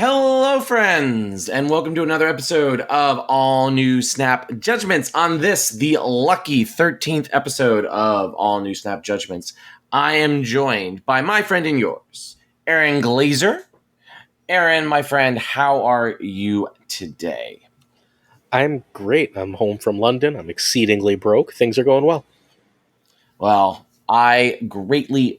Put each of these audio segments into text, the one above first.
Hello, friends, and welcome to another episode of All New Snap Judgments. On this, the lucky 13th episode of All New Snap Judgments, I am joined by my friend and yours, Aaron Glazer. Aaron, my friend, how are you today? I'm great. I'm home from London. I'm exceedingly broke. Things are going well. Well, I greatly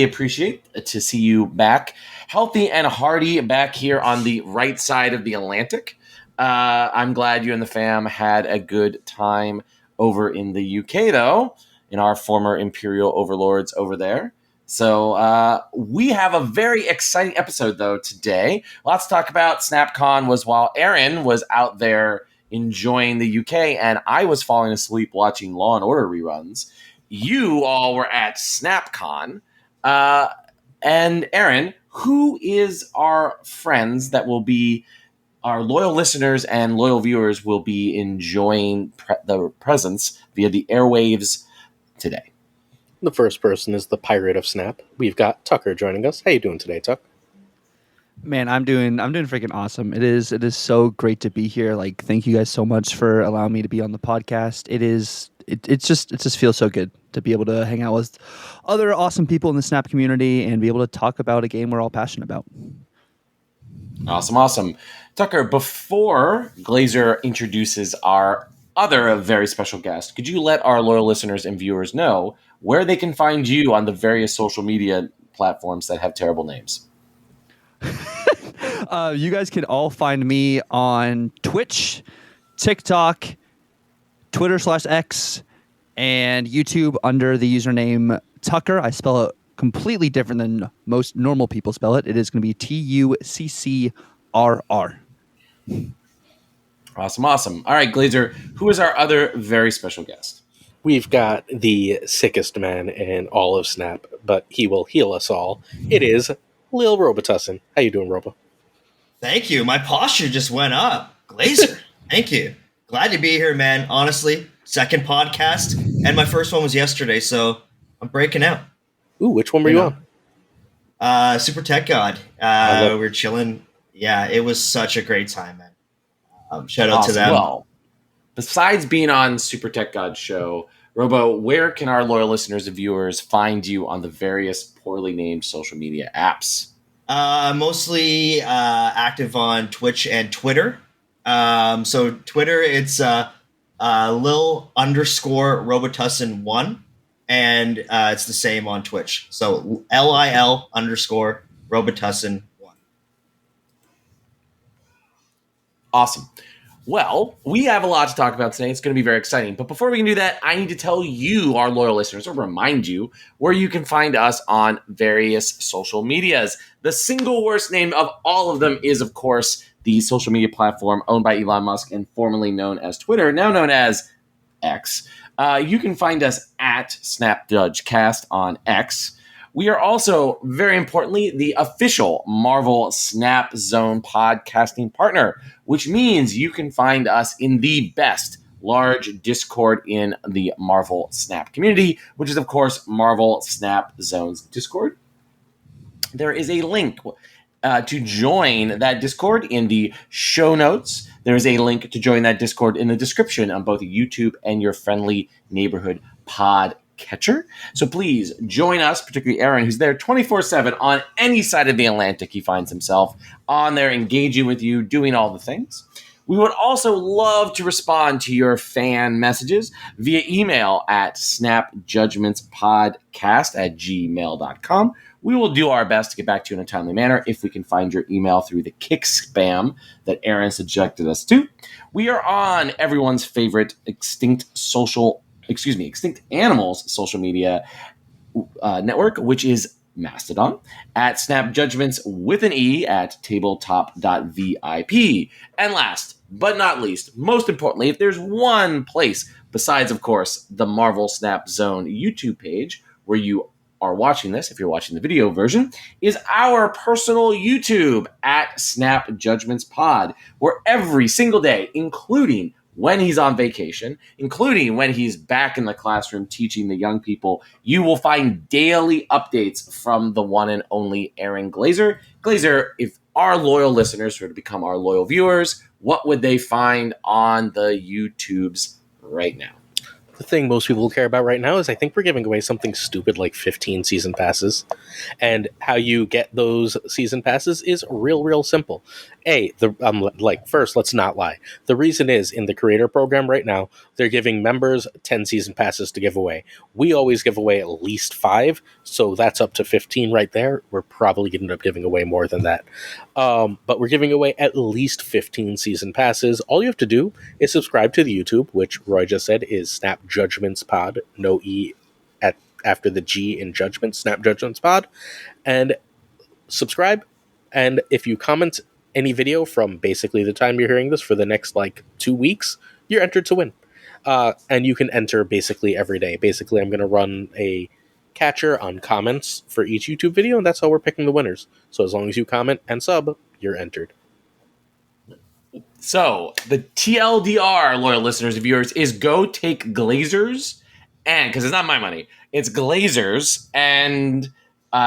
appreciate to see you back, healthy and hearty, back here on the right side of the Atlantic. I'm glad you and the fam had a good time over in the UK, though, in our former imperial overlords over there. So we have a very exciting episode, though, today. Lots to talk about. SnapCon was while Aaron was out there enjoying the UK, and I was falling asleep watching Law and Order reruns. You all were at SnapCon. And Aaron, who is our friends that will be our loyal listeners and loyal viewers will be enjoying the presence via the airwaves today? The first person is the Pirate of Snap. We've got Tuccrr joining us. How you doing today, Tuck? Man, I'm doing freaking awesome. It is so great to be here. Like, thank you guys so much for allowing me to be on the podcast. It just feels so good to be able to hang out with other awesome people in the Snap community and be able to talk about a game we're all passionate about. Awesome. Tuccrr, before Glazer introduces our other very special guest, could you let our loyal listeners and viewers know where they can find you on the various social media platforms that have terrible names? You guys can all find me on Twitch, TikTok, Twitter/X, and YouTube under the username Tuccrr. I spell it completely different than most normal people spell it. It is going to be Tuccrr. Awesome. All right, Glazer, who is our other very special guest? We've got the sickest man in all of Snap, but he will heal us all. It is Lil Robitussin. How you doing, Robo? Thank you. My posture just went up. Glazer, thank you. Glad to be here, man. Honestly, second podcast, and my first one was yesterday, so I'm breaking out. Ooh, which one were you on? Super Tech God. We were chilling. Yeah, it was such a great time, man. Shout out to them. Well, besides being on Super Tech God's show, Robo, where can our loyal listeners and viewers find you on the various poorly named social media apps? Mostly active on Twitch and Twitter. So Twitter, it's Lil_Robitussin1, and it's the same on Twitch. So LIL_Robitussin1. Awesome. Well, we have a lot to talk about today. It's going to be very exciting. But before we can do that, I need to tell you, our loyal listeners, or remind you where you can find us on various social medias. The single worst name of all of them is, of course, the social media platform owned by Elon Musk and formerly known as Twitter, now known as X. You can find us at SnapJudgeCast on X. We are also, very importantly, the official Marvel Snap Zone podcasting partner, which means you can find us in the best large Discord in the Marvel Snap community, which is, of course, Marvel Snap Zone's Discord. There is a link to join that Discord in the show notes. There is a link to join that Discord in the description on both YouTube and your friendly neighborhood pod catcher. So please join us, particularly Aaron, who's there 24/7 on any side of the Atlantic he finds himself on there, engaging with you, doing all the things. We would also love to respond to your fan messages via email at snapjudgmentspodcast@gmail.com. We will do our best to get back to you in a timely manner if we can find your email through the kick spam that Aaron subjected us to. We are on everyone's favorite extinct animals social media network, which is Mastodon, at Snap Judgments with an E at tabletop.vip. And last but not least, most importantly, if there's one place besides, of course, the Marvel Snap Zone YouTube page where you are watching this, if you're watching the video version, is our personal YouTube at Snap Judgments Pod, where every single day, including when he's on vacation, including when he's back in the classroom teaching the young people, you will find daily updates from the one and only Aaron Glazer. Glazer, if our loyal listeners who are to become our loyal viewers, what would they find on the YouTubes right now? The thing most people care about right now is I think we're giving away something stupid like 15 season passes. And how you get those season passes is real simple. First, let's not lie. The reason is in the creator program right now, they're giving members 10 season passes to give away. We always give away at least 5, so that's up to 15 right there. We're probably going to end up giving away more than that. But we're giving away at least 15 season passes. All you have to do is subscribe to the YouTube, which Roy just said is Snap Judgments Pod, no E after the G in Judgment, Snap Judgments Pod, and subscribe. And if you comment any video from basically the time you're hearing this for the next 2 weeks, you're entered to win. And you can enter basically every day. Basically, I'm going to run a catcher on comments for each YouTube video, and that's how we're picking the winners. So as long as you comment and sub, you're entered. So the TLDR, loyal listeners and viewers, is go take Glazers, and because it's not my money, it's Glazers and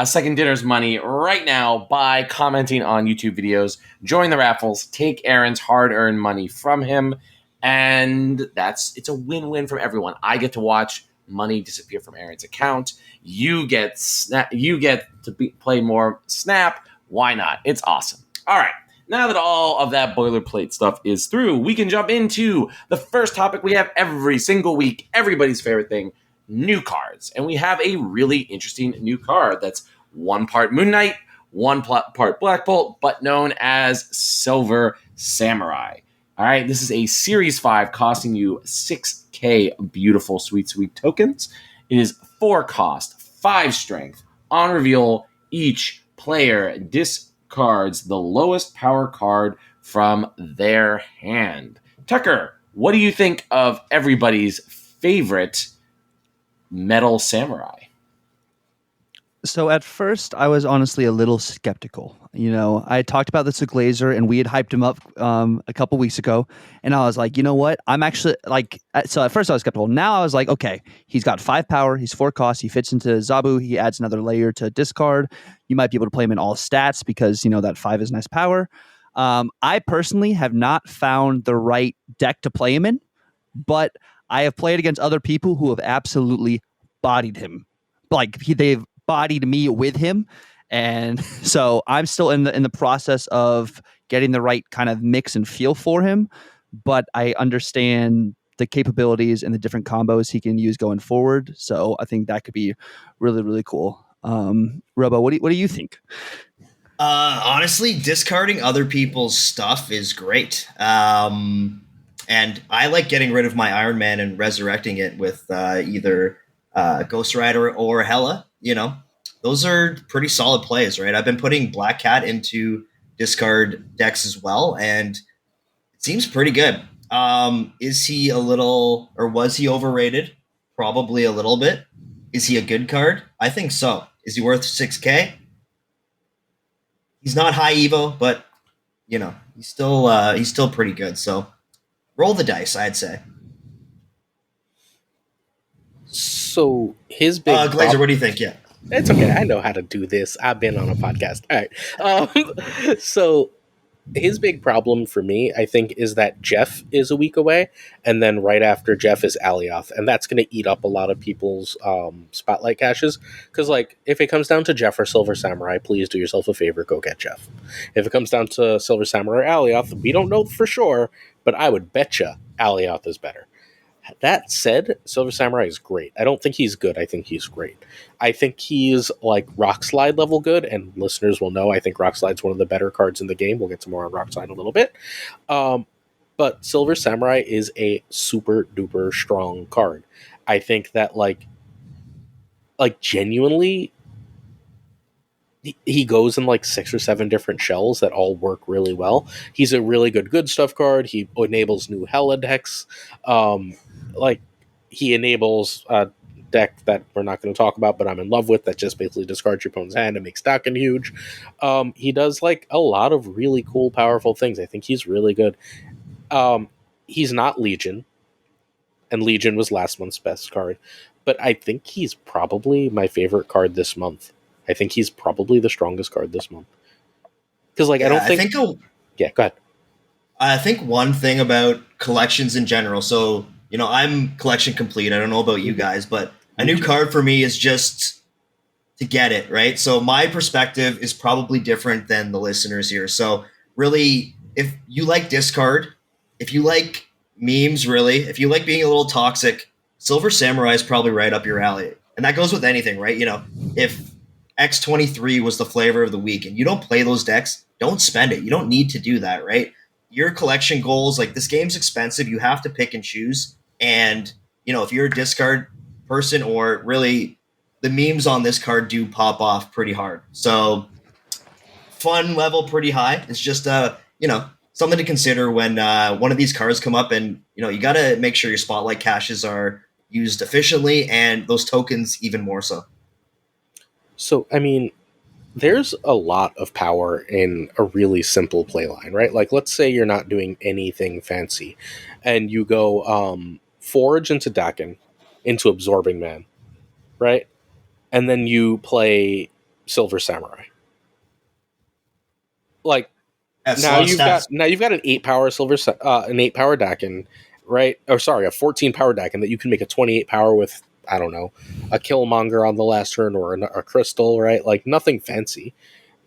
Second Dinner's money right now by commenting on YouTube videos. Join the raffles, take Aaron's hard-earned money from him, and it's a win-win from everyone. I get to watch money disappear from Aaron's account. You get play more Snap. Why not? It's awesome. All right. Now that all of that boilerplate stuff is through, we can jump into the first topic we have every single week, everybody's favorite thing, new cards. And we have a really interesting new card that's 1 part Moon Knight, 1 part Black Bolt, but known as Silver Samurai. All right, this is a Series 5 costing you 6K beautiful sweet tokens. It is 4 cost, 5 strength. On reveal, each player discards the lowest power card from their hand. Tuccrr, what do you think of everybody's favorite metal samurai? So at first, I was honestly a little skeptical. I talked about this with Glazer, and we had hyped him up a couple weeks ago, and I was like, you know what? I'm actually so at first I was skeptical. Now I was like, okay, he's got 5 power, he's 4 cost, he fits into Zabu, he adds another layer to discard. You might be able to play him in all stats because that 5 is nice power. I personally have not found the right deck to play him in, but I have played against other people who have absolutely bodied him. They've bodied me with him, and so I'm still in the process of getting the right kind of mix and feel for him, but I understand the capabilities and the different combos he can use going forward, so I think that could be really cool. Robo, what do you think? Honestly, discarding other people's stuff is great. And I like getting rid of my Iron Man and resurrecting it with either Ghost Rider or Hela. Those are pretty solid plays, right? I've been putting Black Cat into discard decks as well, and it seems pretty good. Is he was he overrated? Probably a little bit. Is he a good card? I think so. Is he worth 6K? He's not high Evo, but he's still pretty good. So roll the dice, I'd say. So his big Glazer, what do you think? Yeah. It's okay. I know how to do this. I've been on a podcast. All right. So his big problem for me, I think, is that Jeff is a week away, and then right after Jeff is Alioth, and that's going to eat up a lot of people's spotlight caches. Because, if it comes down to Jeff or Silver Samurai, please do yourself a favor, go get Jeff. If it comes down to Silver Samurai or Alioth, we don't know for sure, but I would betcha Alioth is better. That said, Silver Samurai is great. I don't think he's good. I think he's great. I think he's Rock Slide level good, and listeners will know I think Rock Slide's one of the better cards in the game. We'll get to more on Rock Slide in a little bit. But Silver Samurai is a super duper strong card. I think that genuinely he goes in 6 or 7 different shells that all work really well. He's a really good stuff card. He enables new Hela decks. He enables a deck that we're not going to talk about, but I'm in love with, that just basically discards your opponent's hand and makes Dakin huge. He does a lot of really cool, powerful things. I think he's really good. He's not Legion, and Legion was last month's best card, but I think he's probably my favorite card this month. I think he's probably the strongest card this month. Because like I don't think. Yeah, go ahead. I think one thing about collections in general. So I'm collection complete. I don't know about you guys, but a new card for me is just to get it right. So my perspective is probably different than the listeners here. So really, if you like discard, if you like memes, really, if you like being a little toxic, Silver Samurai is probably right up your alley. And that goes with anything, right? If X23 was the flavor of the week and you don't play those decks, don't spend it. You don't need to do that, right? Your collection goals, like this game's expensive, you have to pick and choose. And, if you're a discard person or really the memes on this card do pop off pretty hard. So fun level pretty high. It's just something to consider when one of these cards come up, and you got to make sure your spotlight caches are used efficiently and those tokens even more so. So I mean, there's a lot of power in a really simple play line, right? Like let's say you're not doing anything fancy and you go Forge into Dakin into Absorbing Man, right? And then you play Silver Samurai. Like now you've got an 8-power an 8-power Dakin, right? Or sorry, a 14-power Dakin that you can make a 28-power with, I don't know, a Killmonger on the last turn or a crystal, right? Like nothing fancy.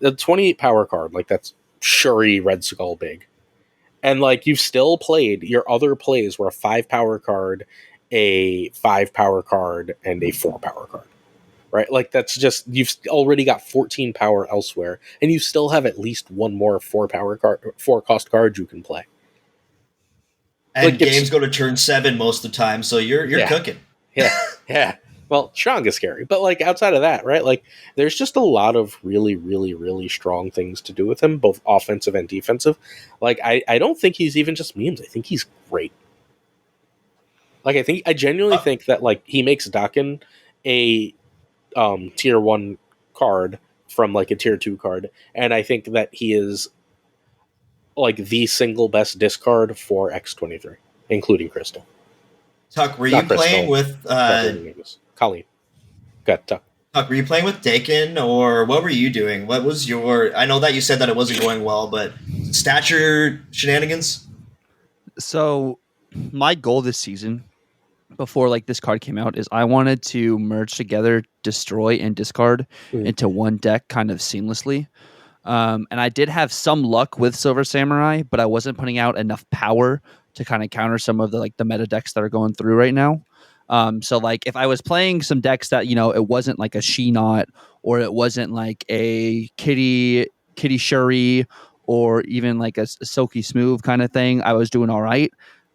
The 28-power card, like that's Shuri Red Skull big. And like you've still played your other plays were a 5-power card, a 5-power card, and a 4-power card. Right? Like that's just, you've already got 14 power elsewhere, and you still have at least one more 4-cost card you can play. And like games go to turn 7 most of the time, so you're cooking. Yeah. Well, strong is scary, but like outside of that, right? Like there's just a lot of really, really, really strong things to do with him, both offensive and defensive. Like I don't think he's even just memes. I think he's great. Like I genuinely think that like he makes Dakin a tier 1 card from like a tier 2 card, and I think that he is like the single best discard for X23, including Crystal. Tuck, were you playing with Colleen? Got Tuck. Tuck, were you playing with Dakin, or what were you doing? What was your? I know that you said that it wasn't going well, but stature shenanigans. So my goal this season, before like this card came out, is I wanted to merge together Destroy and Discard into one deck kind of seamlessly. And I did have some luck with Silver Samurai, but I wasn't putting out enough power to kind of counter some of the meta decks that are going through right now. So like if I was playing some decks that, it wasn't like a She-Not, or it wasn't like a Kitty Shuri, or even like a Silky Smooth kind of thing, I was doing all right.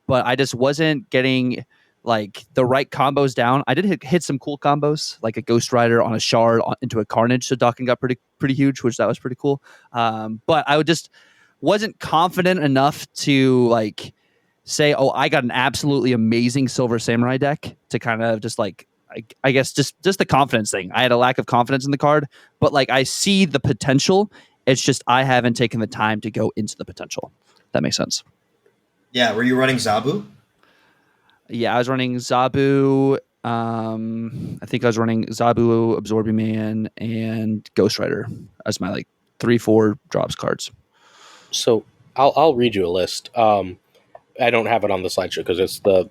But I just wasn't getting like the right combos down. I did hit some cool combos, like a Ghost Rider on a Shard into a Carnage, so Dakin got pretty huge, which that was pretty cool. But I just wasn't confident enough to like say, oh, I got an absolutely amazing Silver Samurai deck, to kind of just like I guess just the confidence thing. I had a lack of confidence in the card, but like I see the potential. It's just I haven't taken the time to go into the potential. That makes sense. Yeah, were you running Zabu? Yeah, I was running Zabu. I think I was running Zabu, Absorbing Man, and Ghost Rider as my like 3-4 drops cards. So I'll read you a list. I don't have it on the slideshow because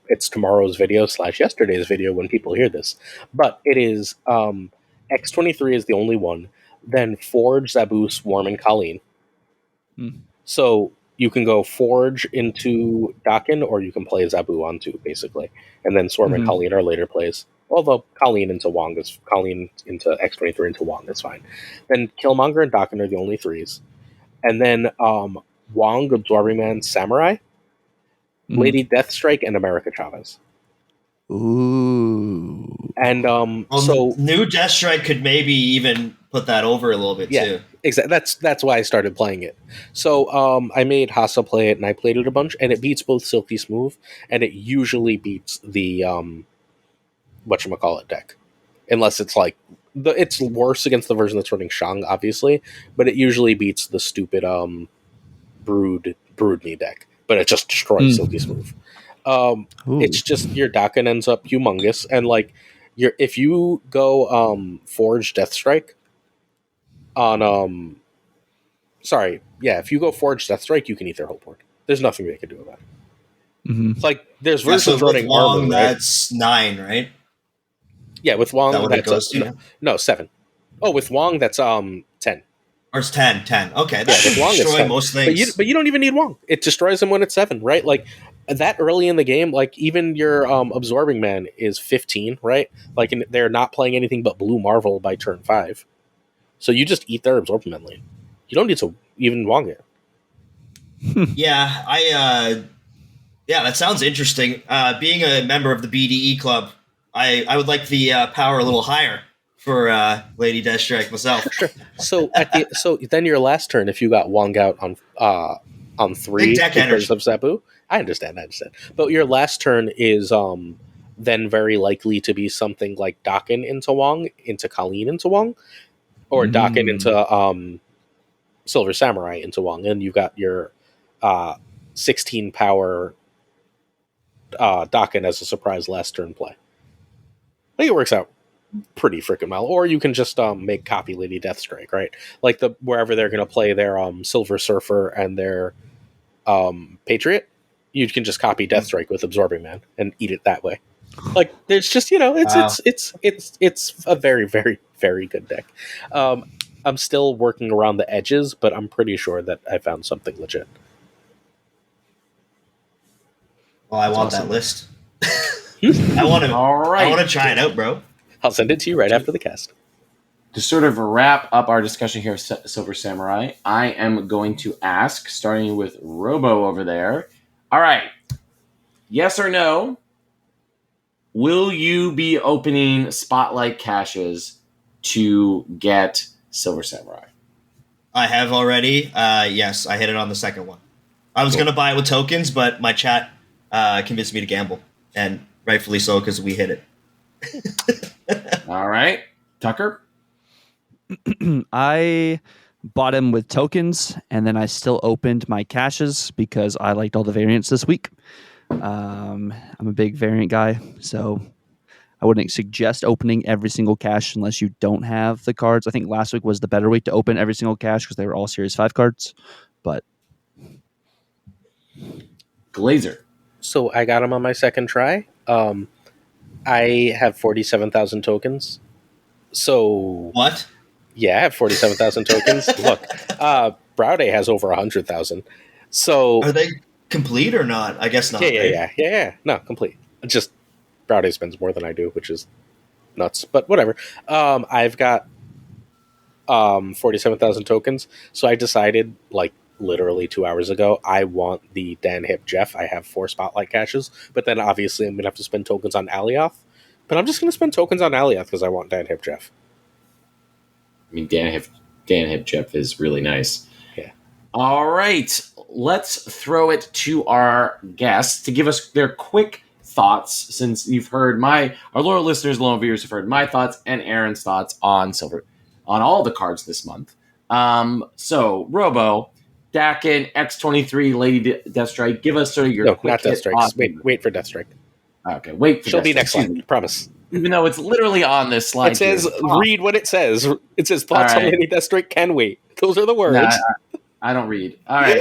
it's tomorrow's video / yesterday's video when people hear this. But it is X23 is the only one. Then Forge, Zabu, Swarm, and Colleen. So you can go Forge into Dakin, or you can play Zabu onto, basically. And then Swarm and Colleen are later plays. Although Colleen into X23 into Wong is fine. Then Killmonger and Dakin are the only 3s. And then Wong, Absorbing Man, Samurai, Lady Deathstrike, and America Chavez. Ooh. And so new Deathstrike could maybe even put that over a little bit too. Exactly. That's why I started playing it. So I made Hasa play it, and I played it a bunch, and it beats both Silky Smooth, and it usually beats the whatchamacallit deck. Unless it's like it's worse against the version that's running Shang, obviously, but it usually beats the stupid Brood Me deck. But it just destroys Silky Smooth. It's just your Dakin ends up humongous, and like if you go Forge Deathstrike on sorry, yeah, if you go Forge Deathstrike, you can eat their Hope Ward. There's nothing they can do about it. Mhm. It's like there's Yeah, so versions with running Wong, armor, right? that's 9, right? Yeah, with Is Wong, that what it that's goes to? no 7. Oh, with Wong, that's 10. Or it's 10, 10. Okay, that Yeah, should with Wong it's destroy 10. most But things. you don't even need Wong. It destroys them when it's 7, right? Like that early in the game, like even your Absorbing Man is 15, right? Like they're not playing anything but Blue Marvel by turn 5. So you just eat their Absorbing Man lane. You don't need to even Wong it. Yeah, yeah, that sounds interesting. Being a member of the BDE club, I would like the power a little higher for Lady Deathstrike myself. Sure. So so then your last turn, if you got Wong out on 3 Big deck because energy. of Zabu, I understand. But your last turn is then very likely to be something like Dakin into Wong, into Colleen into Wong, or Dakin into Silver Samurai into Wong, and you've got your 16 power Dakin as a surprise last turn play. I think it works out pretty freaking well. Or you can just make copy Lady Deathstrike, right? Like wherever they're going to play their Silver Surfer and their Patriot, you can just copy Deathstrike with Absorbing Man and eat it that way. Like there's just it's a very very very good deck. I'm still working around the edges, but I'm pretty sure that I found something legit. Well, I want awesome. that list. I want to. All right. I want to try it out, bro. I'll send it to you right after the cast. To sort of wrap up our discussion here of Silver Samurai, I am going to ask, starting with Robo over there. All right. Yes or no? Will you be opening Spotlight caches to get Silver Samurai? I have already. Yes, I hit it on the second one. I was Cool. going to buy it with tokens, but my chat convinced me to gamble, and rightfully so because we hit it. All right. Tuccrr? I bought him with tokens, and then I still opened my caches because I liked all the variants this week. I'm a big variant guy, so I wouldn't suggest opening every single cache unless you don't have the cards. I think last week was the better week to open every single cache because they were all Series 5 cards. But Glazer. So I got him on my second try. I have 47,000 tokens. So What? yeah, I have 47,000 tokens. Look, Browday has over 100,000. So Are they complete or not? I guess not. right? yeah. No, complete. Just Browday spends more than I do, which is nuts. But whatever. I've got 47,000 tokens. So I decided, like literally 2 hours ago, I want the Dan Hip Jeff. I have 4 Spotlight caches, but then obviously I'm gonna have to spend tokens on Alioth. But I'm just gonna spend tokens on Alioth because I want Dan Hip Jeff. I mean, Dan Hip Jeff is really nice. Yeah. All right. Let's throw it to our guests to give us their quick thoughts, since you've heard our loyal listeners, loyal viewers have heard my thoughts and Aaron's thoughts on all the cards this month. So, Robo, Dakin, X23, Lady Deathstrike, give us sort of your No, quick not hit Deathstrike. thoughts. Wait for Deathstrike. Okay, wait for She'll be Deathstrike. next Excuse slide. me. Promise. Even though it's literally on this slide. It says, here. read what it says. It says, thoughts All right. on Lady Deathstrike can wait. Those are the words. Nah, I don't read. All right.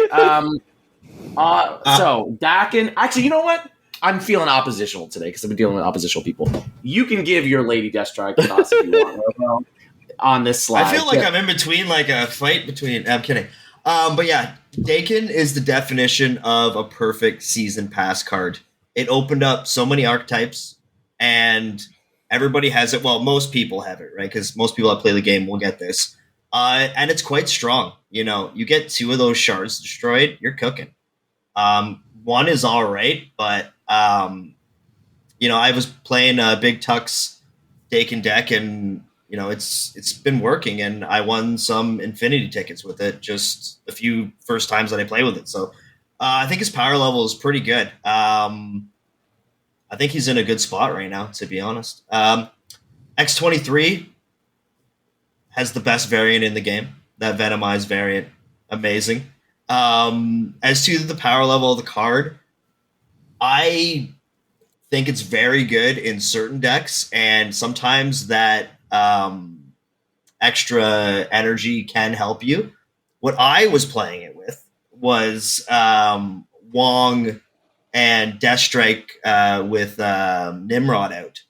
So, Dakin. Actually, you know what? I'm feeling oppositional today because I've been dealing with oppositional people. You can give your Lady Deathstrike thoughts if you want, Robo, on this slide. I feel like I'm in between, like a fight between. I'm kidding. But yeah, Dakin is the definition of a perfect season pass card. It opened up so many archetypes, and everybody has it. Well, most people have it, right? Because most people that play the game will get this. And it's quite strong. You know, you get 2 of those shards destroyed, you're cooking. One is all right, but you know, I was playing Big Tuck's Dakin deck, and you know, it's been working, and I won some Infinity tickets with it just a few first times that I play with it. So I think his power level is pretty good. I think he's in a good spot right now, to be honest. X23 has the best variant in the game. That Venomized variant, amazing. As to the power level of the card, I think it's very good in certain decks, and sometimes that extra energy can help you. What I was playing it with was Wong and Deathstrike with Nimrod out.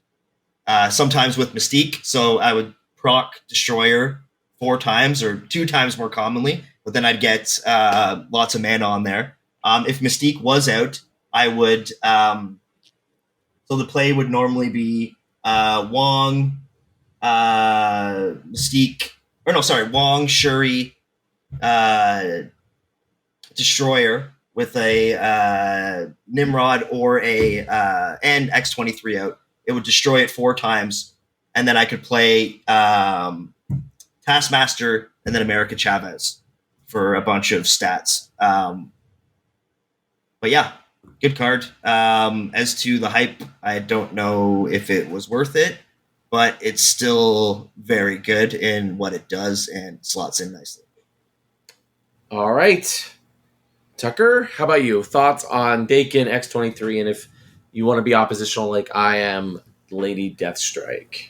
Sometimes with Mystique, so I would proc Destroyer 4 times or 2 times more commonly, but then I'd get lots of mana on there. If Mystique was out, I would. So the play would normally be Wong, Mystique, or no, sorry, Wong, Shuri, Destroyer with a Nimrod or a and X-23 out. It would destroy it 4 times, and then I could play Taskmaster and then America Chavez for a bunch of stats. But yeah, good card. As to the hype, I don't know if it was worth it, but it's still very good in what it does and slots in nicely. All right. Tuccrr, how about you? Thoughts on Dakin X-23, and if you want to be oppositional like I am, Lady Deathstrike?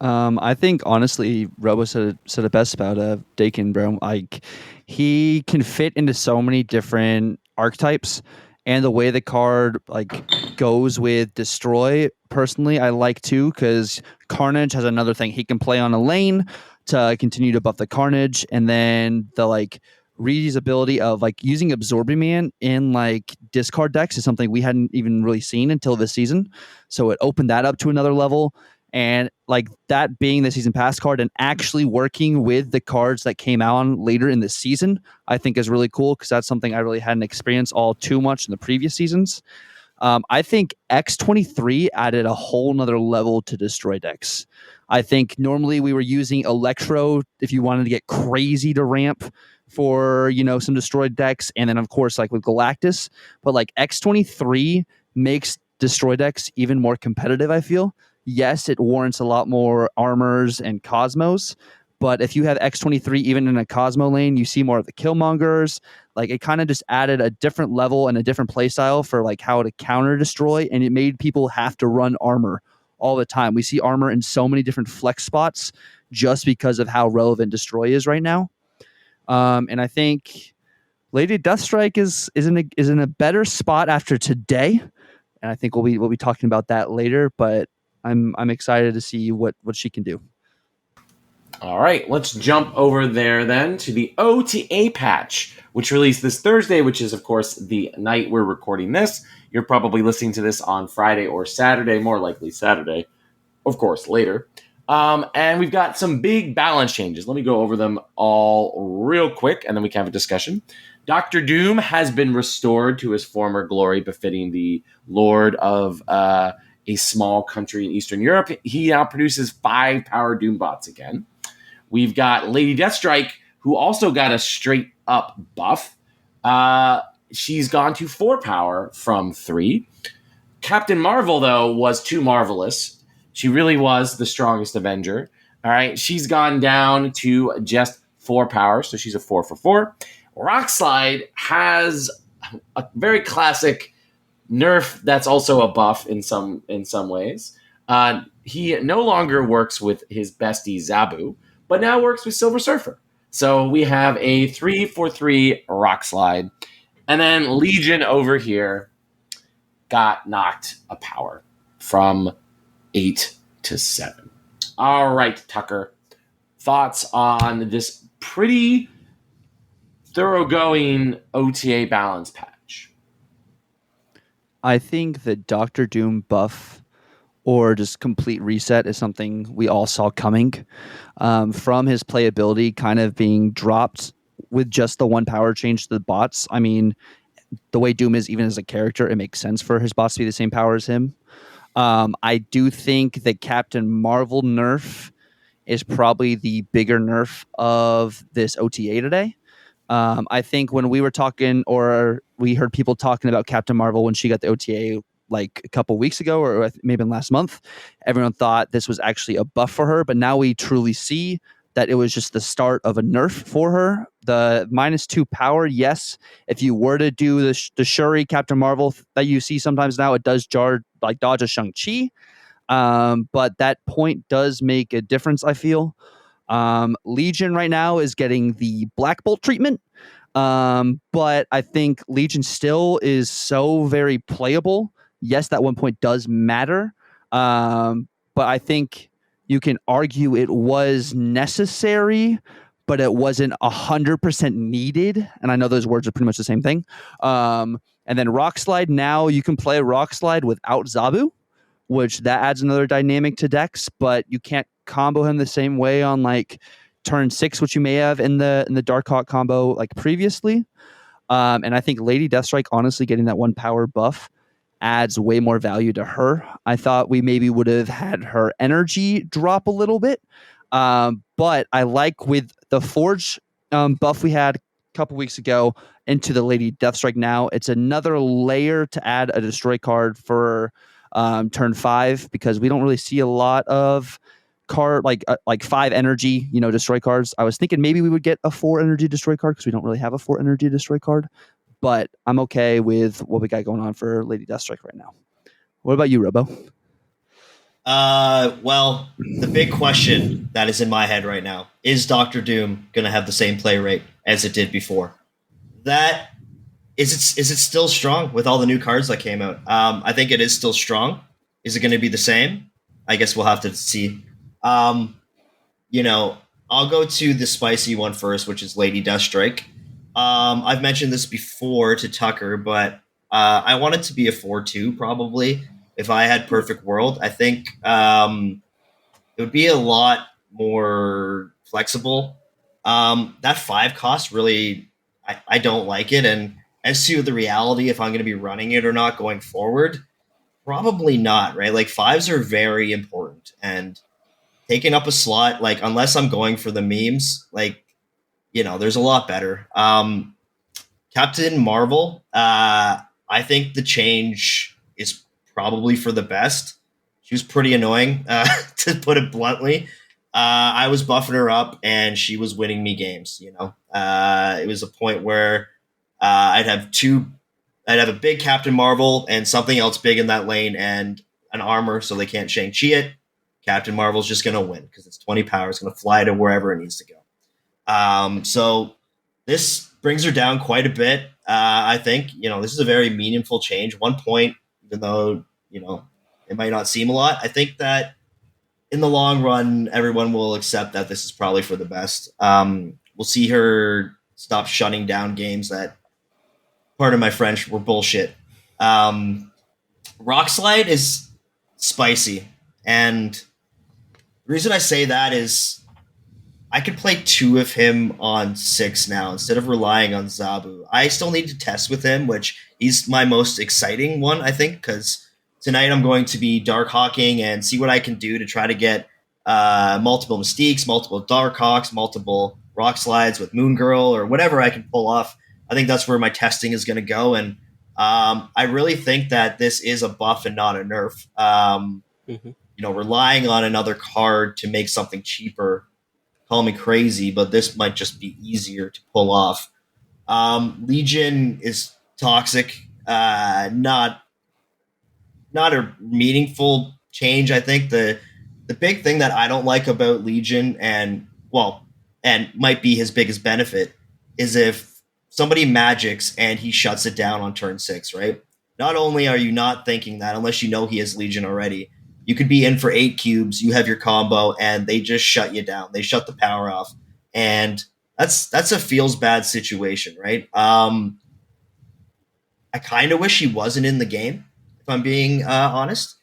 I think honestly, Robo said it best about Dakin, bro. Like, he can fit into so many different archetypes, and the way the card like goes with Destroy. Personally, I like too, because Carnage has another thing he can play on a lane to continue to buff the Carnage, and then the like reusability of like using Absorbing Man in like discard decks is something we hadn't even really seen until this season. So it opened that up to another level. And like that being the season pass card and actually working with the cards that came out on later in the season, I think is really cool, because that's something I really hadn't experienced all too much in the previous seasons. I think X-23 added a whole nother level to Destroy decks. I think normally we were using Electro if you wanted to get crazy to ramp for, some destroyed decks, and then of course like with Galactus, but like X-23 makes destroy decks even more competitive, I feel. Yes, it warrants a lot more armors and Cosmos, but if you have X-23 even in a Cosmo lane, you see more of the Killmongers. Like, it kind of just added a different level and a different playstyle for like how to counter destroy, and it made people have to run armor all the time. We see armor in so many different flex spots just because of how relevant destroy is right now. And I think Lady Deathstrike is in a better spot after today, and I think we'll be talking about that later. But I'm excited to see what she can do. All right, let's jump over there then to the OTA patch, which released this Thursday, which is, of course, the night we're recording this. You're probably listening to this on Friday or Saturday, more likely Saturday, of course, later. And we've got some big balance changes. Let me go over them all real quick, and then we can have a discussion. Dr. Doom has been restored to his former glory, befitting the Lord of a small country in Eastern Europe. He now produces 5 power Doom bots again. We've got Lady Deathstrike, who also got a straight up buff. She's gone to 4 power from 3. Captain Marvel, though, was too marvelous. She really was the strongest Avenger. All right, she's gone down to just 4 power, so she's a 4 for 4. Rockslide has a very classic nerf that's also a buff in some ways. He no longer works with his bestie Zabu, but now works with Silver Surfer. So we have a 3 for 3 Rockslide. And then Legion over here got knocked a power from 8 to 7. All right, Tuccrr. Thoughts on this pretty thoroughgoing OTA balance patch? I think the Doctor Doom buff or just complete reset is something we all saw coming, from his playability kind of being dropped with just the 1 power change to the bots. I mean, the way Doom is, even as a character, it makes sense for his bots to be the same power as him. I do think the Captain Marvel nerf is probably the bigger nerf of this OTA today. I think when we were talking, or we heard people talking about Captain Marvel when she got the OTA like a couple weeks ago, or maybe last month, everyone thought this was actually a buff for her. But now we truly see that it was just the start of a nerf for her. The -2 power, yes, if you were to do the Shuri Captain Marvel that you see sometimes now, it does jar like dodge a Shang-Chi. But that point does make a difference, I feel. Legion right now is getting the Black Bolt treatment. But I think Legion still is so very playable. Yes, that 1 point does matter. But I think you can argue it was necessary, but it wasn't 100% needed. And I know those words are pretty much the same thing. And then Rock Slide, now you can play Rock Slide without Zabu, which that adds another dynamic to decks, but you can't combo him the same way on like turn 6, which you may have in the Darkhawk combo like previously. And I think Lady Deathstrike, honestly, getting that 1 power buff adds way more value to her. I thought we maybe would have had her energy drop a little bit. But I like with the Forge buff we had a couple weeks ago into the Lady Deathstrike now, it's another layer to add a destroy card for turn 5, because we don't really see a lot of card like 5 energy, destroy cards. I was thinking maybe we would get a 4 energy destroy card because we don't really have a 4 energy destroy card, but I'm okay with what we got going on for Lady Deathstrike right now. What about you, Robo? Well, the big question that is in my head right now is Doctor Doom going to have the same play rate as it did before? That is it still strong with all the new cards that came out? I think it is still strong. Is it going to be the same? I guess we'll have to see. I'll go to the spicy one first, which is Lady Deathstrike. I've mentioned this before to Tuccrr, but I want it to be a 4-2 probably. If I had Perfect World, I think it would be a lot more flexible. That 5 cost really, I don't like it. And as to the reality, if I'm going to be running it or not going forward, probably not, right? Like 5s are very important, and taking up a slot, like unless I'm going for the memes, like, there's a lot better. Captain Marvel, I think the change is probably for the best. She was pretty annoying, to put it bluntly. I was buffing her up, and she was winning me games. It was a point where I'd have a big Captain Marvel and something else big in that lane and an armor, so they can't Shang-Chi it. Captain Marvel's just going to win because it's 20 power. It's going to fly to wherever it needs to go. So this brings her down quite a bit. I think, this is a very meaningful change. 1 point, even though, it might not seem a lot. I think that in the long run, everyone will accept that this is probably for the best. We'll see her stop shutting down games that, pardon my French, were bullshit. Rock Slide is spicy. And the reason I say that is I could play 2 of him on 6 now instead of relying on Zabu. I still need to test with him, which he's my most exciting one, I think, because tonight I'm going to be Dark Hawking and see what I can do to try to get multiple Mystiques, multiple Dark Hawks, multiple Rock Slides with Moon Girl, or whatever I can pull off. I think that's where my testing is going to go. And I really think that this is a buff and not a nerf. Relying on another card to make something cheaper, call me crazy, but this might just be easier to pull off. Legion is toxic, not a meaningful change. I think the big thing that I don't like about Legion, and might be his biggest benefit, is if somebody magics and he shuts it down on turn 6, right? Not only are you not thinking that, unless you know he has Legion already, you could be in for 8 cubes, you have your combo, and they just shut you down. They shut the power off. And that's a feels bad situation, right? I kind of wish he wasn't in the game, if I'm being honest.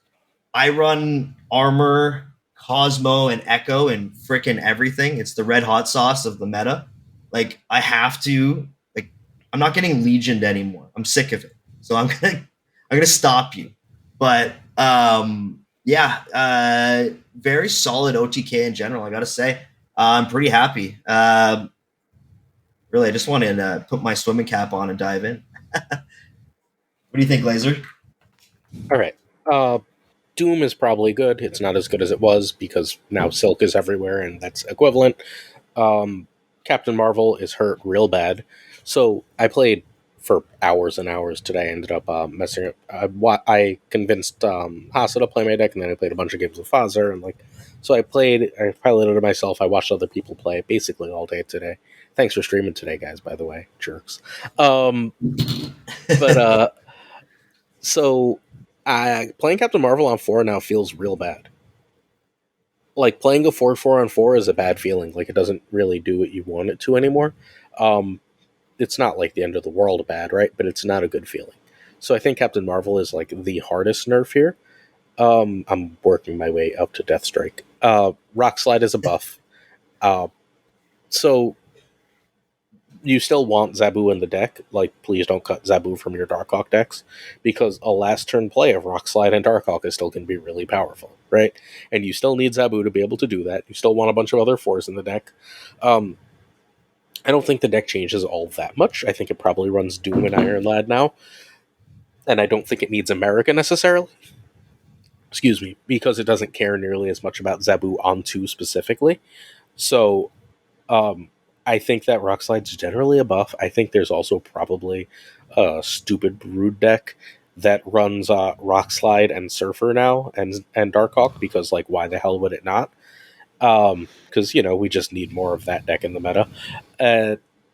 I run Armor, Cosmo, and Echo and frickin' everything. It's the red hot sauce of the meta. Like, I have to, I'm not getting Legioned anymore. I'm sick of it. So I'm gonna stop you. But very solid OTK in general, I gotta say. I'm pretty happy. Really, I just want to put my swimming cap on and dive in. What do you think, Glazer? All right. Doom is probably good. It's not as good as it was because now Silk is everywhere, and that's equivalent. Captain Marvel is hurt real bad. So I played for hours and hours today. I ended up messing up. I convinced Hasa to play my deck, and then I played a bunch of games with Fazer, and so I piloted it myself. I watched other people play basically all day today. Thanks for streaming today, guys. By the way, jerks. So playing Captain Marvel on 4 now feels real bad. Like playing a 4/4 on 4 is a bad feeling. Like it doesn't really do what you want it to anymore. It's not like the end of the world bad, right? But it's not a good feeling. So I think Captain Marvel is like the hardest nerf here. I'm working my way up to Deathstrike. Rock Slide is a buff. So you still want Zabu in the deck. Like, please don't cut Zabu from your Darkhawk decks, because a last turn play of Rock Slide and Darkhawk is still going to be really powerful, right? And you still need Zabu to be able to do that. You still want a bunch of other 4s in the deck. I don't think the deck changes all that much. I think it probably runs Doom and Iron Lad now. And I don't think it needs America necessarily. Excuse me, because it doesn't care nearly as much about Zabu on 2 specifically. So, I think that Rock Slide's generally a buff. I think there's also probably a stupid Brood deck that runs Rock Slide and Surfer now and Darkhawk, because, like, why the hell would it not? Because, we just need more of that deck in the meta.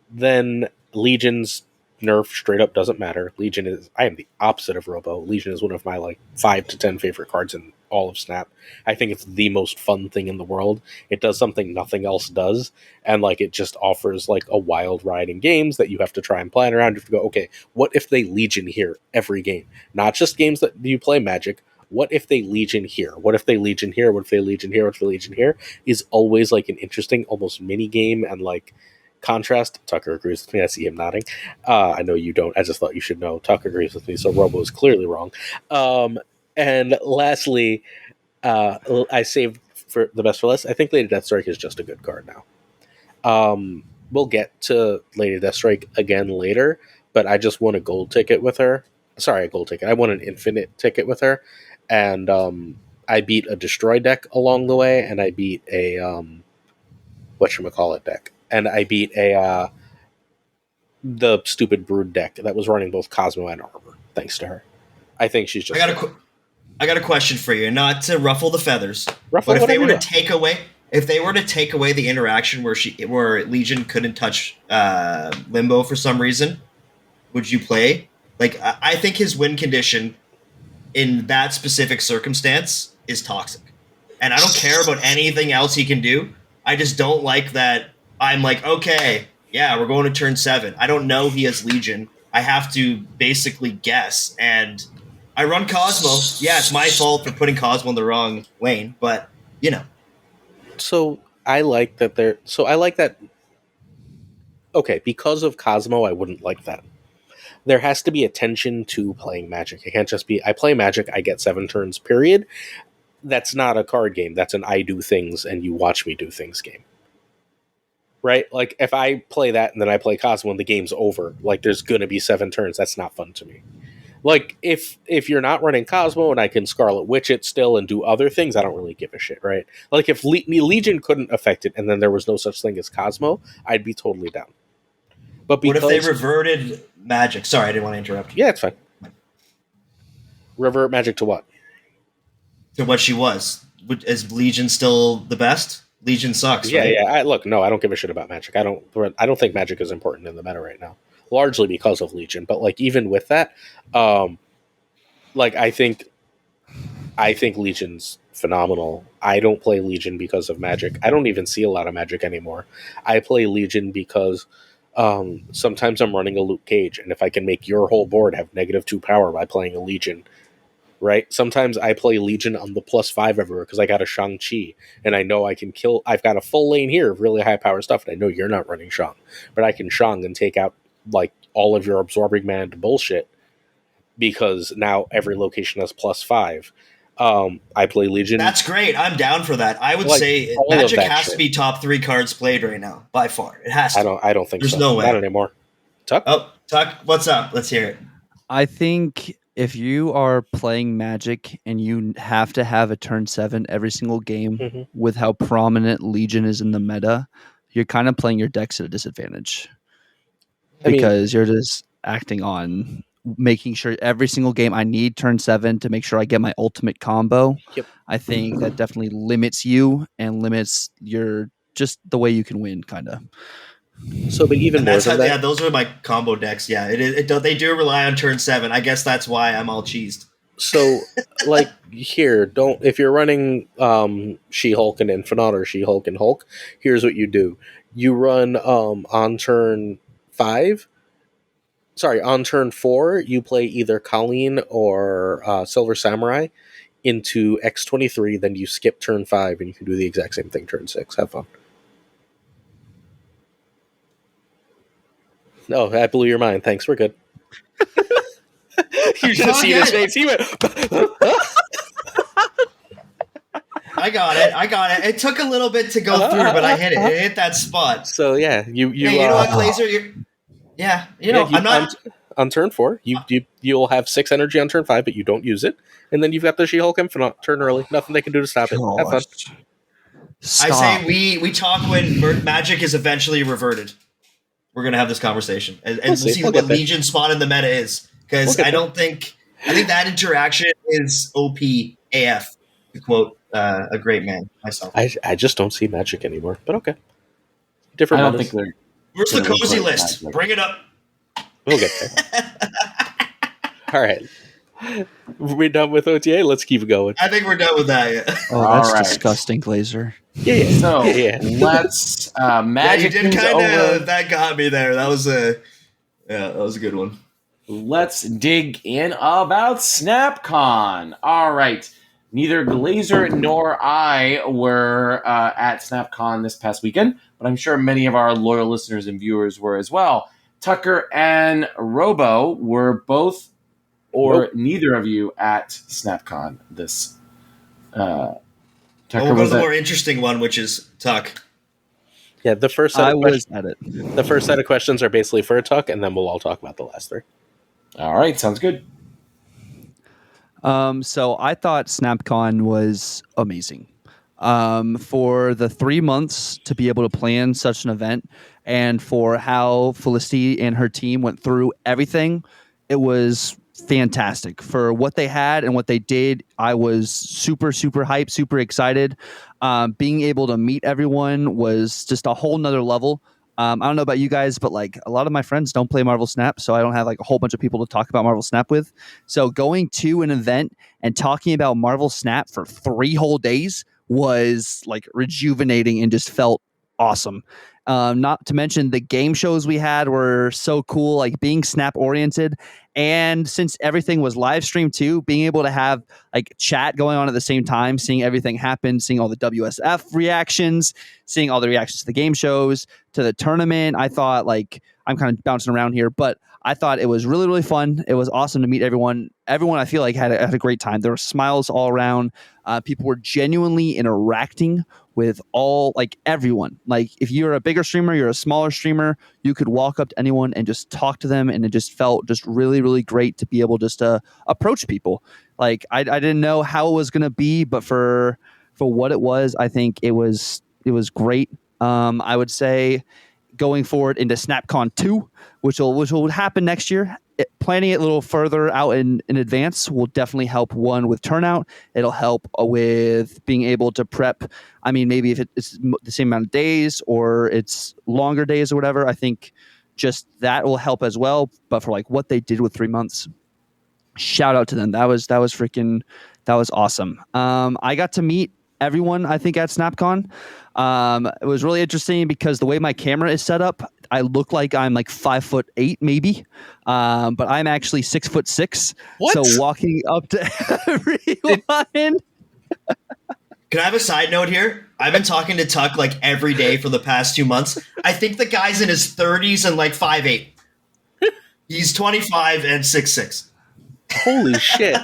Then Legion's nerf straight up doesn't matter. I am the opposite of Robo. Legion is one of my 5 to 10 favorite cards in all of Snap. I think it's the most fun thing in the world. It does something nothing else does, and it just offers a wild ride in games that you have to try and plan around. You have to go, okay, what if they Legion here every game? Not just games that you play Magic. What if they Legion here? What if they Legion here? What if they Legion here? What if they Legion here? Is always an interesting, almost mini game, and contrast. Tuccrr agrees with me. I see him nodding. I know you don't. I just thought you should know. Tuccrr agrees with me, so Robo is clearly wrong. And lastly, I saved for the best for last. I think Lady Deathstrike is just a good card now. We'll get to Lady Deathstrike again later, but I just won a gold ticket with her. Sorry, a gold ticket. I won an infinite ticket with her, and I beat a destroy deck along the way, and I beat a whatchamacallit deck. And I beat the stupid Brood deck that was running both Cosmo and Armor, thanks to her. I think she's just... I got a question for you, not to ruffle the feathers, but if they were to take away the interaction where Legion couldn't touch Limbo for some reason, would you play? I think his win condition in that specific circumstance is toxic. And I don't care about anything else he can do. I just don't like that. I'm okay, yeah, we're going to turn 7. I don't know he has Legion. I have to basically guess. And I run Cosmo. Yeah, it's my fault for putting Cosmo in the wrong lane, but, So I like that. Okay, because of Cosmo, I wouldn't like that. There has to be attention to playing Magic. It can't just be, I play Magic, I get 7 turns, period. That's not a card game. That's an I do things and you watch me do things game. Right? If I play that and then I play Cosmo and the game's over, there's going to be 7 turns. That's not fun to me. If you're not running Cosmo and I can Scarlet Witch it still and do other things, I don't really give a shit, right? If Legion couldn't affect it and then there was no such thing as Cosmo, I'd be totally down. But what if they reverted Magic? Sorry, I didn't want to interrupt you. Yeah, it's fine. Revert Magic to what? To what she was. Is Legion still the best? Legion sucks, right? Yeah. I don't give a shit about Magic. I don't think Magic is important in the meta right now, largely because of Legion. But even with that, I think Legion's phenomenal. I don't play Legion because of Magic. I don't even see a lot of Magic anymore. I play Legion because sometimes I'm running a Luke Cage, and if I can make your whole board have -2 power by playing a Legion, right? Sometimes I play Legion on the +5 everywhere because I got a Shang-Chi, and I know I can kill... I've got a full lane here of really high power stuff, and I know you're not running Shang, but I can Shang and take out all of your absorbing man bullshit, because now every location has +5. I play Legion. That's great. I'm down for that. I would say Magic has to be top 3 cards played right now, by far. It has to. I don't think There's so. no way. Not anymore. Tuck? Oh, Tuck, what's up? Let's hear it. I think if you are playing Magic and you have to have a turn 7 every single game with how prominent Legion is in the meta, you're kind of playing your decks at a disadvantage. Because you're just... acting on making sure every single game I need turn 7 to make sure I get my ultimate combo. Yep. I think that definitely limits you and limits your just the way you can win, kind of. So, but even And more that's how, than that, yeah, those are my combo decks. Yeah, they do rely on turn 7. I guess that's why I'm all cheesed. so like here, don't if you're running She-Hulk and Infinite or She-Hulk and Hulk, here's what you do. You run on turn 5. Sorry, on turn 4, you play either Colleen or Silver Samurai into X23, then you skip turn 5 and you can do the exact same thing turn 6. Have fun. No, I blew your mind. Thanks, we're good. You should have seen his face. He went. I got it. It took a little bit to go through, but I hit it. It hit that spot. So yeah, you know what, Glazer? I'm not on turn 4. You'll have 6 energy on turn 5, but you don't use it, and then you've got the She-Hulk Infinite turn early. Nothing they can do to stop it. Have fun. Stop. I say we talk when Magic is eventually reverted. We're gonna have this conversation, and we'll see what the Legion spot in the meta is, because I think that interaction is OP AF, to quote a great man myself. I just don't see Magic anymore, but okay. Different. I don't think they're. Where's the cozy list? Magic. Bring it up. We'll get there. All right. We're done with OTA. Let's keep going. I think we're done with that. Yeah. Oh, that's disgusting, Glazer. Yeah. So let's Magic. You did kind of. That got me there. That was a good one. Let's dig in about SnapCon. All right. Neither Glazer nor I were at SnapCon this past weekend, but I'm sure many of our loyal listeners and viewers were as well. Tuccrr and Robo were both or neither of you at SnapCon this. Tuccrr we'll go to the more interesting one, which is Tuck. Yeah, the first set I of was at it. The first set of questions are basically for a Tuck, and then we'll all talk about the last 3. All right, sounds good. So I thought SnapCon was amazing. For the 3 months to be able to plan such an event, and for how Felicity and her team went through everything, it was fantastic. For what they had and what they did, I was super, super hyped, super excited. Being able to meet everyone was just a whole nother level. I don't know about you guys, but like a lot of my friends don't play Marvel Snap, so I don't have like a whole bunch of people to talk about Marvel Snap with. So going to an event and talking about Marvel Snap for 3 whole days was like rejuvenating and just felt awesome. Not to mention the game shows we had were so cool, like being Snap oriented. And since everything was live streamed too, being able to have like chat going on at the same time, seeing everything happen, seeing all the WSF reactions, seeing all the reactions to the game shows, to the tournament. I thought, like, I'm kind of bouncing around here, but I thought it was really, really fun. It was awesome to meet everyone. Everyone, I feel like, had a great time. There were smiles all around. People were genuinely interacting with everyone. Like, if you're a bigger streamer, you're a smaller streamer, you could walk up to anyone and just talk to them, and it just felt just really, really great to be able just to approach people. Like, I didn't know how it was going to be, but for what it was, I think it was great. I would say going forward into SnapCon 2, which will happen next year, planning it a little further out in advance will definitely help, one, with turnout. It'll help with being able to prep. I mean, maybe if it's the same amount of days or it's longer days or whatever, I think just that will help as well. But for like what they did with 3 months, shout out to them. That was awesome. I got to meet everyone, I think, at SnapCon. It was really interesting because the way my camera is set up, I look like I'm like 5'8", maybe, but I'm actually 6'6". What? So walking up to everyone. Can I have a side note here? I've been talking to Tuck like every day for the past 2 months. I think the guy's in his 30s and like 5'8". He's 25 and 6'6". Holy shit.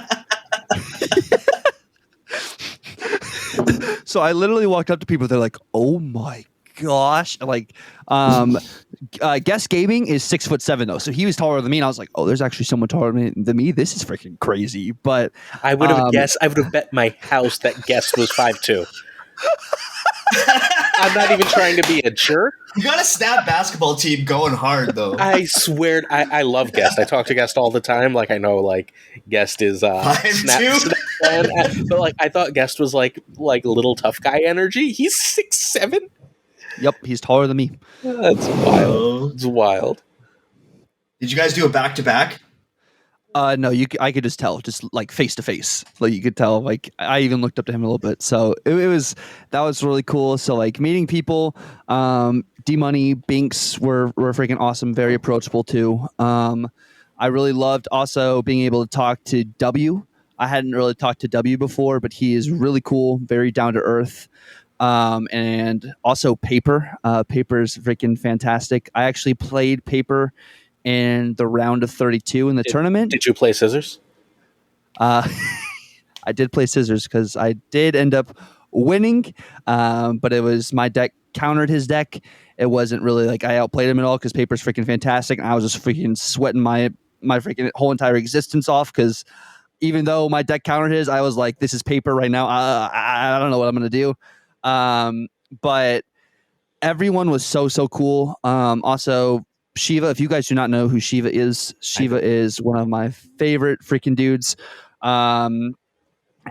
So I literally walked up to people. They're like, "Oh my gosh!" Like, Guest Gaming is 6'7" though, so he was taller than me. And I was like, "Oh, there's actually someone taller than me. This is freaking crazy." But I would have guessed. I would have bet my house that Guest was 5'2". I'm not even trying to be a jerk. You got a Snap basketball team going hard, though. I swear, I love Guest. I talk to Guest all the time. Like, I know, like, Guest is Snap fan, but like, I thought Guest was like little tough guy energy. He's 6'7". Yep, he's taller than me. That's wild. It's wild. Did you guys do a back-to-back? No, I could just tell, just like face to face. Like you could tell. Like I even looked up to him a little bit. So that was really cool. So like meeting people, D Money, Binks were freaking awesome. Very approachable too. I really loved also being able to talk to W. I hadn't really talked to W before, but he is really cool. Very down to earth. And also Paper. Paper's freaking fantastic. I actually played Paper in the round of 32 in the tournament. Did you play Scissors? I did play Scissors because I did end up winning, but it was my deck countered his deck. It wasn't really like I outplayed him at all because Paper's freaking fantastic, and I was just freaking sweating my freaking whole entire existence off because even though my deck countered his, I was like, this is Paper right now. I don't know what I'm going to do. But everyone was so cool. Also, Shiva, if you guys do not know who Shiva is one of my favorite freaking dudes. Absolutely.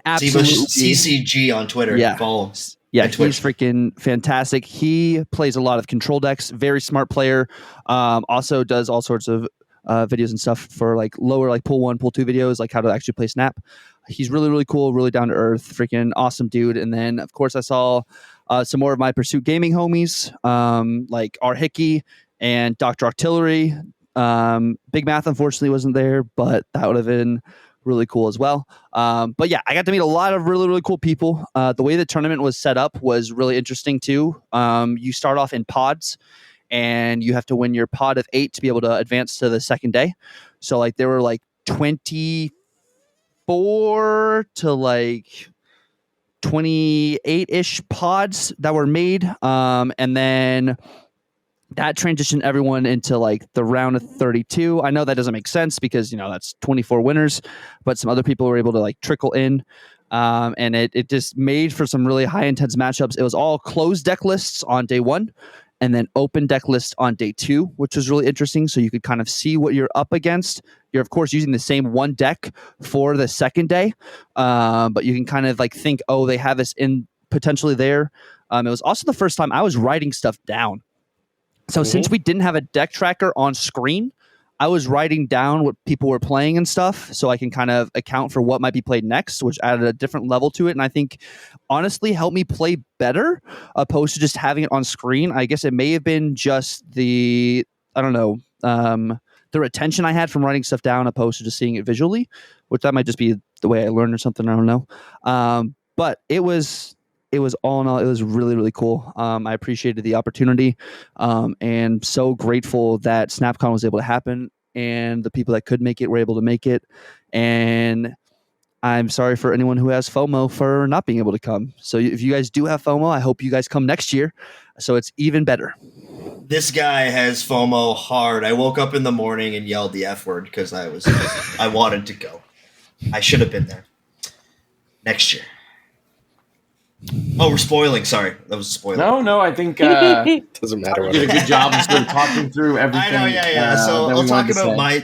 CCG on Twitter. Yeah. Follow. Yeah, he's freaking fantastic. He plays a lot of control decks, very smart player. Also does all sorts of videos and stuff for like lower, like pull 1, pull 2 videos, like how to actually play Snap. He's really, really cool, really down to earth, freaking awesome dude. And then, of course, I saw some more of my Pursuit Gaming homies, like R. Hickey and Dr. Artillery. Big Math, unfortunately, wasn't there, but that would have been really cool as well. But yeah, I got to meet a lot of really, really cool people. The way the tournament was set up was really interesting too. You start off in pods, and you have to win your pod of 8 to be able to advance to the second day. So like there were like 24 to like 28-ish pods that were made. And then that transitioned everyone into like the round of 32. I know that doesn't make sense because, that's 24 winners, but some other people were able to like trickle in. And it just made for some really high intense matchups. It was all closed deck lists on day 1 and then open deck lists on day 2, which was really interesting. So you could kind of see what you're up against. You're of course using the same one deck for the second day. But you can kind of like think, oh, they have this in potentially there. It was also the first time I was writing stuff down. So since we didn't have a deck tracker on screen, I was writing down what people were playing and stuff so I can kind of account for what might be played next, which added a different level to it. And I think honestly helped me play better opposed to just having it on screen. I guess it may have been just the retention I had from writing stuff down opposed to just seeing it visually, which that might just be the way I learned or something. I don't know. But it was all in all, it was really, really cool. I appreciated the opportunity and so grateful that SnapCon was able to happen and the people that could make it were able to make it. And I'm sorry for anyone who has FOMO for not being able to come. So if you guys do have FOMO, I hope you guys come next year so it's even better. This guy has FOMO hard. I woke up in the morning and yelled the F word because I wanted to go. I should have been there. Next year. Oh, we're spoiling. Sorry, that was a spoiler. No, I think doesn't matter. You did a good job of sort of talking through everything. I know, yeah. So I'll talk about my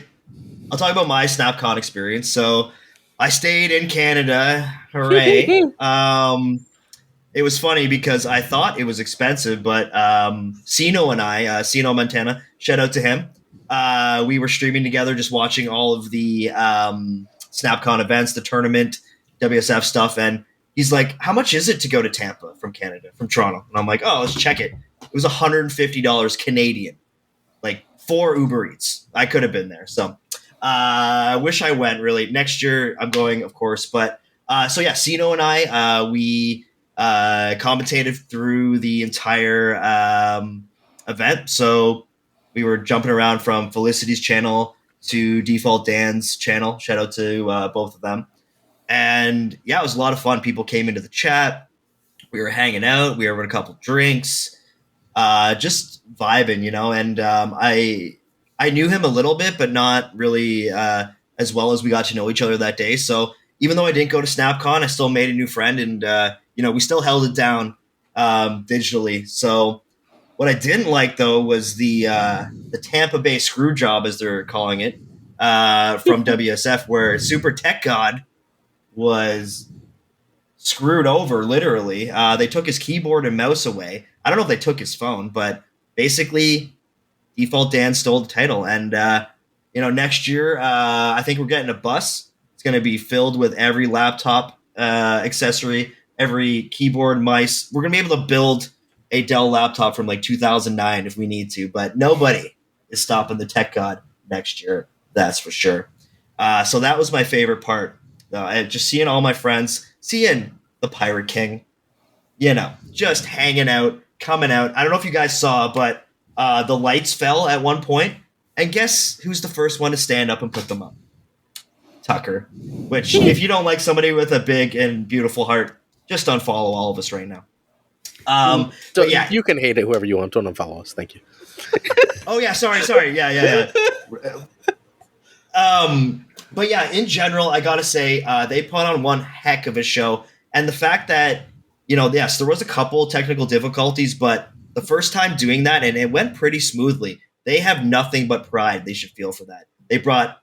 SnapCon experience. So I stayed in Canada. Hooray! It was funny because I thought it was expensive, but Sino and I, Sino Montana, shout out to him. We were streaming together, just watching all of the SnapCon events, the tournament, WSF stuff, and he's like, how much is it to go to Tampa from Canada, from Toronto? And I'm like, oh, let's check it. It was $150 Canadian, like 4 Uber Eats. I could have been there. So I wish I went, really. Next year, I'm going, of course. But so, yeah, Sino and I, we commentated through the entire event. So we were jumping around from Felicity's channel to Default Dan's channel. Shout out to both of them. And yeah, it was a lot of fun. People came into the chat. We were hanging out. We were having a couple drinks, just vibing, And I knew him a little bit, but not really as well as we got to know each other that day. So even though I didn't go to SnapCon, I still made a new friend, and we still held it down digitally. So what I didn't like though was the Tampa Bay screw job, as they're calling it, from WSF, where Super Tech God was screwed over, literally. They took his keyboard and mouse away. I don't know if they took his phone, but basically, Default Dan stole the title. And, next year, I think we're getting a bus. It's going to be filled with every laptop accessory, every keyboard, mice. We're going to be able to build a Dell laptop from like 2009 if we need to, but nobody is stopping the tech god next year. That's for sure. So that was my favorite part. Just seeing all my friends, seeing the Pirate King, just hanging out, coming out. I don't know if you guys saw, but the lights fell at one point, and guess who's the first one to stand up and put them up? Tuccrr. Which, if you don't like somebody with a big and beautiful heart, just unfollow all of us right now. So yeah, you can hate it whoever you want. Don't unfollow us. Thank you. Oh yeah, sorry. Yeah. But yeah, in general, I gotta say, they put on one heck of a show, and the fact that yes, there was a couple technical difficulties, but the first time doing that, and it went pretty smoothly. They have nothing but pride they should feel for that. They brought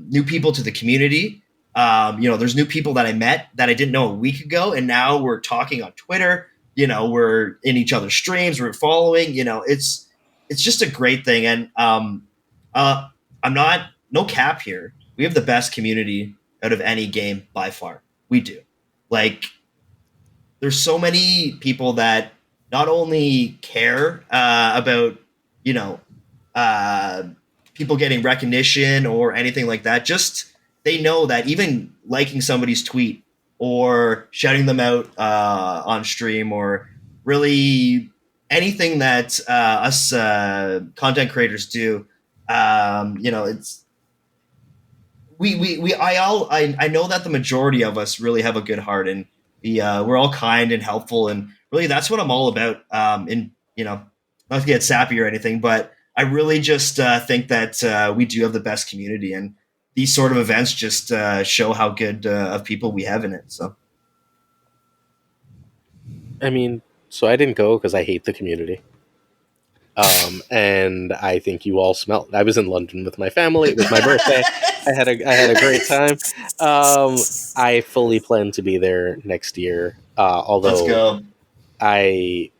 new people to the community. There's new people that I met that I didn't know a week ago, and now we're talking on Twitter. We're in each other's streams, we're following. It's just a great thing, and I'm not no cap here. We have the best community out of any game by far. We do. Like, there's so many people that not only care about people getting recognition or anything like that, just they know that even liking somebody's tweet or shouting them out on stream, or really anything that us content creators do, it's I know that the majority of us really have a good heart, and we're all kind and helpful, and really that's what I'm all about. Not to get sappy or anything, but I really just think that we do have the best community, and these sort of events just show how good of people we have in it. So, I mean, so I didn't go because I hate the community. And I think you all smelled. I was in London with my family. It was my birthday. I had a great time. I fully plan to be there next year. Although let's go. I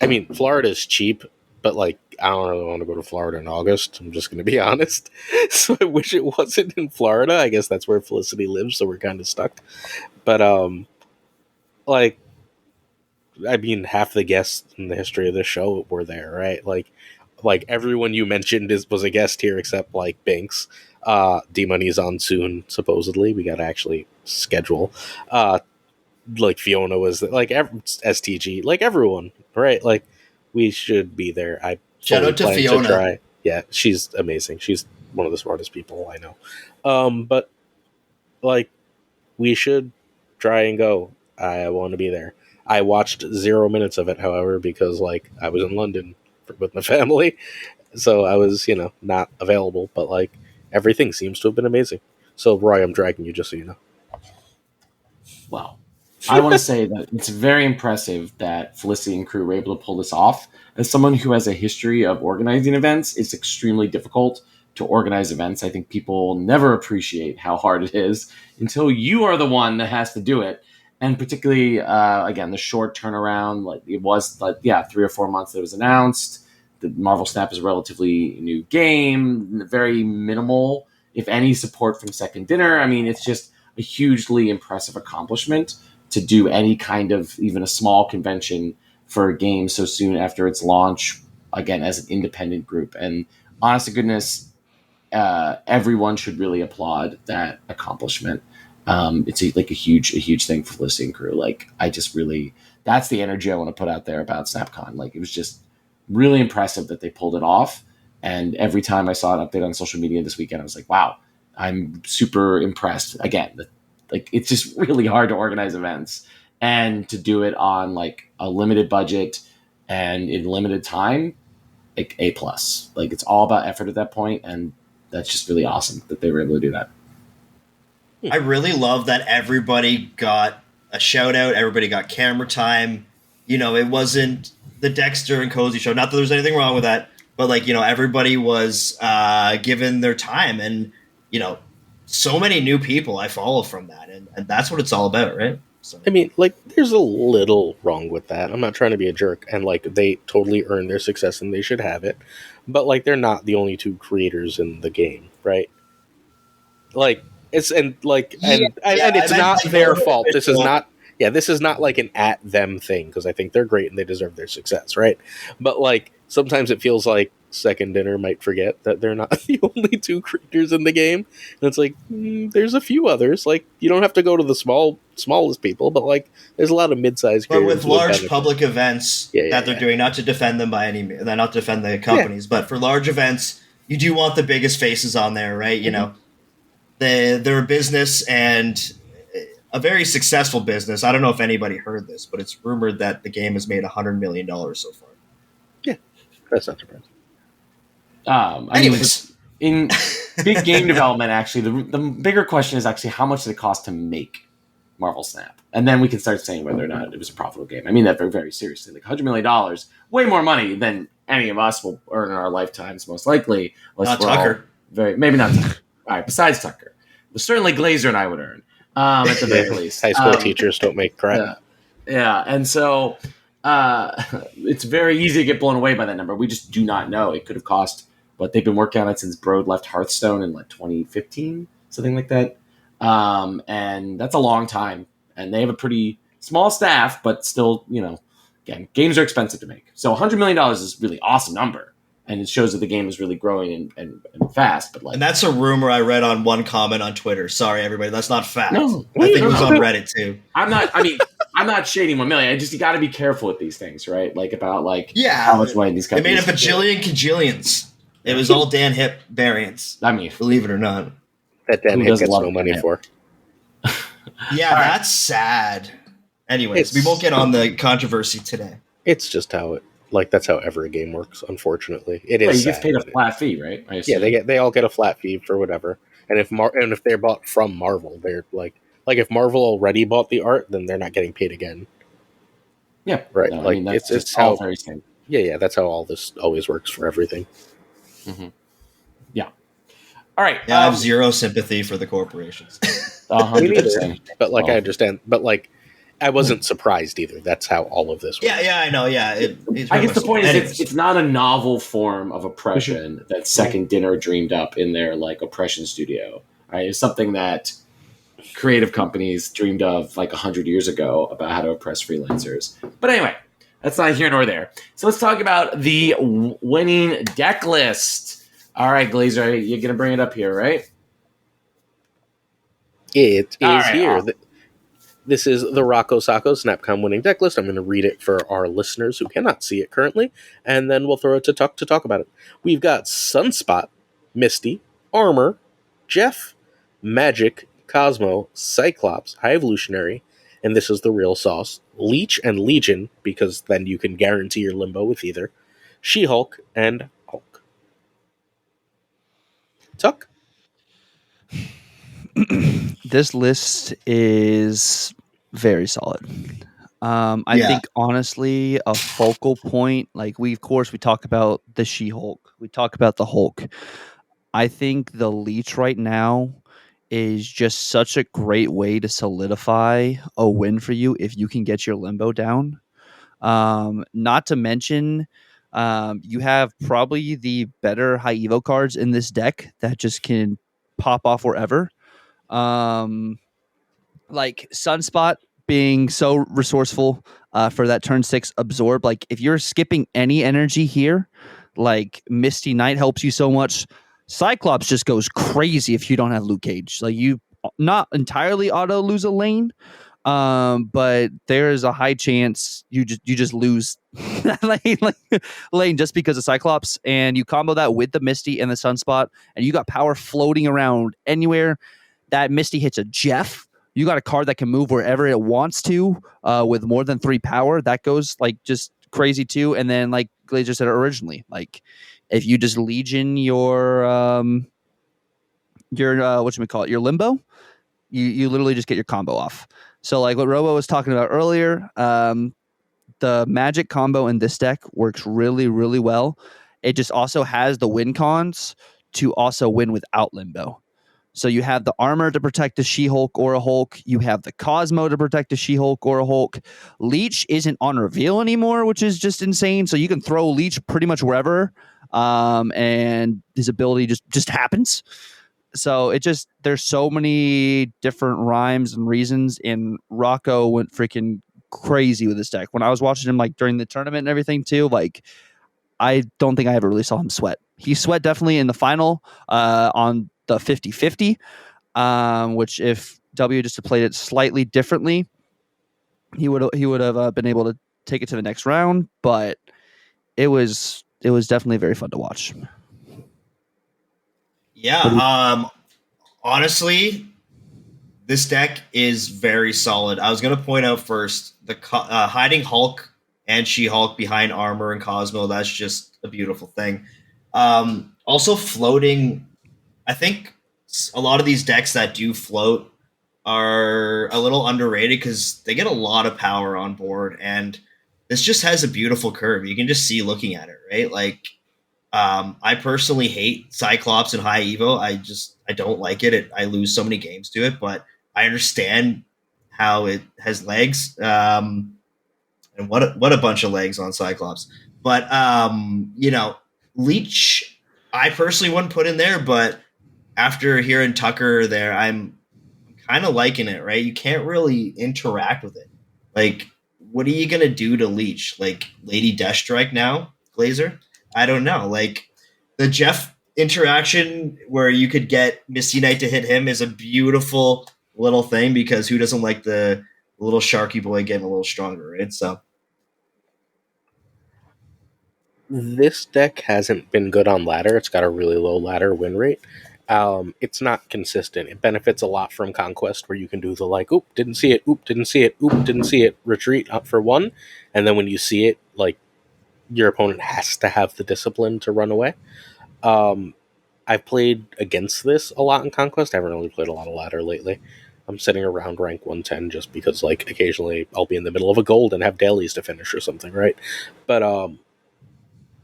mean, Florida's cheap, but like I don't really want to go to Florida in August. I'm just going to be honest. So I wish it wasn't in Florida. I guess that's where Felicity lives, so we're kind of stuck. But like, I mean, half the guests in the history of this show were there, right? Like everyone you mentioned was a guest here except like Binks. D-Money's on soon, supposedly. We got to actually schedule. Like Fiona was like STG, like everyone, right? Like we should be there. I shout out to Fiona. Try. Yeah, she's amazing. She's one of the smartest people I know. But like we should try and go. I want to be there. I watched 0 minutes of it, however, because like I was in London with my family, so I was not available. But like everything seems to have been amazing. So Roy, I'm dragging you just so you know. Well, I want to say that it's very impressive that Felicity and crew were able to pull this off. As someone who has a history of organizing events, it's extremely difficult to organize events. I think people never appreciate how hard it is until you are the one that has to do it. And particularly, again, the short turnaround, like it was, 3 or 4 months that it was announced. The Marvel Snap is a relatively new game, very minimal, if any, support from Second Dinner. I mean, it's just a hugely impressive accomplishment to do any kind of even a small convention for a game so soon after its launch, again, as an independent group. And honest to goodness, everyone should really applaud that accomplishment. It's a huge thing for Felicity and crew. Like, I just really, that's the energy I want to put out there about SnapCon. Like, it was just really impressive that they pulled it off. And every time I saw an update on social media this weekend, I was like, wow, I'm super impressed. Again, it's just really hard to organize events, and to do it on like a limited budget and in limited time, like A+. Like, it's all about effort at that point, and that's just really awesome that they were able to do that. I really love that everybody got a shout out. Everybody got camera time. It wasn't the Dexter and Cozy show. Not that there's anything wrong with that, but like everybody was given their time, and so many new people I follow from that, and that's what it's all about, right? So. I mean, like, there's a little wrong with that. I'm not trying to be a jerk, and like, they totally earned their success and they should have it. But like, they're not the only two creators in the game, right? Like, it's and it's not their fault. This is not. Yeah, this is not like an at them thing, because I think they're great and they deserve their success, right? But like, sometimes it feels like Second Dinner might forget that they're not the only two creators in the game. And it's like, there's a few others. Like, you don't have to go to the smallest people, but like, there's a lot of mid-sized creators. But with large public events that they're doing, not to defend them by any means, not to defend the companies, but for large events, you do want the biggest faces on there, right? They're a business, and a very successful business. I don't know if anybody heard this, but it's rumored that the game has made $100 million so far. Yeah, that's not surprising. Anyways. In big game development, actually, the bigger question is actually how much did it cost to make Marvel Snap? And then we can start saying whether or not it was a profitable game. I mean that very, very seriously. Like $100 million, way more money than any of us will earn in our lifetimes, most likely. Not Tuccrr. Maybe not Tuccrr. All right, besides Tuccrr. But certainly Glazer and I would earn. At the very least. High school teachers don't make crap. Yeah, and so it's very easy to get blown away by that number. We just do not know. It could have cost, but they've been working on it since Brode left Hearthstone in like 2015, something like that. And that's a long time. And they have a pretty small staff, but still, again, games are expensive to make. So $100 million is a really awesome number. And it shows that the game is really growing and fast. But and that's a rumor I read on one comment on Twitter. Sorry, everybody, that's not fact. No, I think it was on Reddit too. I'm not shading 1 million. You got to be careful with these things, right? Like about how much money these companies. They made a bajillion cajillions. It was all Dan Hip variants. I mean, believe it or not, that Dan Hip gets no money for. Yeah, that's sad. Anyways, we won't get on the controversy today. It's just how it. Like, that's how every game works, unfortunately. It is. He gets paid a flat fee, right? Yeah, they all get a flat fee for whatever. And if they're bought from Marvel, they're like if Marvel already bought the art, then they're not getting paid again. Yeah, right. No, like it's how very same. Yeah, that's how all this always works for everything. Mm-hmm. Yeah. All right. Yeah, I have zero sympathy for the corporations. 100%. But I understand. But I wasn't surprised either. That's how all of this works. Yeah, I know. Yeah, I guess the point is it's not a novel form of oppression that Second Dinner dreamed up in their oppression studio. Right? It's something that creative companies dreamed of 100 years ago about how to oppress freelancers. But anyway, that's not here nor there. So let's talk about the winning deck list. All right, Glazer, you're going to bring it up here, right? It is here. This is the Rocco Sacco SnapCon winning deck list. I'm going to read it for our listeners who cannot see it currently, and then we'll throw it to talk about it. We've got Sunspot, Misty, Armor, Jeff, Magic, Cosmo, Cyclops, High Evolutionary, and this is the real sauce, Leech and Legion, because then you can guarantee your limbo with either, She-Hulk, and Hulk. Tuck? This list is very solid. I think honestly, a focal point, we talk about the She-Hulk, we talk about the Hulk. I think the Leech right now is just such a great way to solidify a win for you if you can get your limbo down. Not to mention, you have probably the better high evo cards in this deck that just can pop off wherever. Sunspot being so resourceful for that turn 6 absorb. If you're skipping any energy here, Misty Knight helps you so much. Cyclops just goes crazy if you don't have Luke Cage. You not entirely auto lose a lane, but there is a high chance you just lose that lane just because of Cyclops, and you combo that with the Misty and the Sunspot, and you got power floating around anywhere. That Misty hits a Jeff. You got a card that can move wherever it wants to with more than 3 power. That goes just crazy too. And then Glazer said originally, if you just Legion your your limbo, you literally just get your combo off. So like what Robo was talking about earlier, the magic combo in this deck works really, really well. It just also has the win cons to also win without Limbo. So you have the armor to protect the She-Hulk or a Hulk. You have the Cosmo to protect a She-Hulk or a Hulk. Leech isn't on reveal anymore, which is just insane. So you can throw Leech pretty much wherever, and his ability just happens. So it just there's so many different rhymes and reasons. And Rocco went freaking crazy with this deck. When I was watching him like during the tournament and everything too, like I don't think I ever really saw him sweat. He sweat definitely in the final on the 50-50, which if W just played it slightly differently, he would have been able to take it to the next round. But it was definitely very fun to watch. Yeah. Honestly, this deck is very solid. I was going to point out first the hiding Hulk and She-Hulk behind armor and Cosmo. That's just a beautiful thing. Also, floating. I think a lot of these decks that do float are a little underrated because they get a lot of power on board, and this just has a beautiful curve. You can just see looking at it, right? Like, I personally hate Cyclops and High Evo. I don't like it. I lose so many games to it, but I understand how it has legs. And what a bunch of legs on Cyclops. But Leech, I personally wouldn't put in there, but after hearing Tuccrr there, I'm kind of liking it, right? You can't really interact with it. Like, what are you gonna do to Leech? Like Lady Deathstrike now, Glazer? I don't know. Like the Jeff interaction where you could get Misty Knight to hit him is a beautiful little thing because who doesn't like the little Sharky boy getting a little stronger, right? So This deck hasn't been good on ladder. It's got a really low ladder win rate. It's not consistent. It benefits a lot from Conquest, where you can do the like, oop, didn't see it, oop, didn't see it, oop, didn't see it, retreat up for one, and then when you see it, like your opponent has to have the discipline to run away. I've played against this a lot in Conquest. I haven't really played a lot of ladder lately. I'm sitting around rank 110 just because, like, occasionally I'll be in the middle of a gold and have dailies to finish or something, right? But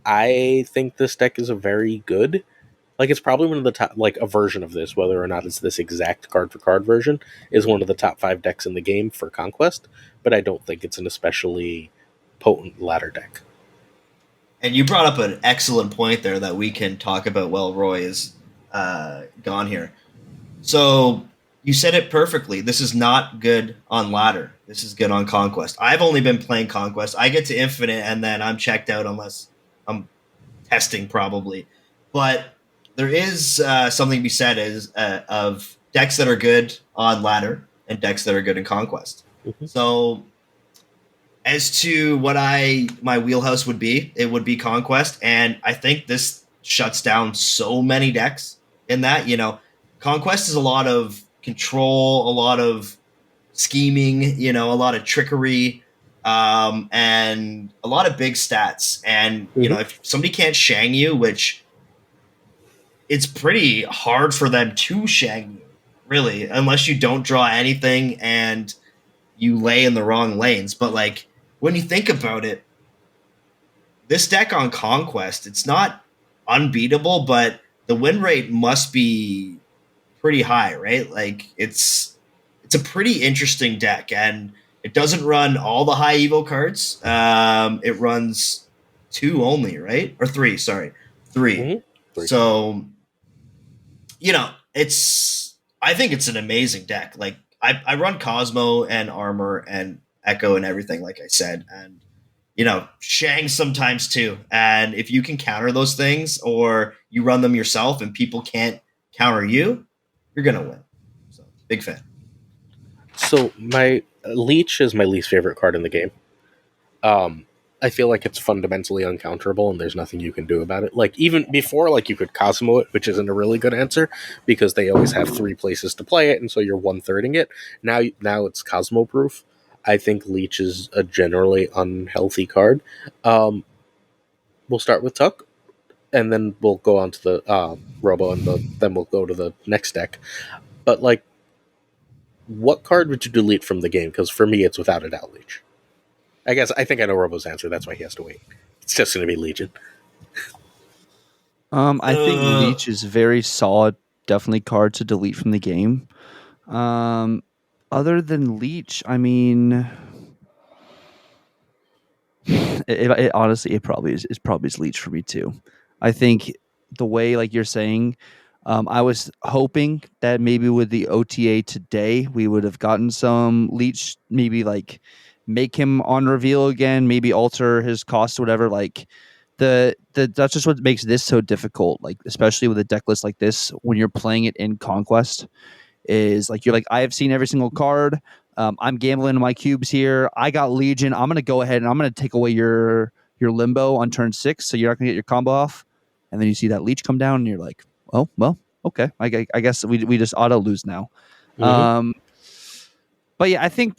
I think this deck is a very good. Like, it's probably one of the top, like, a version of this, whether or not it's this exact card for card version, is one of the top 5 decks in the game for Conquest, but I don't think it's an especially potent ladder deck. and you brought up an excellent point there that we can talk about while Roy is gone here. So you said it perfectly. This is not good on ladder. This is good on Conquest. I've only been playing Conquest. I get to Infinite and then I'm checked out unless I'm testing probably. But there is something to be said of decks that are good on ladder and decks that are good in Conquest. Mhm. So as to what my wheelhouse would be, it would be Conquest, and I think this shuts down so many decks in that, Conquest is a lot of control, a lot of scheming, a lot of trickery, and a lot of big stats. And, if somebody can't Shang you, which it's pretty hard for them to Shang you, really, unless you don't draw anything and you lay in the wrong lanes. But, like, when you think about it, this deck on Conquest, it's not unbeatable, but the win rate must be pretty high, right? Like it's a pretty interesting deck, and it doesn't run all the high Evo cards. It runs 2 only, right? Or 3, sorry. 3. Mm-hmm. 3. So, I think it's an amazing deck. Like I run Cosmo and Armor and Echo and everything, like I said, and Shang sometimes too. And if you can counter those things or you run them yourself and people can't counter you, you're gonna win. So big fan. So my Leech is my least favorite card in the game. I feel like it's fundamentally uncounterable and there's nothing you can do about it. Like, even before, like, you could Cosmo it, which isn't a really good answer because they always have 3 places to play it, and so you're 1/3ing it. Now it's Cosmo proof. I think Leech is a generally unhealthy card. We'll start with Tuck, and then we'll go on to the Robo, and then we'll go to the next deck. But, like, what card would you delete from the game? Because for me, it's without a doubt Leech. I think I know Robo's answer. That's why he has to wait. It's just going to be Legion. I think Leech is very solid, definitely card to delete from the game. Other than Leech, I mean, it honestly, it probably is Leech for me too. I think the way, like you're saying, I was hoping that maybe with the OTA today we would have gotten some Leech, maybe like make him on reveal again, maybe alter his cost or whatever. Like that's just what makes this so difficult. Like especially with a deck list like this, when you're playing it in Conquest, is like you're like, I have seen every single card. I'm gambling my cubes here. I got Legion. I'm gonna go ahead and I'm gonna take away your limbo on turn 6, so you're not gonna get your combo off. And then you see that Leech come down, and you're like, oh well, okay. I guess we just auto lose now. Mm-hmm. But yeah, I think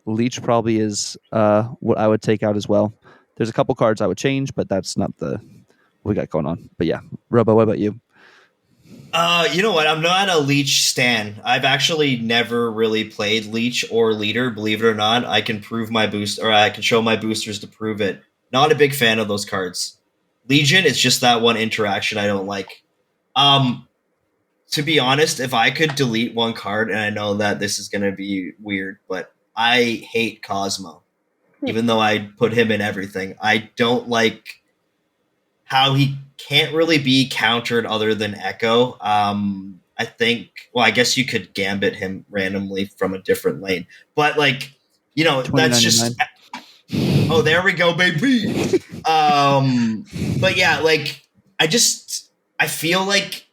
Leech probably is what I would take out as well. There's a couple cards I would change, but that's not what we got going on. But yeah, Robo, what about you? You know what? I'm not a Leech stan. I've actually never really played Leech or Leader, believe it or not. I can prove my boost, or I can show my boosters to prove it. Not a big fan of those cards. Legion is just that one interaction I don't like. To be honest, if I could delete one card, and I know that this is going to be weird, but I hate Cosmo. Even though I put him in everything, I don't like how he can't really be countered other than Echo. I think, well, I guess you could gambit him randomly from a different lane, but like, you know, that's just, oh, there we go, baby. But yeah, like, I feel like,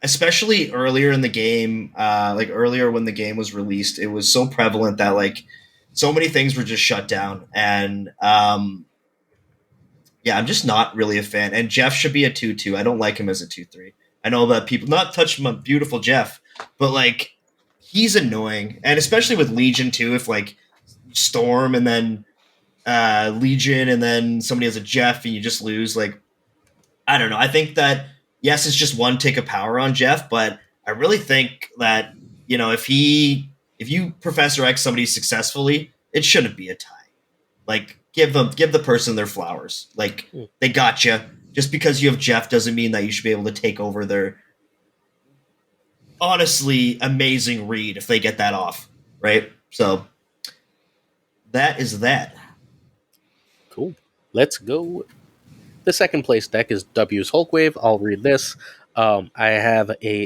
especially earlier in the game, like earlier when the game was released, it was so prevalent that like so many things were just shut down. And, yeah, I'm just not really a fan. And Jeff should be a 2-2. I don't like him as a 2-3. I know that people not touch my beautiful Jeff, but like he's annoying. And especially with Legion too, if like Storm and then Legion and then somebody has a Jeff and you just lose, like I don't know. I think that yes, it's just one tick of power on Jeff, but I really think that, you know, if you Professor X somebody successfully, it shouldn't be a tie. Like give the person their flowers. Like they got you. Just because you have Jeff doesn't mean that you should be able to take over their honestly amazing read if they get that off, right? So that is that. Cool. Let's go. The second place deck is W's Hulkwave. I'll read this. I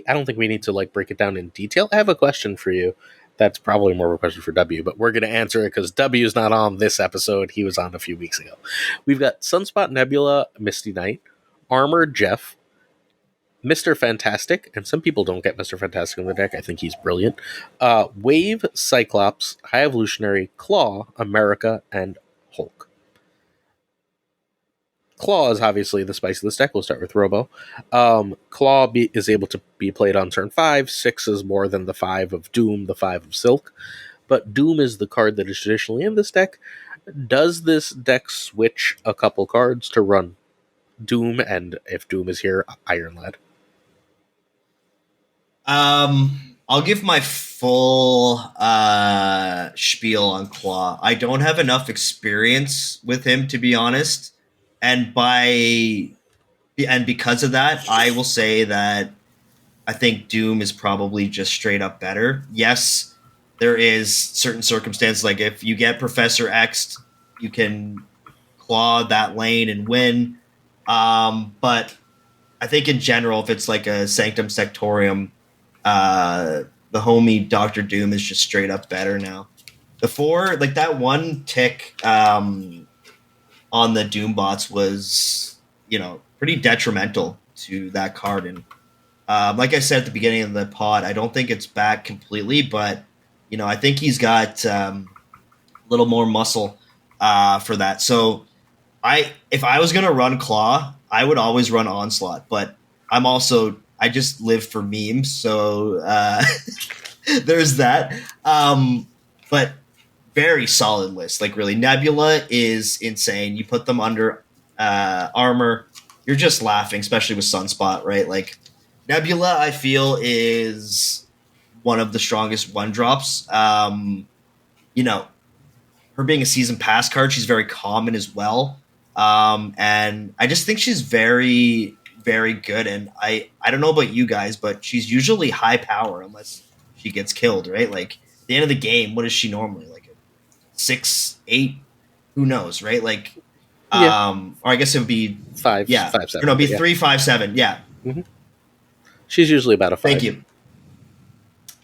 don't think we need to like break it down in detail. I have a question for you. That's probably more of a question for W, but we're going to answer it because W is not on this episode. He was on a few weeks ago. We've got Sunspot Nebula, Misty Knight, Armor Jeff, Mr. Fantastic, and some people don't get Mr. Fantastic in the deck. I think he's brilliant. Wave, Cyclops, High Evolutionary, Claw, America, and Hulk. Claw is obviously the spice of this deck. We'll start with Robo. Claw is able to be played on turn 5. 6 is more than the 5 of Doom, the 5 of Silk. But Doom is the card that is traditionally in this deck. Does this deck switch a couple cards to run Doom? And if Doom is here, Iron Lad. I'll give my full spiel on Claw. I don't have enough experience with him, to be honest. And because of that, I will say that I think Doom is probably just straight up better. Yes, there is certain circumstances, like if you get Professor X, you can claw that lane and win. But I think in general, if it's like a Sanctum Sectorium, the homie Dr. Doom is just straight up better now. Before, like that one tick on the Doom bots was, you know, pretty detrimental to that card. And like I said at the beginning of the pod, I don't think it's back completely, but, you know, I think he's got a little more muscle for that. So if I was going to run Claw, I would always run Onslaught, but I just live for memes. So there's that. But very solid list. Like really, Nebula is insane. You put them under armor, you're just laughing, especially with Sunspot, right? Like Nebula, I feel is one of the strongest one drops. You know, her being a season pass card, she's very common as well. And I just think she's very, very good. And I don't know about you guys, but she's usually high power unless she gets killed, right? Like at the end of the game, what is she normally? Like a 6, 8? Who knows, right? Like, or I guess it would be 5, yeah, 5, 7. or no, it'd be 3, 5, 7. Yeah. Mm-hmm. She's usually about a 5. Thank you.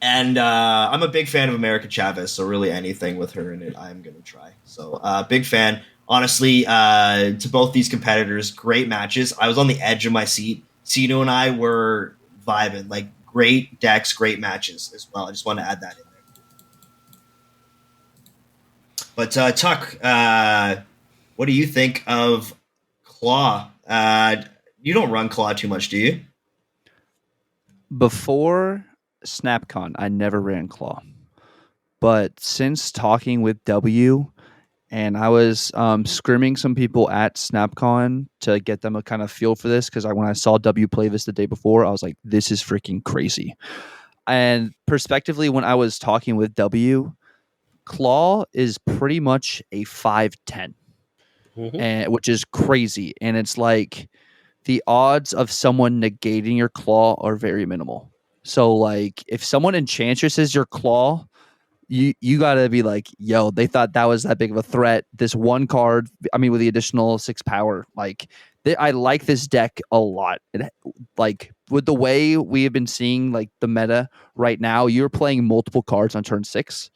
And I'm a big fan of America Chavez, so really anything with her in it, I'm going to try. So big fan. Honestly, to both these competitors, great matches. I was on the edge of my seat. Sino and I were vibing. Like, great decks, great matches as well. I just want to add that in there. But Tuck, what do you think of Claw? You don't run Claw too much, do you? Before SnapCon, I never ran Claw. But since talking with W, and I was scrimming some people at SnapCon to get them a kind of feel for this, because when I saw W play this the day before, I was like, this is freaking crazy. And perspectively, when I was talking with W, Claw is pretty much a 5'10", and which is crazy. And it's like the odds of someone negating your Claw are very minimal. So like if someone enchantresses your Claw, you gotta be like, yo, they thought that was that big of a threat. This one card, I mean, with the additional 6 power, like I like this deck a lot. Like with the way we have been seeing like the meta right now, you're playing multiple cards on turn 6.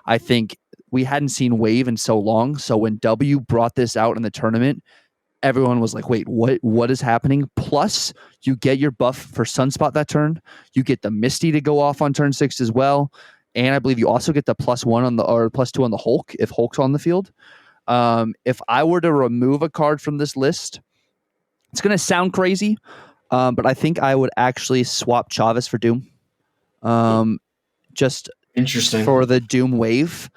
I think we hadn't seen Wave in so long. So when W brought this out in the tournament, everyone was like, wait, what is happening? Plus, you get your buff for Sunspot that turn. You get the Misty to go off on turn 6 as well. And I believe you also get the +1 on the or +2 on the Hulk if Hulk's on the field. If I were to remove a card from this list, it's going to sound crazy, but I think I would actually swap Chavez for Doom. Just Interesting. for the Doom wave.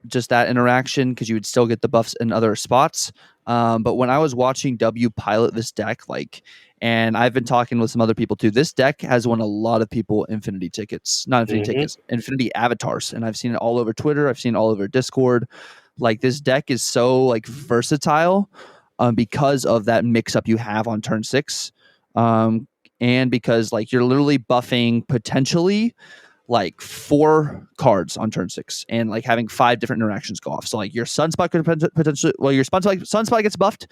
Just that interaction, because you would still get the buffs in other spots. But when I was watching W pilot this deck, and I've been talking with some other people too, this deck has won a lot of people Infinity tickets. Not Infinity tickets, Infinity avatars. And I've seen it all over Twitter. I've seen it all over Discord. Like, this deck is so like versatile because of that mix-up you have on turn 6. And because like you're literally buffing potentially like 4 cards on turn 6 and like having 5 different interactions go off. So like your Sunspot could potentially, well, your Sunspot gets buffed.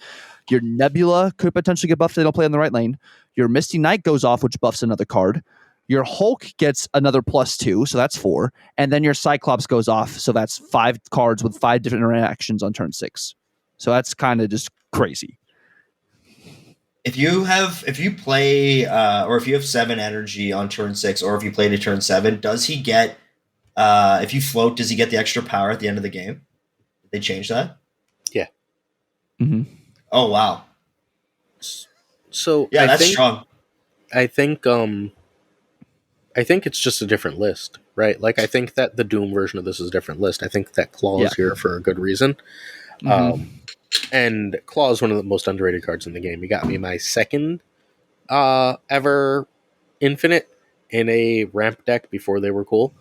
Your Nebula could potentially get buffed if they don't play on the right lane. Your Misty Knight goes off, which buffs another card. Your Hulk gets another +2, so that's 4. And then your Cyclops goes off, so that's 5 cards with 5 different interactions on turn 6. So that's kind of just crazy. If you play or if you have 7 energy on turn 6, or if you play to turn 7, does he get if you float, does he get the extra power at the end of the game? Did they change that? Yeah. Mm-hmm. Oh wow. So yeah, that's strong. I think it's just a different list, right? Like, I think that the Doom version of this is a different list. I think that Claw is here for a good reason. And Claw is one of the most underrated cards in the game. He got me my second ever Infinite in a ramp deck before they were cool.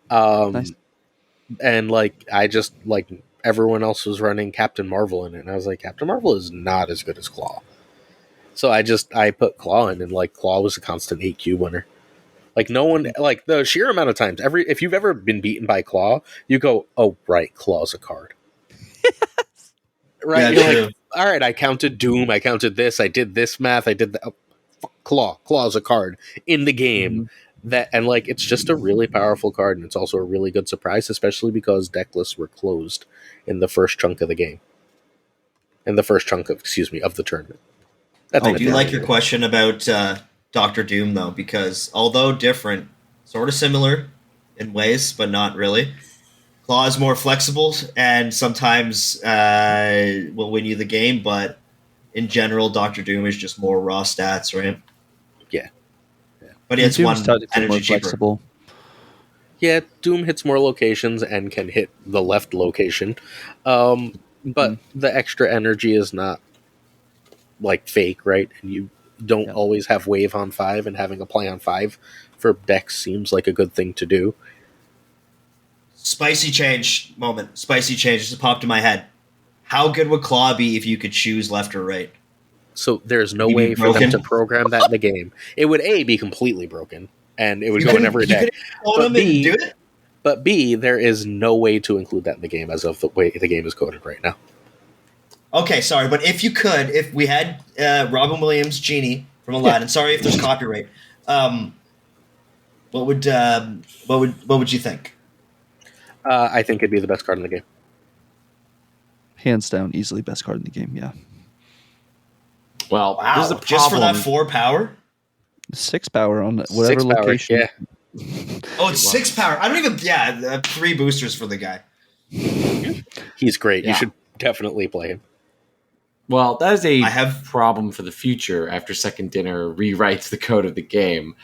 Nice. And like, I just like, everyone else was running Captain Marvel in it, and I was like, Captain Marvel is not as good as Claw. So I put Claw in, and like, Claw was a constant 8Q winner. Like, no one, like, the sheer amount of times if you've ever been beaten by Claw, you go, oh right, Claw's a card. Right? Yeah, You're like, all right, I counted Doom, I counted this, I did this math, I did that. Oh, Claw's a card in the game. That, and like, it's just a really powerful card, and it's also a really good surprise, especially because deck lists were closed in the first chunk of the game. In the first chunk of the tournament. I do like your question about Dr. Doom, though, because although different, sort of similar in ways, but not really. Claw is more flexible and sometimes will win you the game, but in general, Dr. Doom is just more raw stats, right? Yeah. But it's one energy more cheaper. flexible. Yeah, Doom hits more locations and can hit the left location. But the extra energy is not like fake, right? And don't Yep. always have wave on 5, and having a play on 5 for decks seems like a good thing to do. Spicy change moment. Spicy change just popped in my head. How good would Claw be if you could choose left or right? So there's no Would he be way for them broken? to program that in the game. It would be completely broken, and it would go in every You deck. could clone But him and do it? But B, there is no way to include that in the game as of the way the game is coded right now. Okay, sorry, but if you could, if we had Robin Williams Genie from Aladdin, sorry if there's copyright. What would you think? I think it'd be the best card in the game. Hands down, easily best card in the game. Yeah, Well, Wow, there's a problem. just for that 4 power? 6 power on whatever 6 power, location. yeah. Oh, it's 6 power. I don't even. Yeah, 3 boosters for the guy. He's great. Yeah. You should definitely play him. Well, that is a I have- problem for the future after Second Dinner rewrites the code of the game.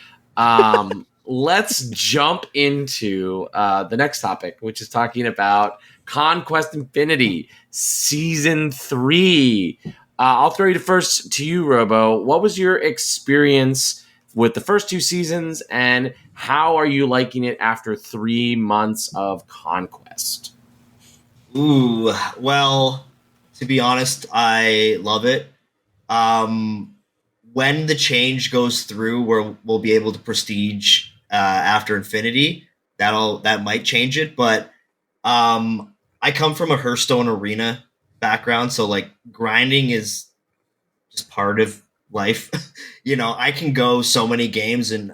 Let's jump into the next topic, which is talking about Conquest Infinity Season 3. I'll throw it first to you, Robo. What was your experience with the first 2 seasons, and how are you liking it after 3 months of Conquest? Ooh, well, to be honest, I love it. When the change goes through, where we'll be able to prestige after Infinity, that might change it. But I come from a Hearthstone arena background, so like grinding is just part of life. I can go so many games, and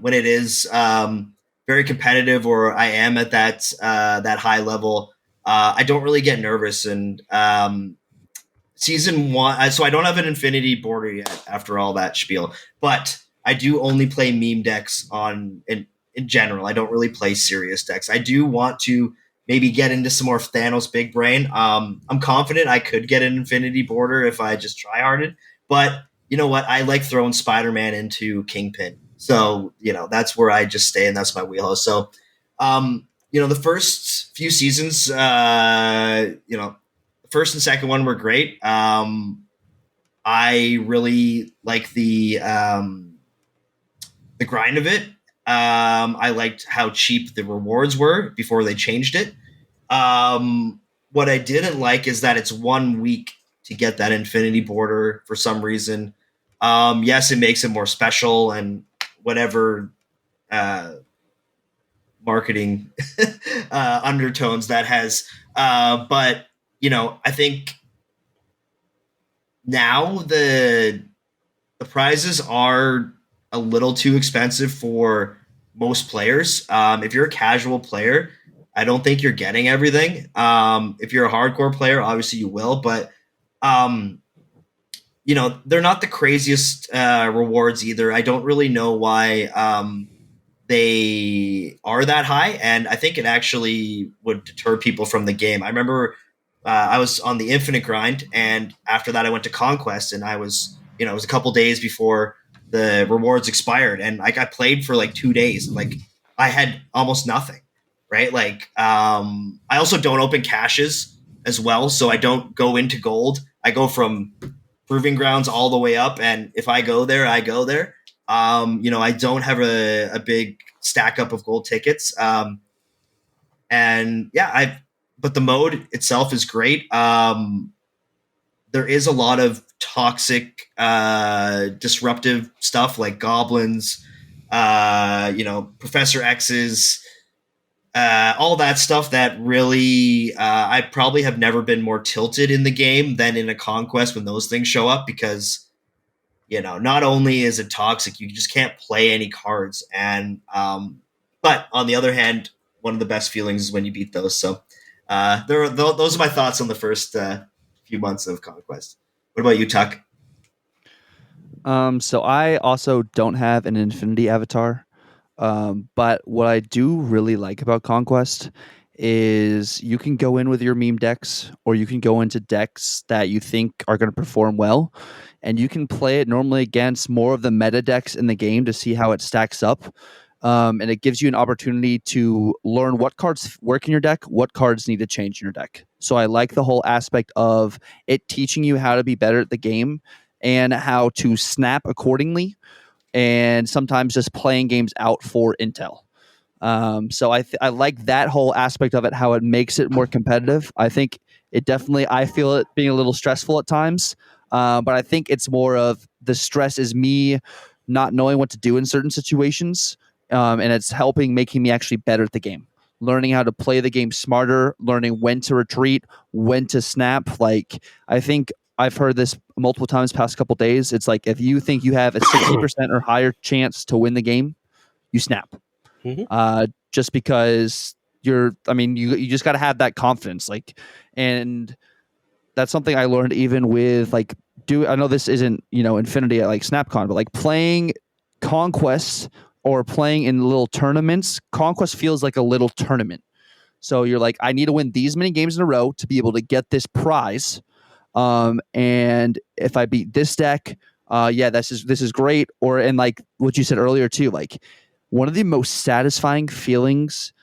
when it is very competitive, or I am at that high level, I don't really get nervous. And Season 1, so I don't have an Infinity border yet after all that spiel, but I do only play meme decks in general. I don't really play serious decks. I do want to maybe get into some more Thanos big brain. I'm confident I could get an Infinity border if I just try harded, but you know what? I like throwing Spider-Man into Kingpin. So, that's where I just stay, and that's my wheelhouse. So, the first few seasons, the first and second one were great. I really like the grind of it. I liked how cheap the rewards were before they changed it. What I didn't like is that it's 1 week to get that Infinity border for some reason. Yes, it makes it more special and whatever marketing undertones that has. But I think now the prizes are a little too expensive for most players. If you're a casual player, I don't think you're getting everything. If you're a hardcore player, obviously you will, but they're not the craziest rewards either. I don't really know why they are that high, and I think it actually would deter people from the game. I remember I was on the Infinite grind, and after that I went to Conquest, and I was, it was a couple days before the rewards expired, and I played for like 2 days. Like I had almost nothing, right? Like I also don't open caches as well, so I don't go into gold. I go from Proving Grounds all the way up, and if I go there, I go there. I don't have a big stack up of gold tickets. And yeah, but the mode itself is great. There is a lot of toxic, disruptive stuff like goblins, Professor X's, all that stuff that really, I probably have never been more tilted in the game than in a Conquest when those things show up, because not only is it toxic, you just can't play any cards. And, but on the other hand, one of the best feelings is when you beat those. So, those are my thoughts on the first, few months of Conquest. What about you, Tuck? So I also don't have an Infinity avatar. But what I do really like about Conquest is you can go in with your meme decks, or you can go into decks that you think are going to perform well, and you can play it normally against more of the meta decks in the game to see how it stacks up. And it gives you an opportunity to learn what cards work in your deck, what cards need to change in your deck. So I like the whole aspect of it teaching you how to be better at the game, and how to snap accordingly, and sometimes just playing games out for intel. So I like that whole aspect of it, how it makes it more competitive. I think it definitely, I feel it being a little stressful at times, but I think it's more of the stress is me not knowing what to do in certain situations, and it's helping making me actually better at the game. Learning how to play the game smarter, learning when to retreat, when to snap. Like, I think I've heard this multiple times past couple days. It's like if you think you have a 60% or higher chance to win the game, you snap. Just because you just got to have that confidence. Like, and that's something I learned even with like, I know this isn't, Infinity at like SnapCon, but like playing Conquest or playing in little tournaments, Conquest feels like a little tournament. So you're like, I need to win these many games in a row to be able to get this prize. And if I beat this deck, this is great. And like what you said earlier too, like one of the most satisfying feelings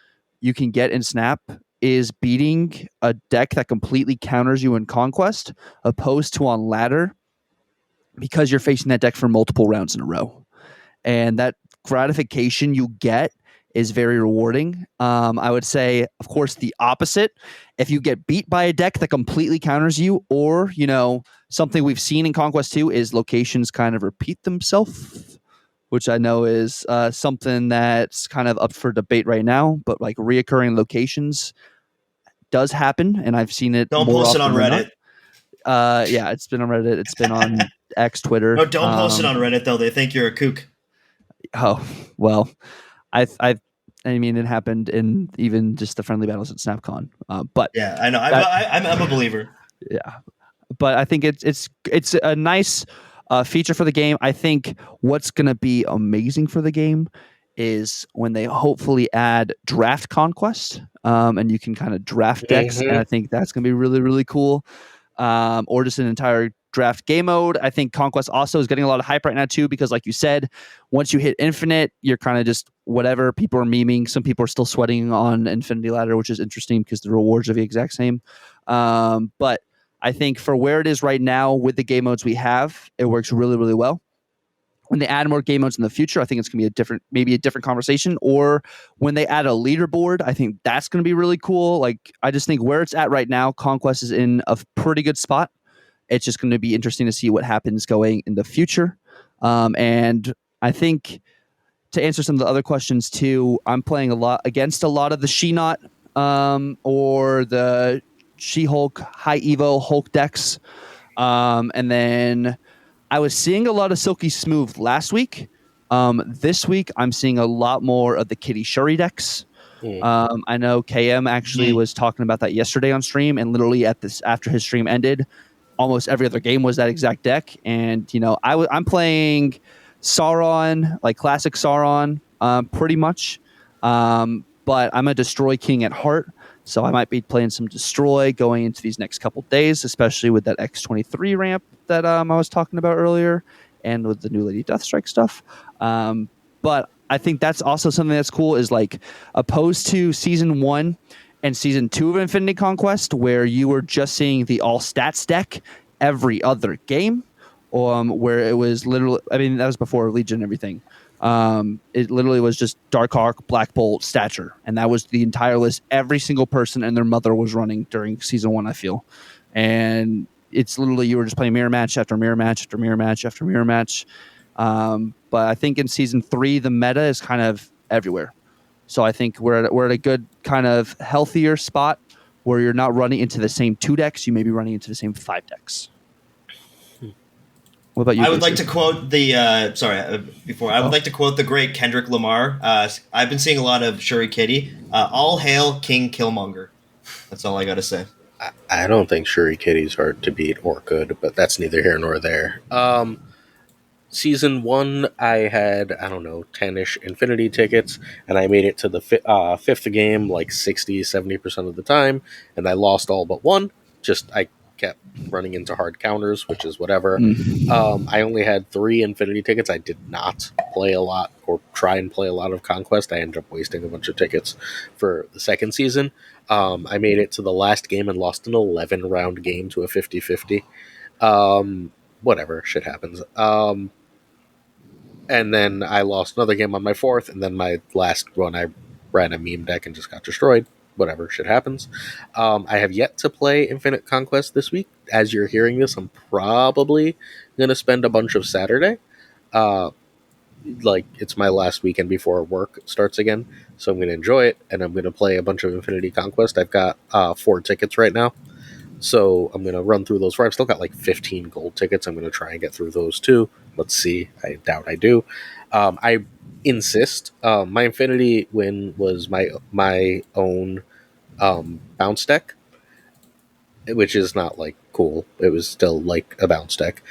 you can get in Snap is beating a deck that completely counters you in Conquest, opposed to on ladder, because you're facing that deck for multiple rounds in a row. And that gratification you get is very rewarding. I would say, of course, the opposite. If you get beat by a deck that completely counters you, or, something we've seen in Conquest 2 is locations kind of repeat themselves, which I know is something that's kind of up for debate right now, but like reoccurring locations does happen, and I've seen it. Don't more post it often on than Reddit. not. Yeah, it's been on Reddit. It's been on X, Twitter. No, don't post it on Reddit though. They think you're a kook. Oh, well, I mean, it happened in even just the friendly battles at SnapCon. But yeah, I know. I'm a believer. Yeah, but I think it's a nice feature for the game. I think what's going to be amazing for the game is when they hopefully add draft conquest, and you can kind of draft decks, and I think that's going to be really, really cool. Or just an entire draft game mode. I think Conquest also is getting a lot of hype right now too, because like you said, once you hit Infinite, you're kind of just whatever. People are memeing. Some people are still sweating on Infinity Ladder, which is interesting because the rewards are the exact same. But I think for where it is right now with the game modes we have, it works really, really well. When they add more game modes in the future, I think it's going to be maybe a different conversation. Or when they add a leaderboard, I think that's going to be really cool. Like, I just think where it's at right now, Conquest is in a pretty good spot. It's just going to be interesting to see what happens going in the future. And I think to answer some of the other questions too, I'm playing a lot against a lot of the She-Not or the She-Hulk, High Evo Hulk decks. And then I was seeing a lot of Silky Smooth last week. This week, I'm seeing a lot more of the Kitty Shuri decks. I know KM actually was talking about that yesterday on stream, and literally after his stream ended, almost every other game was that exact deck. And I'm playing Sauron, like classic Sauron, pretty much. But I'm a Destroy King at heart, so I might be playing some Destroy going into these next couple days, especially with that X23 ramp that I was talking about earlier, and with the new Lady Deathstrike stuff. But I think that's also something that's cool, is like opposed to Season 1 and Season 2 of Infinity Conquest, where you were just seeing the all stats deck every other game, where it was literally, I mean, that was before Legion and everything. It literally was just Dark Arc, Black Bolt, Stature, and that was the entire list. Every single person and their mother was running during Season 1, I feel. And it's literally, you were just playing mirror match after mirror match after mirror match after mirror match. But I think in Season 3, the meta is kind of everywhere. So I think we're at a good kind of healthier spot where you're not running into the same 2 decks. You may be running into the same 5 decks. What about you? I would like to quote like to quote the great Kendrick Lamar. I've been seeing a lot of Shuri Kitty. All hail King Killmonger. That's all I got to say. I don't think Shuri Kitty's hard to beat or good, but that's neither here nor there. Season 1, I had, 10-ish Infinity tickets, and I made it to the fifth game like 60, 70% of the time, and I lost all but one. I kept running into hard counters, which is whatever. I only had 3 Infinity tickets. I did not play a lot or try and play a lot of Conquest. I ended up wasting a bunch of tickets for the second season. I made it to the last game and lost an 11-round game to a 50-50. whatever, shit happens. And then I lost another game on my fourth, and then my last run I ran a meme deck and just got destroyed. Whatever, shit happens. I have yet to play Infinite Conquest this week. As you're hearing this, I'm probably going to spend a bunch of Saturday. Like, it's my last weekend before work starts again, so I'm going to enjoy it, and I'm going to play a bunch of Infinity Conquest. I've got 4 tickets right now, so I'm going to run through those 4. I've still got like 15 gold tickets. I'm going to try and get through those too. Let's see. I doubt I do. I insist. My Infinity win was my own bounce deck, which is not like cool. It was still like a bounce deck.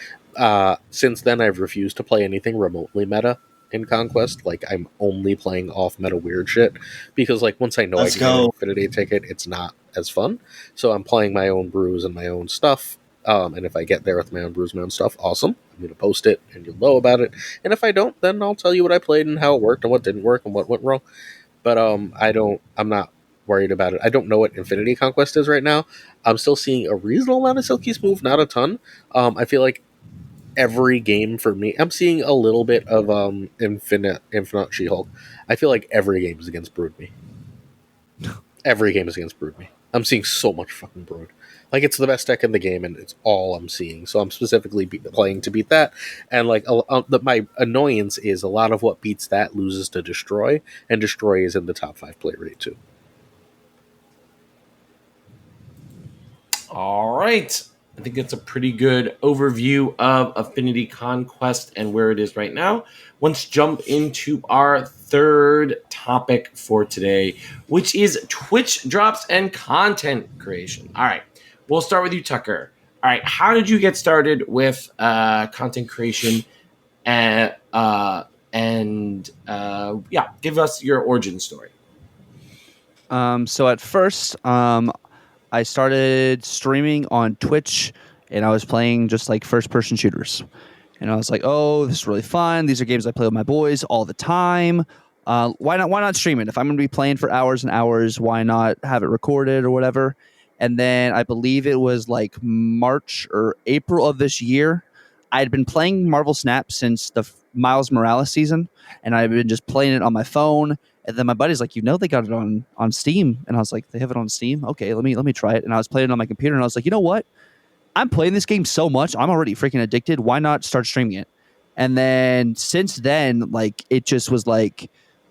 Since then, I've refused to play anything remotely meta in Conquest. Like, I'm only playing off meta weird shit because, like, once I know Let's I can get an go. Infinity ticket, it's not as fun. So I'm playing my own brews and my own stuff. And if I get there with my own brews, my own stuff, awesome. I'm going to post it and you'll know about it. And if I don't, then I'll tell you what I played and how it worked and what didn't work and what went wrong. But I'm not worried about it. I don't know what Infinity Conquest is right now. I'm still seeing a reasonable amount of Silky Smooth, not a ton. I feel like every game for me, I'm seeing a little bit of Infinite She-Hulk. I feel like every game is against Brood Me. Every game is against Brood Me. I'm seeing so much fucking Brood. Like, it's the best deck in the game, and it's all I'm seeing. So I'm specifically playing to beat that. And like, my annoyance is a lot of what beats that loses to Destroy, and Destroy is in the top 5 play rate too. All right. I think that's a pretty good overview of Affinity Conquest and where it is right now. Let's jump into our third topic for today, which is Twitch drops and content creation. All right. We'll start with you, Tuccrr. All right. How did you get started with content creation? And give us your origin story. So at first, I started streaming on Twitch, and I was playing just like first-person shooters. And I was like, "Oh, this is really fun. These are games I play with my boys all the time. Why not? Why not stream it? If I'm going to be playing for hours and hours, why not have it recorded or whatever?" And then I believe it was like March or April of this year. I had been playing Marvel Snap since the Miles Morales season, and I've been just playing it on my phone. And then my buddy's like, they got it on Steam. And I was like, they have it on Steam? Okay, let me try it. And I was playing it on my computer, and I was like, you know what? I'm playing this game so much. I'm already freaking addicted. Why not start streaming it? And then since then, like, it just was like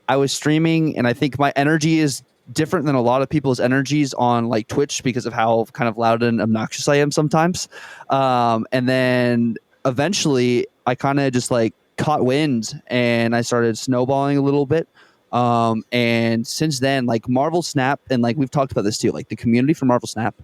I was streaming, and I think my energy is different than a lot of people's energies on like Twitch because of how kind of loud and obnoxious I am sometimes. And then eventually I kind of just like caught wind and I started snowballing a little bit. And since then, like Marvel Snap, and like we've talked about this too, like the community for Marvel Snap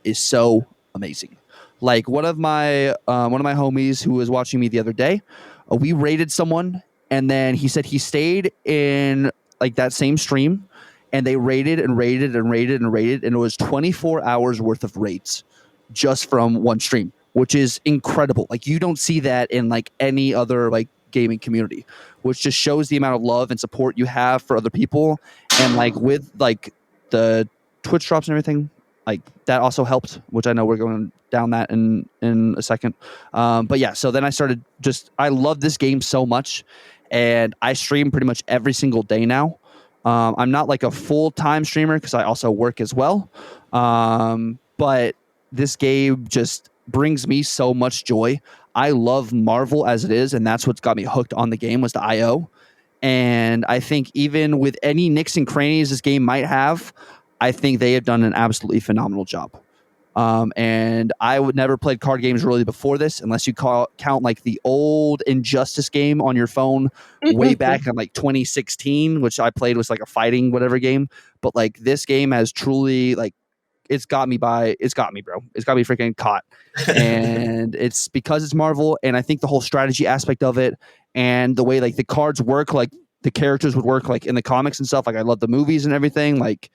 is so amazing. Like one of my homies who was watching me the other day, we raided someone, and then he said he stayed in like that same stream, and they raided and raided and raided and raided, and it was 24 hours worth of raids just from one stream, which is incredible. Like you don't see that in like any other like gaming community, which just shows the amount of love and support you have for other people. And like with like the Twitch drops and everything, like that also helped, which I know we're going down that in a second. But yeah, so then I started I love this game so much, and I stream pretty much every single day now. I'm not like a full-time streamer because I also work as well. But this game just brings me so much joy. I love Marvel as it is, and that's what's got me hooked on the game was the IO. And I think even with any nicks and crannies this game might have, I think they have done an absolutely phenomenal job. And I would never played card games really before this, unless you count like the old Injustice game on your phone way back in like 2016, which I played was like a fighting whatever game. But like this game has truly like it's got me, bro. It's got me freaking caught. And it's because it's Marvel, and I think the whole strategy aspect of it and the way like the cards work, like the characters would work like in the comics and stuff. Like I love the movies and everything. Like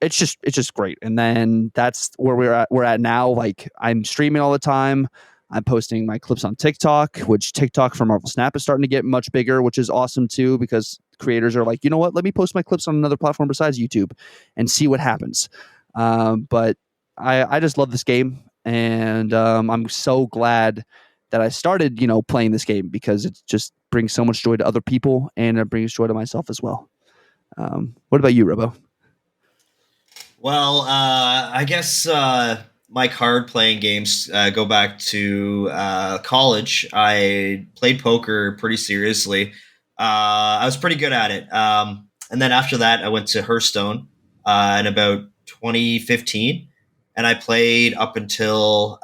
it's just great. And then that's where we're at now. Like I'm streaming all the time. I'm posting my clips on TikTok, which TikTok for Marvel Snap is starting to get much bigger, which is awesome too, because creators are like, you know what, let me post my clips on another platform besides YouTube and see what happens. But I just love this game, and I'm so glad that I started, playing this game because it just brings so much joy to other people and it brings joy to myself as well. What about you, Robo? Well, I guess my card playing games go back to college. I played poker pretty seriously. I was pretty good at it. And then after that, I went to Hearthstone in about 2015, and I played up until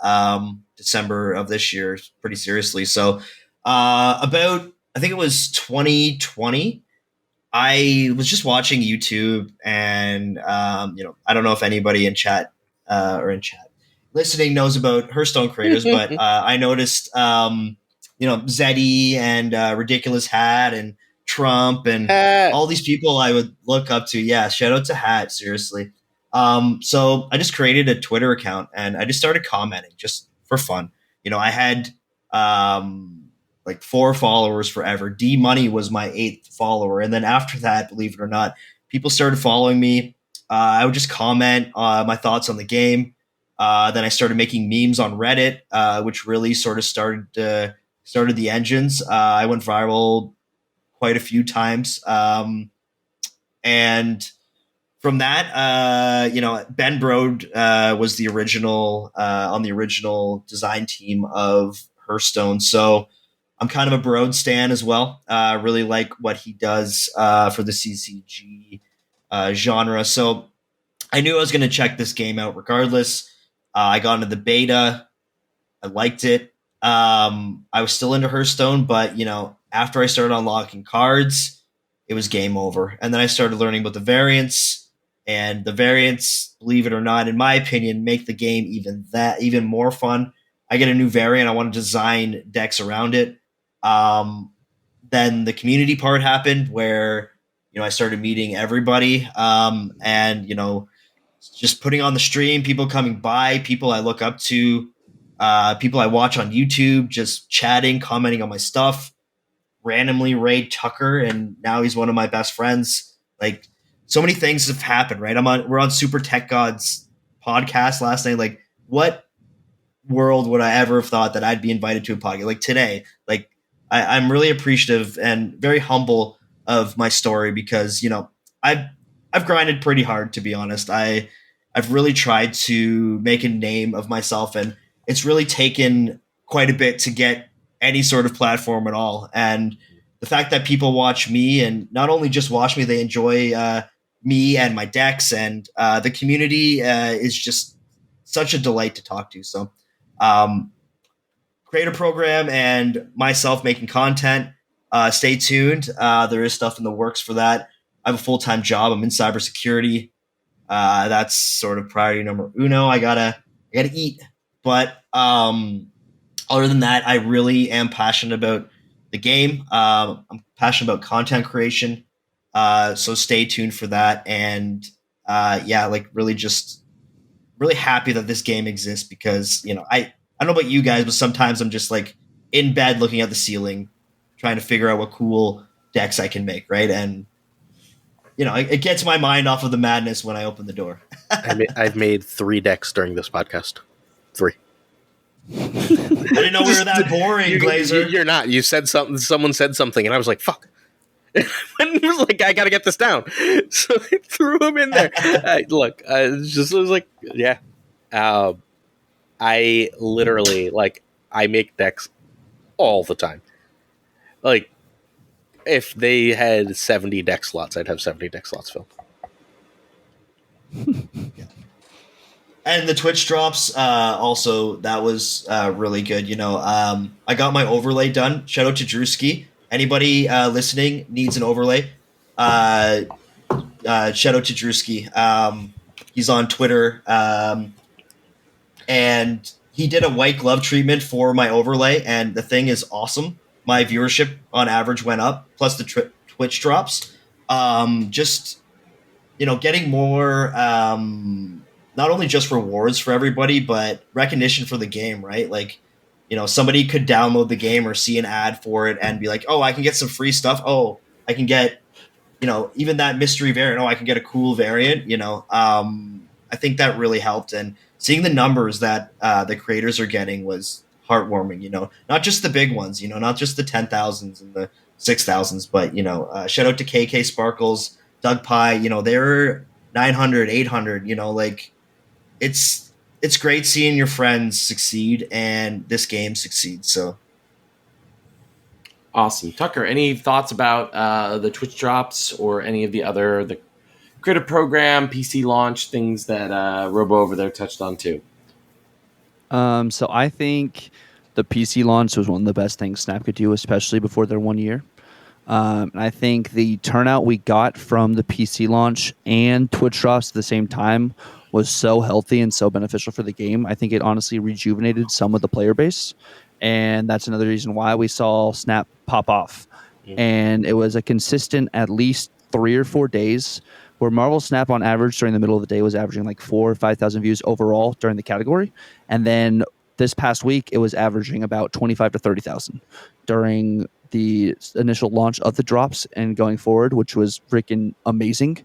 December of this year pretty seriously. So about, I think it was 2020. I was just watching YouTube, and I don't know if anybody in chat listening knows about Hearthstone creators, but I noticed Zeddy and Ridiculous Hat and Trump and all these people I would look up to. Yeah, shout out to Hat, seriously. So I just created a Twitter account and I just started commenting just for fun. I had like 4 followers forever. D Money was my 8th follower. And then after that, believe it or not, people started following me. I would just comment my thoughts on the game. Then I started making memes on Reddit, which really sort of started the engines. I went viral quite a few times. And from that, Ben Brode was the original on the original design team of Hearthstone. So I'm kind of a Brode stan as well. Really like what he does for the CCG genre. So I knew I was going to check this game out regardless. I got into the beta. I liked it. I was still into Hearthstone, but after I started unlocking cards, it was game over. And then I started learning about the variants, and the variants, believe it or not, in my opinion, make the game even more fun. I get a new variant. I want to design decks around it. Then the community part happened where, I started meeting everybody. And, just putting on the stream, people coming by, people I look up to, people I watch on YouTube, just chatting, commenting on my stuff, randomly raid Tuccrr, and now he's one of my best friends. Like, so many things have happened, right? We're on Super Tech Gods podcast last night. Like, what world would I ever have thought that I'd be invited to a podcast like today? Like, I'm really appreciative and very humble of my story because I've grinded pretty hard, to be honest. I've really tried to make a name of myself, and it's really taken quite a bit to get any sort of platform at all. And the fact that people watch me, and not only just watch me, they enjoy me and my decks, and the community is just such a delight to talk to. So creator program and myself making content, stay tuned. There is stuff in the works for that. I have a full-time job. I'm in cybersecurity. That's sort of priority number uno. I gotta eat. But other than that, I really am passionate about the game. I'm passionate about content creation. So stay tuned for that. And really happy that this game exists because, I don't know about you guys, but sometimes I'm just like in bed looking at the ceiling, trying to figure out what cool decks I can make, right? And it gets my mind off of the madness when I open the door. I've made 3 decks during this podcast. 3. I didn't know we were that boring, Glazer. You're not. You said something. Someone said something, and I was like, "Fuck." And it was like, I got to get this down. So I threw him in there. It was like, yeah. I literally, I make decks all the time. Like, if they had 70 deck slots, I'd have 70 deck slots filled. Yeah. And the Twitch drops, also, that was really good. I got my overlay done. Shout out to Drewski. Anybody listening needs an overlay. Shout out to Drewski. He's on Twitter. And he did a white glove treatment for my overlay. And the thing is awesome. My viewership on average went up, plus the Twitch drops. Getting more, not only just rewards for everybody, but recognition for the game, right? Like, somebody could download the game or see an ad for it and be like, oh, I can get some free stuff. Oh, I can get, even that mystery variant. Oh, I can get a cool variant, I think that really helped. And seeing the numbers that the creators are getting was heartwarming. Not just the big ones. Not just the 10,000s and the 6,000s, but shout out to KK Sparkles, Doug Pye. They're 900, 800. Like it's great seeing your friends succeed and this game succeed. So Awesome. Tuccrr, any thoughts about the Twitch drops or any of the creative program, PC launch, things that Robo over there touched on too? So I think the PC launch was one of the best things Snap could do, especially before their 1 year. And I think the turnout we got from the PC launch and Twitch drops at the same time was so healthy and so beneficial for the game. I think it honestly rejuvenated some of the player base. And that's another reason why we saw Snap pop off. And it was a consistent at least 3 or 4 days where Marvel Snap on average during the middle of the day was averaging like 4,000 or 5,000 views overall during the category. And then this past week, it was averaging about 25 to 30,000 during the initial launch of the drops and going forward, which was freaking amazing.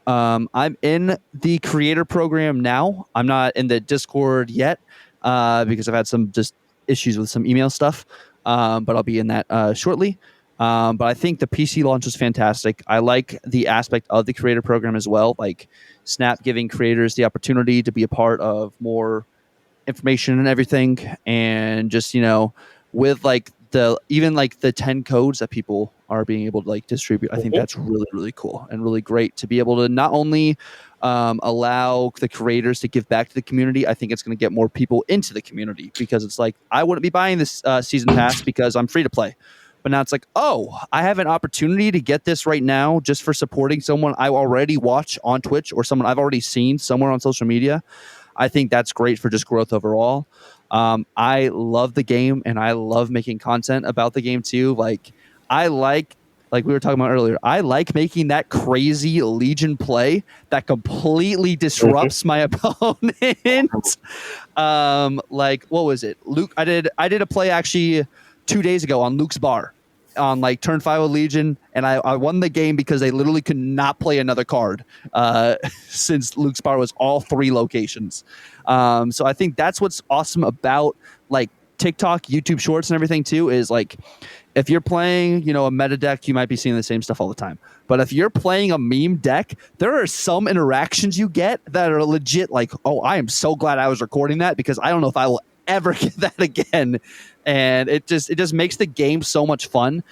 I'm in the creator program now. I'm not in the Discord yet because I've had some just issues with some email stuff, but I'll be in that shortly. But I think the PC launch was fantastic. I like the aspect of the creator program as well, like Snap giving creators the opportunity to be a part of more information and everything, and just with like the 10 codes that people are being able to like distribute. I think that's really, really cool and really great to be able to not only allow the creators to give back to the community. I think it's going to get more people into the community because it's like, I wouldn't be buying this season pass because I'm free to play. But now it's like, oh, I have an opportunity to get this right now just for supporting someone I already watch on Twitch or someone I've already seen somewhere on social media. I think that's great for just growth overall. I love the game and I love making content about the game too. Like we were talking about earlier, I like making that crazy Legion play that completely disrupts my opponent. Like what was it? Luke, I did a play actually 2 days ago on Luke's bar on like turn 5 of Legion, and I won the game because they literally could not play another card since Luke's bar was all 3 locations. So I think that's what's awesome about like TikTok, YouTube Shorts, and everything too. Is like if you're playing, a meta deck, you might be seeing the same stuff all the time. But if you're playing a meme deck, there are some interactions you get that are legit. Like, oh, I am so glad I was recording that because I don't know if I will ever get that again. And it just makes the game so much fun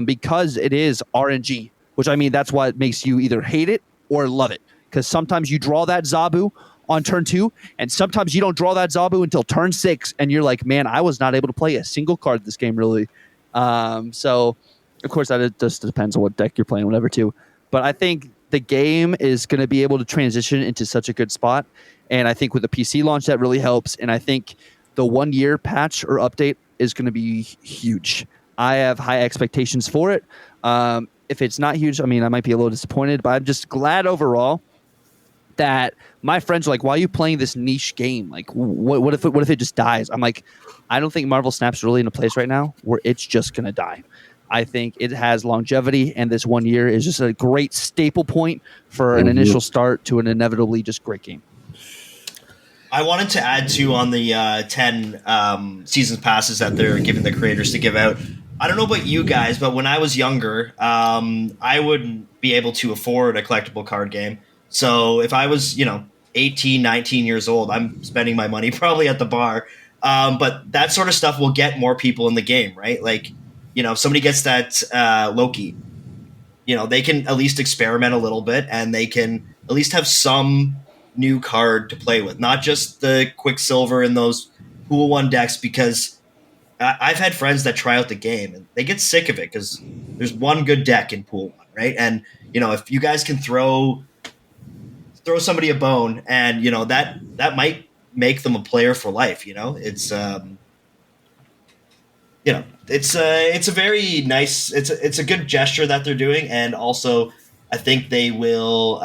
because it is RNG, which I mean, that's what makes you either hate it or love it. Because sometimes you draw that Zabu on turn 2, and sometimes you don't draw that Zabu until turn 6, and you're like, man, I was not able to play a single card this game, really. So, of course, that just depends on what deck you're playing, whatever, too. But I think the game is going to be able to transition into such a good spot. And I think with the PC launch, that really helps. And I think the 1 year patch or update is going to be huge. I have high expectations for it. If it's not huge, I mean, I might be a little disappointed, but I'm just glad overall that my friends are like, why are you playing this niche game? Like, what if it just dies? I'm like, I don't think Marvel Snap's really in a place right now where it's just going to die. I think it has longevity, and this 1 year is just a great staple point for an initial start to an inevitably just great game. I wanted to add too on the 10 season passes that they're giving the creators to give out. I don't know about you guys, but when I was younger, I wouldn't be able to afford a collectible card game. So if I was, 18, 19 years old, I'm spending my money probably at the bar. But that sort of stuff will get more people in the game, right? Like, if somebody gets that Loki, they can at least experiment a little bit and they can at least have some new card to play with, not just the Quicksilver and those Pool 1 decks, because I've had friends that try out the game and they get sick of it because there's one good deck in Pool 1, right? And, if you guys can throw somebody a bone and, that might make them a player for life, it's, it's a very nice, it's a good gesture that they're doing. And also I think they will,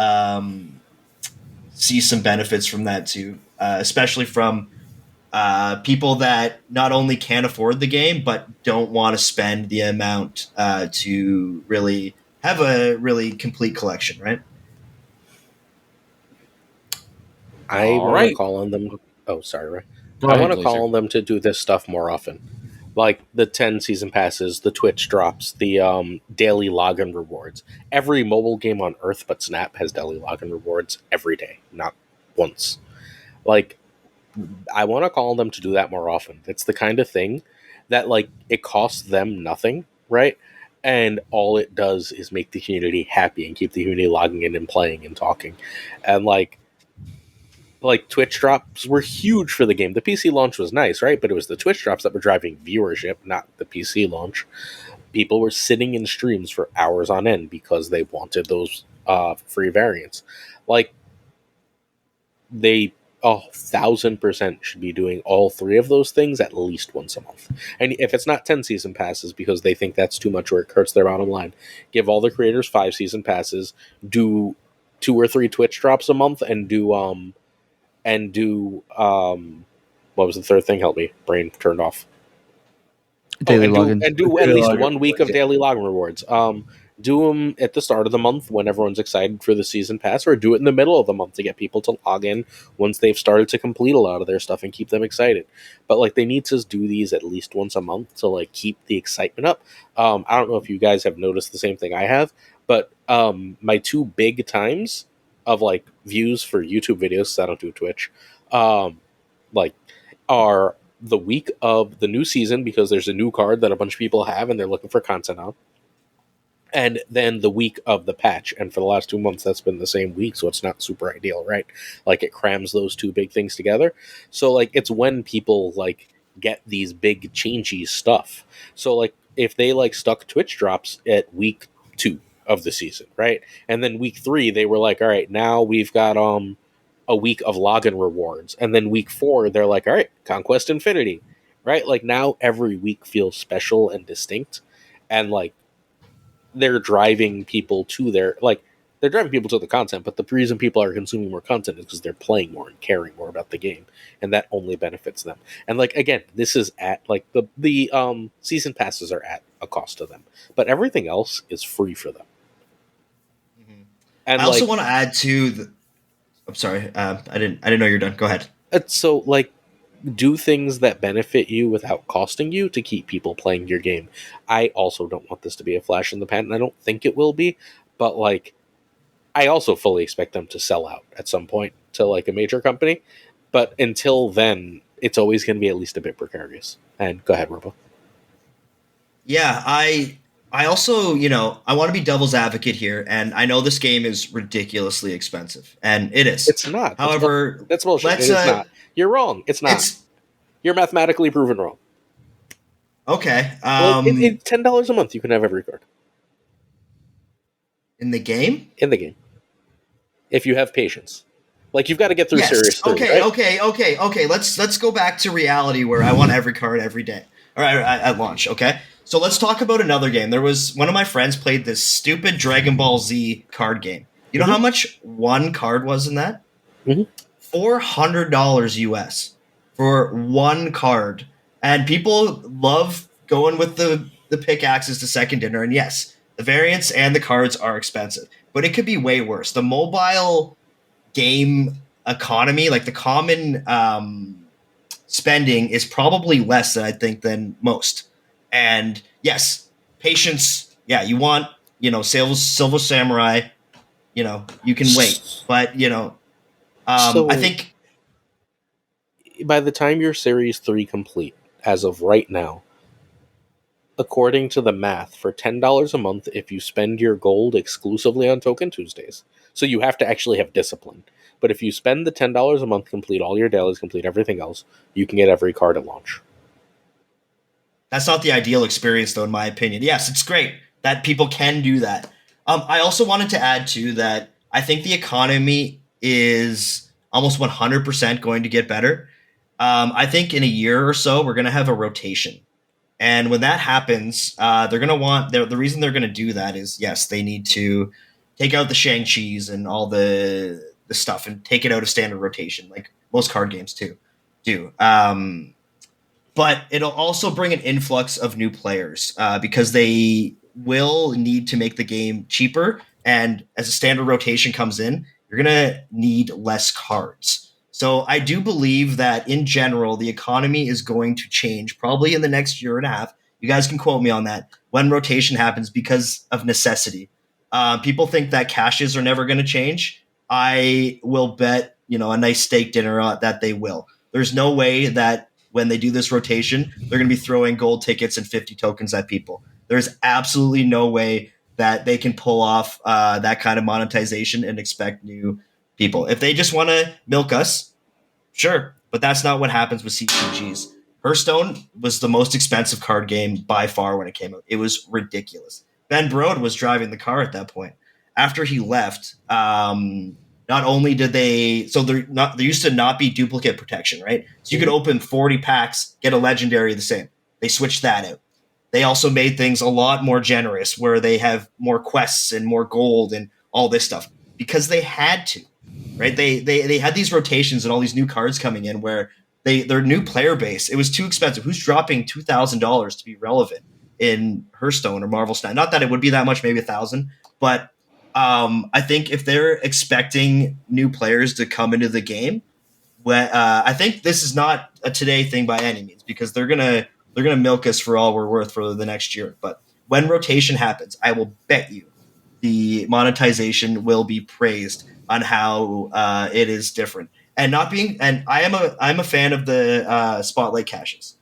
see some benefits from that too, especially from people that not only can't afford the game but don't want to spend the amount to really have a really complete collection, right? I want to call on them. Oh, sorry, Ray. Go I ahead, want to Glazer. call them to do this stuff more often. Like the 10 season passes, the Twitch drops, the daily login rewards. Every mobile game on Earth but Snap has daily login rewards every day, not once. Like, I want to call them to do that more often. It's the kind of thing that, like, it costs them nothing, right? And all it does is make the community happy and keep the community logging in and playing and talking. And, like Twitch drops were huge for the game. The PC launch was nice, right? But it was the Twitch drops that were driving viewership, not the PC launch. People were sitting in streams for hours on end because they wanted those free variants. Like, they 1,000% should be doing all three of those things at least once a month. And if it's not 10 season passes because they think that's too much or it hurts their bottom line, give all the creators 5 season passes, do 2 or 3 Twitch drops a month, and do what was the third thing? Help me, brain turned off. Daily login. And do at least 1 week of daily login rewards. Do them at the start of the month when everyone's excited for the season pass, or do it in the middle of the month to get people to log in once they've started to complete a lot of their stuff and keep them excited. But like, they need to do these at least once a month to like keep the excitement up. I don't know if you guys have noticed the same thing I have, but my 2 big times of like views for YouTube videos, so I don't do Twitch, like are the week of the new season because there's a new card that a bunch of people have and they're looking for content on. And then the week of the patch. And for the last 2 months, that's been the same week, so it's not super ideal, right? Like, it crams those 2 big things together. So, like, it's when people, like, get these big changey stuff. So, like, if they, like, stuck Twitch drops at week 2 of the season, right? And then week 3, they were like, all right, now we've got a week of login rewards. And then week 4, they're like, all right, Conquest Infinity, right? Like, now every week feels special and distinct. And, like, they're driving people to they're driving people to the content, but the reason people are consuming more content is because they're playing more and caring more about the game, and that only benefits them. And like, again, this is at like the season passes are at a cost to them, but everything else is free for them. Mm-hmm. And I also want to add to the. I'm sorry, I didn't know you're done. Go ahead. So like, do things that benefit you without costing you to keep people playing your game. I also don't want this to be a flash in the pan, and I don't think it will be, but like, I also fully expect them to sell out at some point to like a major company. But until then, it's always going to be at least a bit precarious. And go ahead, Robo. Yeah, I also, I want to be devil's advocate here, and I know this game is ridiculously expensive, and it is. It's not. However, that's bullshit. It's not. You're wrong. It's not. You're mathematically proven wrong. Okay. It's $10 a month. You can have every card in the game. If you have patience, like, you've got to get through Series 3. Okay. Right? Okay. Let's go back to reality where I want every card every day, or at launch. Okay. So let's talk about another game. There was one of my friends played this stupid Dragon Ball Z card game. You know how much one card was in that? $400 US for one card. And people love going with the pickaxes to second dinner. And yes, the variants and the cards are expensive, but it could be way worse. The mobile game economy, like the common spending, is probably less than I think than most. And yes, patience. Yeah, you want, Silver Samurai. You can wait, but I think by the time you're Series 3 complete, as of right now, according to the math, for $10 a month, if you spend your gold exclusively on Token Tuesdays, so you have to actually have discipline. But if you spend the $10 a month, complete all your dailies, complete everything else, you can get every card at launch. That's not the ideal experience, though, in my opinion. Yes, it's great that people can do that. I also wanted to add, too, that I think the economy is almost 100% going to get better. I think in a year or so, we're going to have a rotation. And when that happens, they're going to want... The reason they're going to do that is, yes, they need to take out the Shang-Chis and all the stuff and take it out of standard rotation, like most card games, too, do. But it'll also bring an influx of new players because they will need to make the game cheaper. And as a standard rotation comes in, you're going to need less cards. So I do believe that in general, the economy is going to change probably in the next year and a half. You guys can quote me on that when rotation happens because of necessity. People think that caches are never going to change. I will bet, a nice steak dinner that they will. There's no way that when they do this rotation, they're going to be throwing gold tickets and 50 tokens at people. There's absolutely no way that they can pull off that kind of monetization and expect new people. If they just want to milk us, sure, but that's not what happens with CCGs. Hearthstone was the most expensive card game by far when it came out. It was ridiculous. Ben Brode was driving the car at that point. After he left, not only did there used to not be duplicate protection, right? So you could open 40 packs, get a legendary the same. They switched that out. They also made things a lot more generous where they have more quests and more gold and all this stuff because they had to, right? They had these rotations and all these new cards coming in where their new player base, it was too expensive. Who's dropping $2,000 to be relevant in Hearthstone or Marvel Snap? Not that it would be that much, maybe 1,000, but I think if they're expecting new players to come into the game, I think this is not a today thing by any means because they're gonna milk us for all we're worth for the next year. But when rotation happens, I will bet you the monetization will be praised on how it is different and not being. And I'm a fan of the spotlight caches.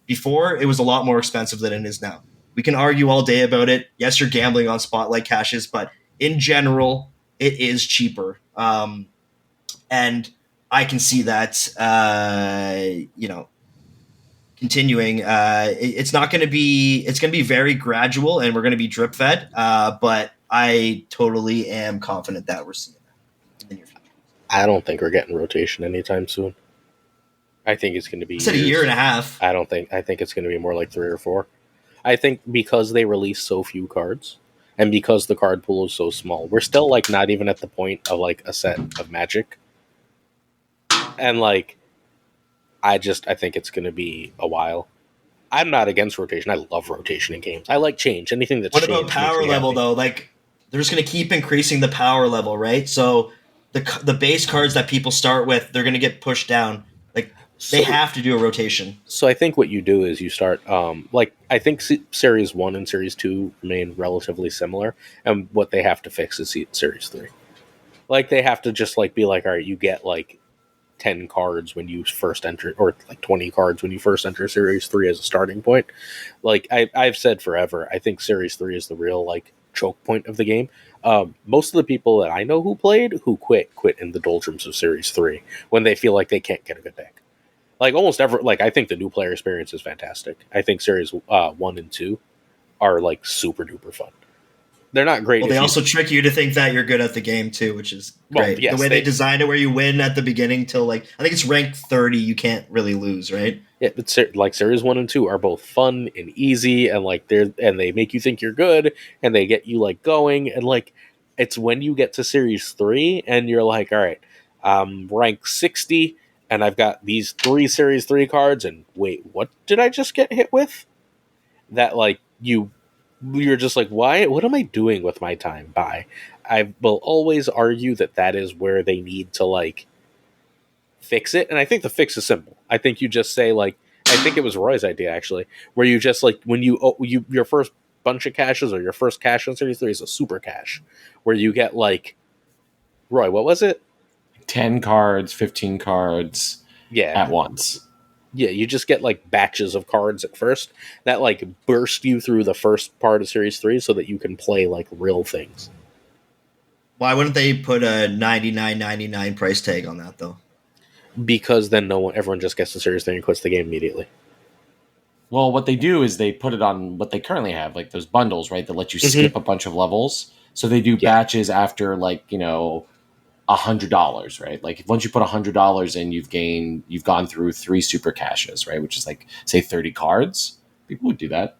Before it was a lot more expensive than it is now. We can argue all day about it. Yes, you're gambling on spotlight caches, but in general, it is cheaper. And I can see that, continuing. It's not going to be. It's going to be very gradual, and we're going to be drip fed. But I totally am confident that we're seeing that in the near future. I don't think we're getting rotation anytime soon. I think it's going to be. I said a year and a half. I think it's going to be more like 3 or 4. I think because they release so few cards, and because the card pool is so small, we're still not even at the point of a set of Magic. And I think it's going to be a while. I'm not against rotation. I love rotation in games. I like change. Anything that's what about power level though? They're just going to keep increasing the power level, right? So the base cards that people start with, they're going to get pushed down. They have to do a rotation. So I think what you do is you start I think Series 1 and Series 2 remain relatively similar, and what they have to fix is Series 3. They have to just be all right, you get 10 cards when you first enter, or 20 cards when you first enter Series 3 as a starting point. I've said forever, I think Series 3 is the real choke point of the game. Most of the people that I know who quit in the doldrums of Series 3 when they feel like they can't get a good deck. Almost ever, I think the new player experience is fantastic. I think Series 1 and 2 are super duper fun. They're not great. Well, they also trick you to think that you're good at the game too, which is great. Yes, the way they designed it, where you win at the beginning till I think it's rank 30, you can't really lose, right? Yeah, but Series 1 and 2 are both fun and easy, and they make you think you're good, and they get you going, and it's when you get to Series 3 and you're all right, rank 60. And I've got these 3 Series 3 cards, and wait, what did I just get hit with? That, you're just why? What am I doing with my time? Bye. I will always argue that is where they need to, fix it. And I think the fix is simple. I think you just say, I think it was Roy's idea, actually, where you just, when your first bunch of caches, or your first cache on Series 3 is a super cache, where you get, Roy, what was it? 10 cards, 15 cards at once. Yeah, you just get batches of cards at first that burst you through the first part of Series 3 so that you can play real things. Why wouldn't they put a $99.99 price tag on that though? Because then everyone just gets to Series 3 and quits the game immediately. Well, what they do is they put it on what they currently have, those bundles, right, that let you skip a bunch of levels. So they do batches after $100, right? Once you put $100 in, you've gone through 3 super caches, right? Which is say 30 cards. People would do that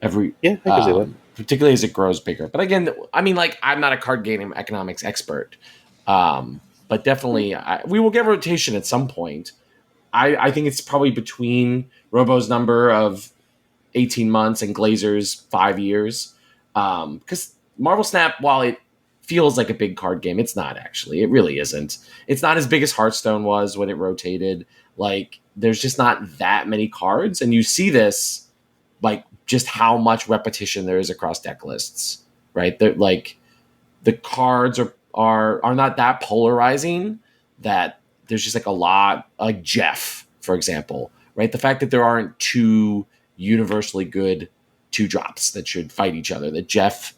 I can see that. Particularly as it grows bigger. But again, I mean, I'm not a card game economics expert, but definitely we will get rotation at some point. I think it's probably between Robo's number of 18 months and Glazer's 5 years, because Marvel Snap, while it feels like a big card game. It's not actually. It really isn't. It's not as big as Hearthstone was when it rotated. Like, there's just not that many cards, and you see this, like, just how much repetition there is across deck lists, right? They're like, the cards are not that polarizing, that there's just like a lot, like Jeff, for example, right? The fact that there aren't two universally good 2-drops that should fight each other, that Jeff,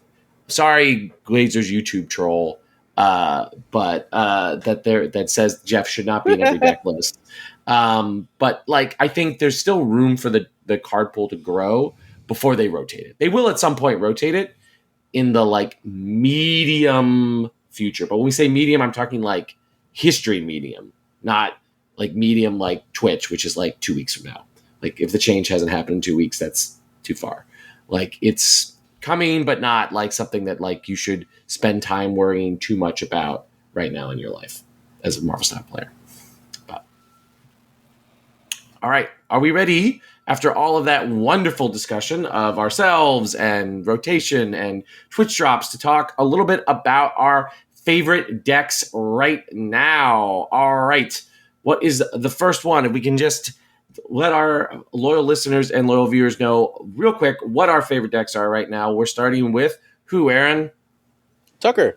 sorry, Glazer's YouTube troll, that says Jeff should not be in every deck list. But like, I think there's still room for the card pool to grow before they rotate it. They will at some point rotate it in the like medium future. But when we say medium, I'm talking like history medium, not like medium like Twitch, which is like 2 weeks from now. Like, if the change hasn't happened in 2 weeks, that's too far. Like, it's coming, but not like something that like you should spend time worrying too much about right now in your life as a Marvel Snap player. But all right, are we ready? After all of that wonderful discussion of ourselves and rotation and Twitch drops, to talk a little bit about our favorite decks right now. All right, what is the first one? If we can just let our loyal listeners and loyal viewers know real quick what our favorite decks are right now. We're starting with who, Aaron? Tuccrr.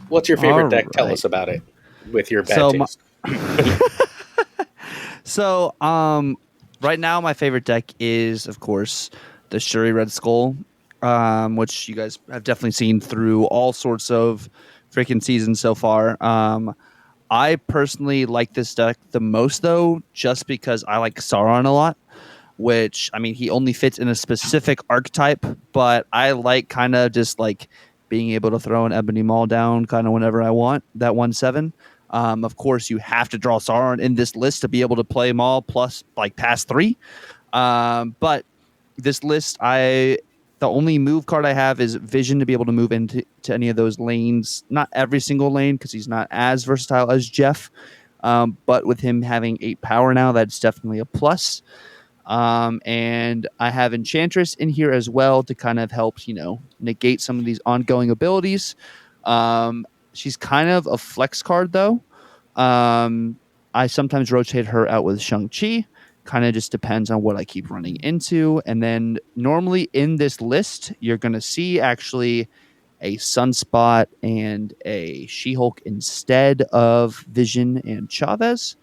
What's your favorite All deck? Tell right. us about it with your bad So taste. So, right now my favorite deck is, of course, the Shuri Red Skull, which you guys have definitely seen through all sorts of freaking seasons so far. I personally like this deck the most, though, just because I like Sauron a lot, which, I mean, he only fits in a specific archetype, but I like kind of just like being able to throw an Ebony Maul down kind of whenever I want, that 1/7. Of course, you have to draw Sauron in this list to be able to play Maul plus like pass 3. But this list, the only move card I have is Vision to be able to move into any of those lanes. Not every single lane, because he's not as versatile as Jeff. But with him having 8 power now, that's definitely a plus. And I have Enchantress in here as well to kind of help, negate some of these ongoing abilities. She's kind of a flex card, though. I sometimes rotate her out with Shang-Chi. Kind of just depends on what I keep running into. And then normally in this list, you're going to see actually a Sunspot and a She-Hulk instead of Vision and Chavez.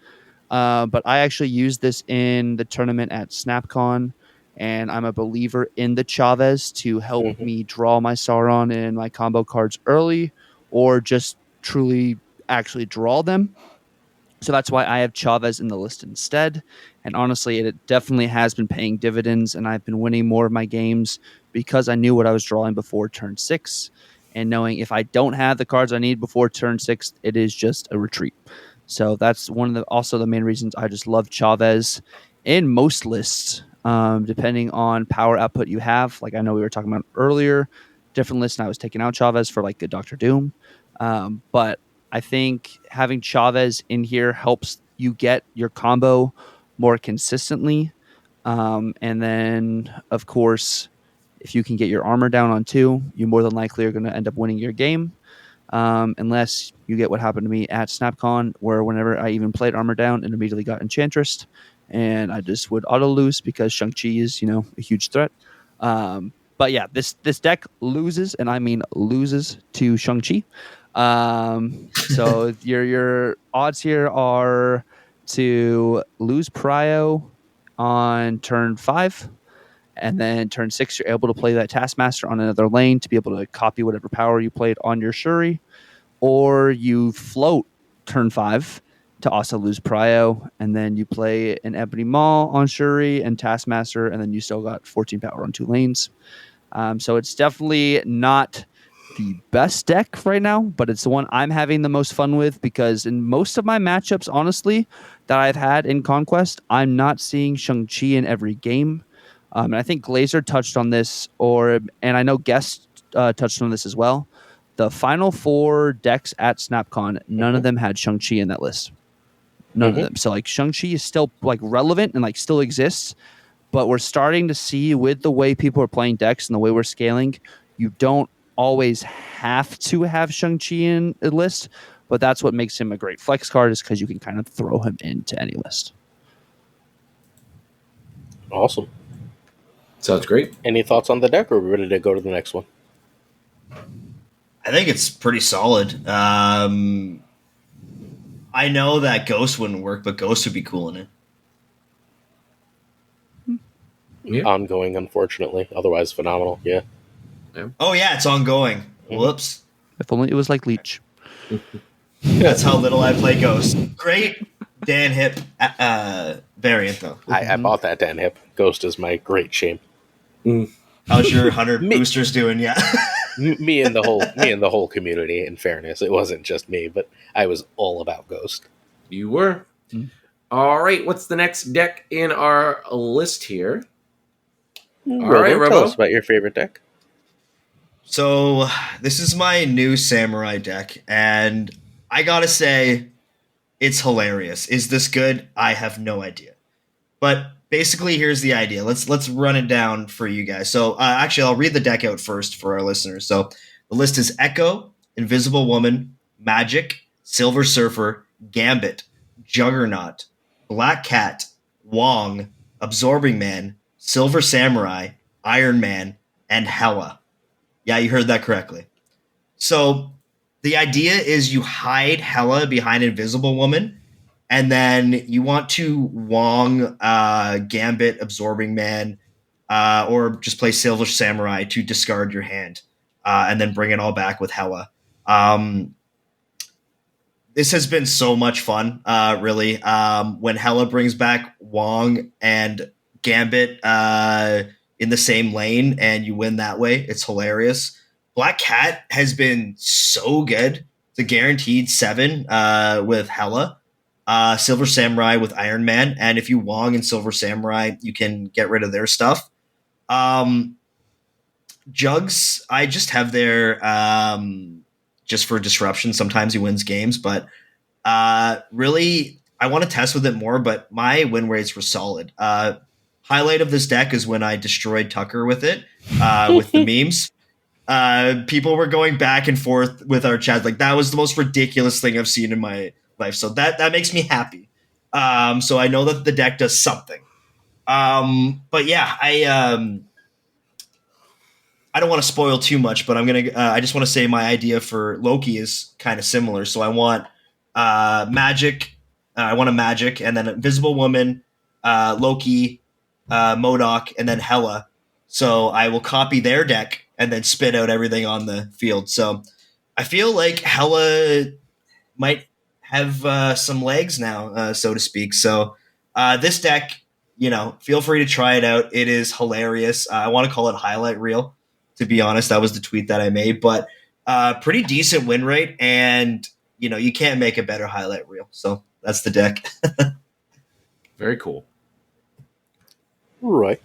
But I actually used this in the tournament at SnapCon, and I'm a believer in the Chavez to help me draw my Sauron and my combo cards early, or just truly actually draw them. So that's why I have Chavez in the list instead. And honestly, it definitely has been paying dividends, and I've been winning more of my games because I knew what I was drawing before turn 6. And knowing if I don't have the cards I need before turn 6, it is just a retreat. So that's one of also the main reasons I just love Chavez in most lists, depending on power output you have. Like I know we were talking about earlier, different lists, and I was taking out Chavez for like a Dr. Doom. But I think having Chavez in here helps you get your combo more consistently. And then, of course, if you can get your armor down on 2, you more than likely are going to end up winning your game. Unless you get what happened to me at SnapCon, where whenever I even played armor down, it immediately got Enchantress, and I just would auto lose because Shang-Chi is, a huge threat. But yeah, this deck loses, and I mean loses to Shang-Chi. So your odds here are to lose Prio on turn 5. And then turn 6, you're able to play that Taskmaster on another lane to be able to copy whatever power you played on your Shuri. Or you float turn 5 to also lose Prio. And then you play an Ebony Maul on Shuri and Taskmaster. And then you still got 14 power on 2 lanes. So it's definitely not the best deck right now, but it's the one I'm having the most fun with, because in most of my matchups, honestly, that I've had in Conquest, I'm not seeing Shang-Chi in every game. And I think Glazer touched on this, and I know Guest touched on this as well. The final 4 decks at SnapCon, none of them had Shang-Chi in that list. None of them. So like Shang-Chi is still like relevant and like still exists, but we're starting to see with the way people are playing decks and the way we're scaling, you don't always have to have Shang-Chi in a list, but that's what makes him a great flex card, is because you can kind of throw him into any list. Awesome. Sounds great. Any thoughts on the deck, or are we ready to go to the next one? I think it's pretty solid. I know that Ghost wouldn't work, but Ghost would be cool in it. Yeah. Ongoing, unfortunately. Otherwise, phenomenal. Yeah. Oh yeah, it's ongoing. Whoops. If only it was like Leech. That's how little I play Ghost. Great Dan Hip variant though. I bought that Dan Hip. Ghost is my great shame. How's your 100 boosters doing? Yeah. Me and the whole community. In fairness, it wasn't just me, but I was all about Ghost. You were. All right, what's the next deck in our list here? All right, Robo, tell Robo. us about your favorite deck. So this is my new Samurai deck, and I gotta say, it's hilarious. Is this good? I have no idea. But basically, here's the idea. Let's run it down for you guys. So actually, I'll read the deck out first for our listeners. So the list is Echo, Invisible Woman, Magic, Silver Surfer, Gambit, Juggernaut, Black Cat, Wong, Absorbing Man, Silver Samurai, Iron Man, and Hela. Yeah, you heard that correctly. So the idea is you hide Hela behind Invisible Woman, and then you want to Wong, Gambit, Absorbing Man, or just play Silver Samurai to discard your hand, and then bring it all back with Hela. This has been so much fun, really. When Hela brings back Wong and Gambit in the same lane and you win that way, it's hilarious. Black Cat has been so good. It's a guaranteed 7 with Hela. Silver Samurai with Iron Man. And if you Wong and Silver Samurai, you can get rid of their stuff. Jugs, I just have there just for disruption. Sometimes he wins games, but really, I want to test with it more, but my win rates were solid. Highlight of this deck is when I destroyed Tuccrr with it, with the memes. People were going back and forth with our chat. Like, that was the most ridiculous thing I've seen in my life. So that makes me happy. So I know that the deck does something. But yeah, I don't want to spoil too much, but I just want to say my idea for Loki is kind of similar. So I want Magic. I want a Magic, and then Invisible Woman, Loki, MODOK, and then Hela. So I will copy their deck and then spit out everything on the field. So I feel like Hela might have some legs now, so to speak. So this deck, feel free to try it out. It is hilarious. I want to call it highlight reel, to be honest. That was the tweet that I made. But pretty decent win rate, and you can't make a better highlight reel. So that's the deck. Very cool. Right.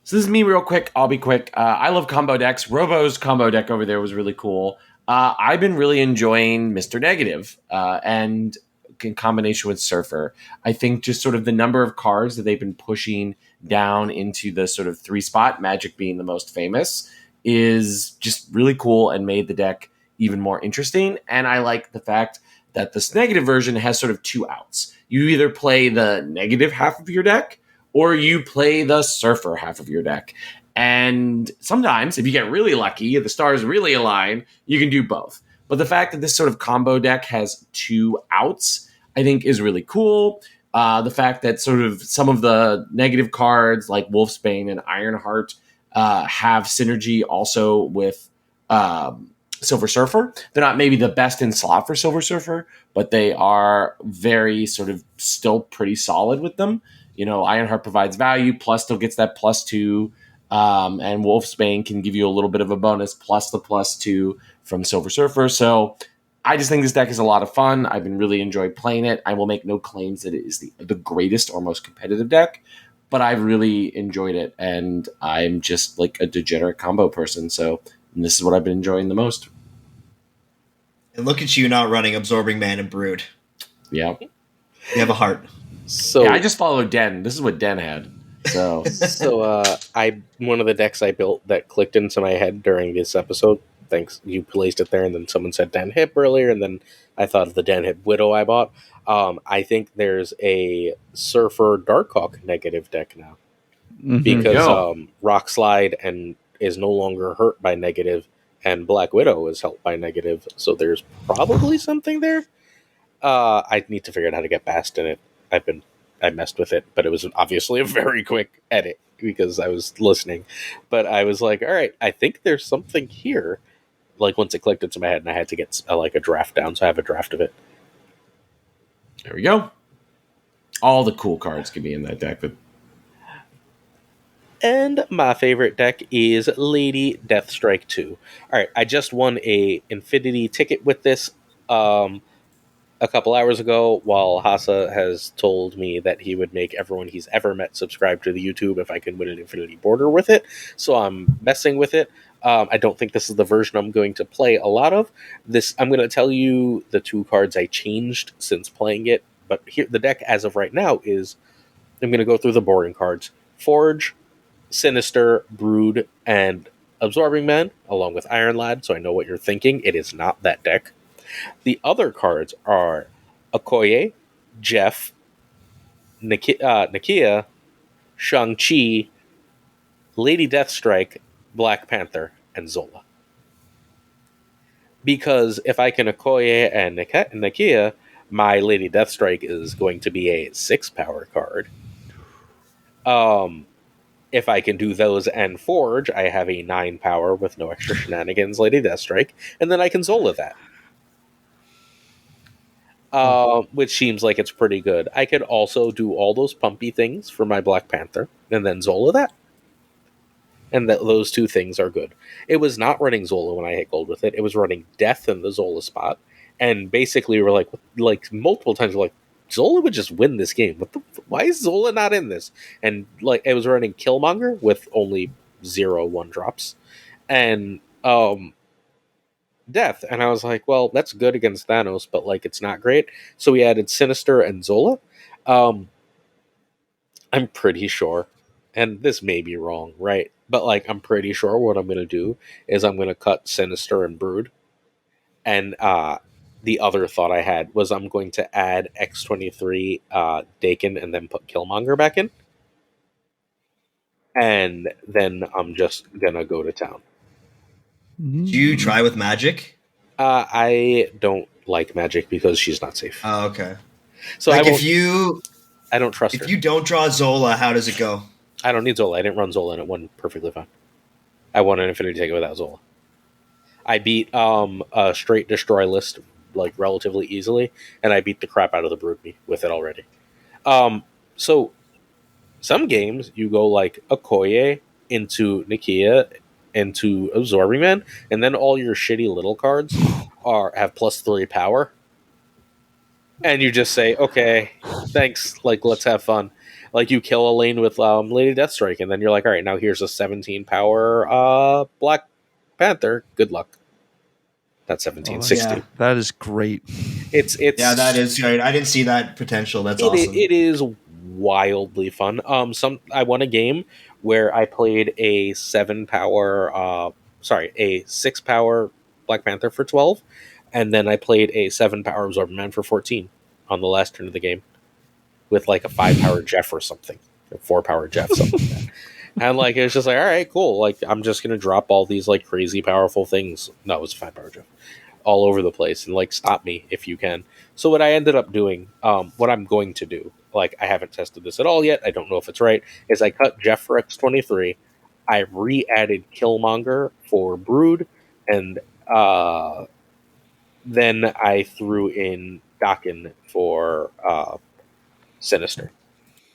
So this is me real quick. I'll be quick. I love combo decks. Robo's combo deck over there was really cool. I've been really enjoying Mr. Negative and in combination with Surfer. I think just sort of the number of cards that they've been pushing down into the sort of 3 spot, Magic being the most famous, is just really cool and made the deck even more interesting. And I like the fact that this negative version has sort of 2 outs. You either play the negative half of your deck, or you play the Surfer half of your deck. And sometimes, if you get really lucky, if the stars really align, you can do both. But the fact that this sort of combo deck has 2 outs, I think is really cool. The fact that sort of some of the negative cards like Wolfsbane and Ironheart have synergy also with Silver Surfer. They're not maybe the best in slot for Silver Surfer, but they are very sort of still pretty solid with them. Ironheart provides value, plus still gets that +2, and Wolfsbane can give you a little bit of a bonus plus the +2 from Silver Surfer. So I just think this deck is a lot of fun. I've been really enjoying playing it. I will make no claims that it is the greatest or most competitive deck, but I've really enjoyed it, and I'm just like a degenerate combo person. So this is what I've been enjoying the most. And look at you not running Absorbing Man and Brood. Yeah. You have a heart. So yeah, I just followed Den. This is what Den had. So I one of the decks I built that clicked into my head during this episode. Thanks, you placed it there, and then someone said Dan Hip earlier, and then I thought of the Dan Hip Widow I bought. I think there's a Surfer Darkhawk negative deck now Mhm. There you because go. Rock Slide and is no longer hurt by negative, and Black Widow is helped by negative. So there's probably something there. I need to figure out how to get past in it. I messed with it, but it was obviously a very quick edit because I was listening. But I was like, all right, I think there's something here. Like once it clicked into my head, and I had to get like a draft down, so I have a draft of it. There we go. All the cool cards can be in that deck. But And my favorite deck is Lady Deathstrike 2. All right, I just won a Infinity ticket with this. A couple hours ago, while Hasa has told me that he would make everyone he's ever met subscribe to the YouTube if I can win an Infinity Border with it. So I'm messing with it. I don't think this is the version I'm going to play a lot of. I'm going to tell you the 2 cards I changed since playing it. But here, the deck as of right now is I'm going to go through the boring cards: Forge, Sinister, Brood, and Absorbing Man, along with Iron Lad. So I know what you're thinking. It is not that deck. The other cards are Okoye, Jeff, Nakia, Shang-Chi, Lady Deathstrike, Black Panther, and Zola. Because if I can Okoye and Nakia, my Lady Deathstrike is going to be a 6-power card. If I can do those and Forge, I have a 9-power with no extra shenanigans Lady Deathstrike, and then I can Zola that. Which seems like it's pretty good. I could also do all those pumpy things for my Black Panther, and then Zola that. And those 2 things are good. It was not running Zola when I hit gold with it. It was running Death in the Zola spot. And basically, we were like multiple times, we're like, Zola would just win this game. Why is Zola not in this? And like, it was running Killmonger with only 0 1-drops. And Death, and I was like, well, that's good against Thanos, but like it's not great. So we added Sinister and Zola. I'm pretty sure, and this may be wrong, right? But like I'm pretty sure what I'm gonna do is I'm gonna cut Sinister and Brood. And the other thought I had was I'm going to add X-23 Dakin and then put Killmonger back in. And then I'm just gonna go to town. Did you try with Magic? I don't like Magic because she's not safe. Oh, okay. So like I don't trust her. If you don't draw Zola, how does it go? I don't need Zola. I didn't run Zola and it won perfectly fine. I won an Infinity Ticket without Zola. I beat a straight destroy list like relatively easily, and I beat the crap out of the Brood Me with it already. So some games you go like Okoye into Nakia into Absorbing Man, and then all your shitty little cards have +3 power. And you just say, okay, thanks, like, let's have fun. Like, you kill a lane with Lady Deathstrike, and then you're like, all right, now here's a 17 power Black Panther. Good luck. That's 1760. Yeah. That is great. It's Yeah, that is great. I didn't see that potential. That's awesome. It is wildly fun. I won a game where I played a 6-power Black Panther for 12, and then I played a 7-power Absorbing Man for 14 on the last turn of the game with like a 5-power Jeff or something, a 4-power Jeff, something like that. And like it was just like, all right, cool. Like I'm just gonna drop all these like crazy powerful things. No, it was a 5-power Jeff all over the place, and like stop me if you can. So what I ended up doing, what I'm going to do, like I haven't tested this at all yet, I don't know if it's right, is I cut Jeff for X-23, I re-added Killmonger for Brood, and then I threw in Dakin for Sinister.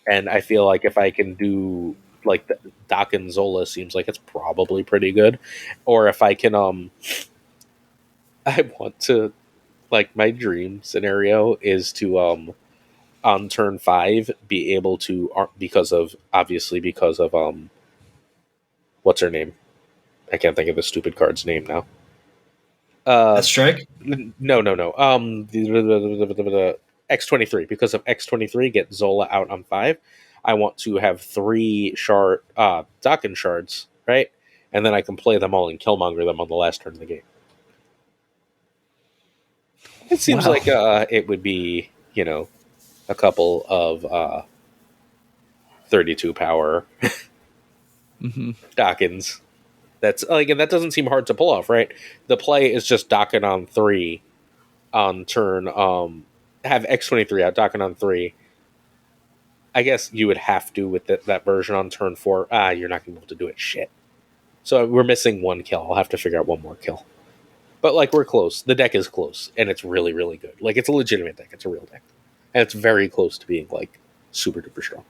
And I feel like if I can do like the Dakin Zola seems like it's probably pretty good. Or if I can I want to, like, my dream scenario is to on turn 5 be able to, because of what's her name? I can't think of the stupid card's name now. Strike? No. The X-23, because of X-23 get Zola out on 5. I want to have 3 Dokken shards, right? And then I can play them all and Killmonger them on the last turn of the game. It seems Wow. like it would be, a couple of 32 power Dockens. That's and that doesn't seem hard to pull off, right? The play is just Dokken on 3 on turn. Have X-23 out, Dokken on 3. I guess you would have to with that version on turn 4. You're not going to be able to do it. Shit. So we're missing 1 kill. I'll have to figure out 1 more kill. But we're close. The deck is close, and it's really, really good. It's a legitimate deck. It's a real deck, and it's very close to being super duper strong.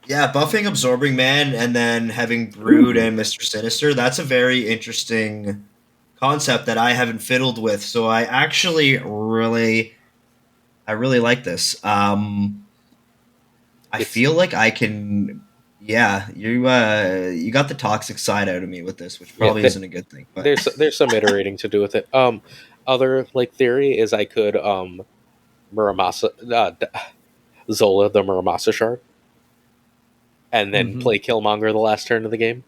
Yeah, buffing Absorbing Man and then having Brood and Mr. Sinister, that's a very interesting concept that I haven't fiddled with. So I actually really like this. I feel like I can. Yeah, you got the toxic side out of me with this, which probably isn't a good thing. But there's some iterating to do with it. Other theory is I could Muramasa Zola the Muramasa shard, and then play Killmonger the last turn of the game.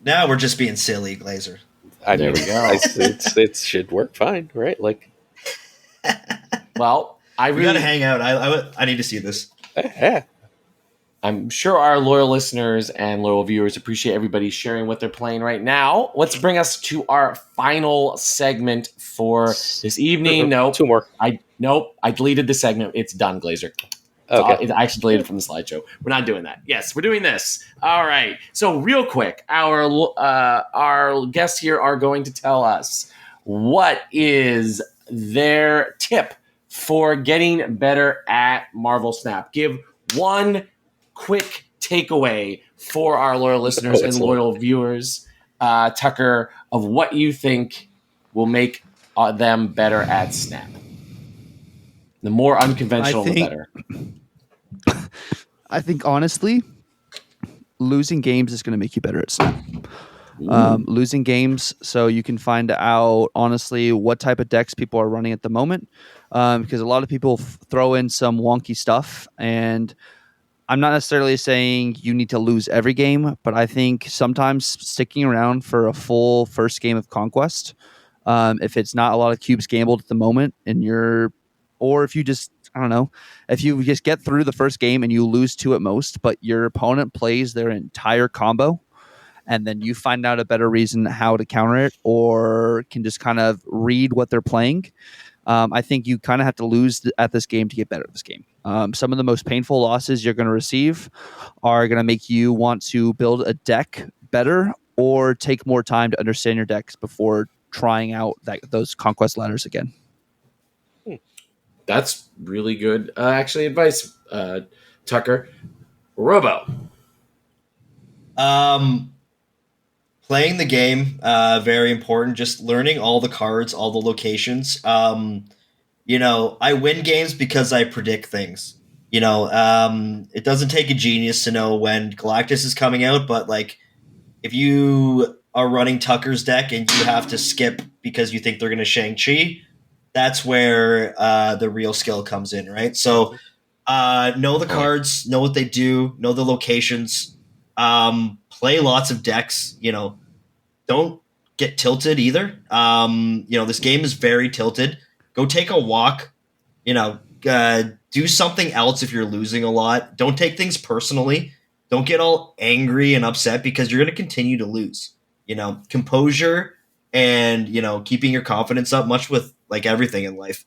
Now we're just being silly, Glazer. There we go. It should work fine, right? Well, we gotta hang out. I need to see this. Yeah. I'm sure our loyal listeners and loyal viewers appreciate everybody sharing what they're playing right now. Let's bring us to our final segment for this evening. Nope. 2 more. I deleted the segment. It's done, Glazer. Okay. I actually deleted it from the slideshow. We're not doing that. Yes, we're doing this. All right. So real quick, our guests here are going to tell us what is their tip for getting better at Marvel Snap. Give one quick takeaway for our loyal listeners and loyal viewers, Tuccrr, of what you think will make them better at Snap. The more unconventional, the better. I think, honestly, losing games is going to make you better at Snap. Losing games so you can find out, honestly, what type of decks people are running at the moment. Because a lot of people throw in some wonky stuff, and I'm not necessarily saying you need to lose every game, but I think sometimes sticking around for a full first game of Conquest, if it's not a lot of cubes gambled at the moment, or if you just, I don't know, if you just get through the first game and you lose 2 at most, but your opponent plays their entire combo, and then you find out a better reason how to counter it, or can just kind of read what they're playing. I think you kind of have to lose at this game to get better at this game. Some of the most painful losses you're going to receive are going to make you want to build a deck better or take more time to understand your decks before trying out those Conquest ladders again. That's really good, advice, Tuccrr. Robo. Playing the game, very important. Just learning all the cards, all the locations. I win games because I predict things. It doesn't take a genius to know when Galactus is coming out, but if you are running Tucker's deck and you have to skip because you think they're going to Shang-Chi, that's where the real skill comes in, right? So know the cards, know what they do, know the locations. Play lots of decks, don't get tilted either. This game is very tilted. Go take a walk, do something else if you're losing a lot. Don't take things personally. Don't get all angry and upset because you're going to continue to lose. Composure and, keeping your confidence up, much with everything in life,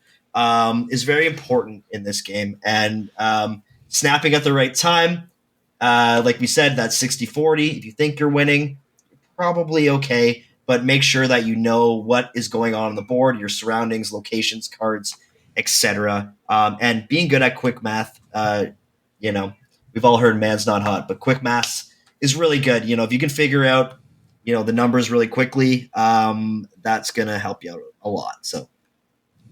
is very important in this game. And snapping at the right time. Like we said, that's 60-40. If you think you're winning, you're probably okay, but make sure that you know what is going on the board, your surroundings, locations, cards, etc. And being good at quick math, we've all heard man's not hot, but quick math is really good. If you can figure out, the numbers really quickly, that's going to help you out a lot. So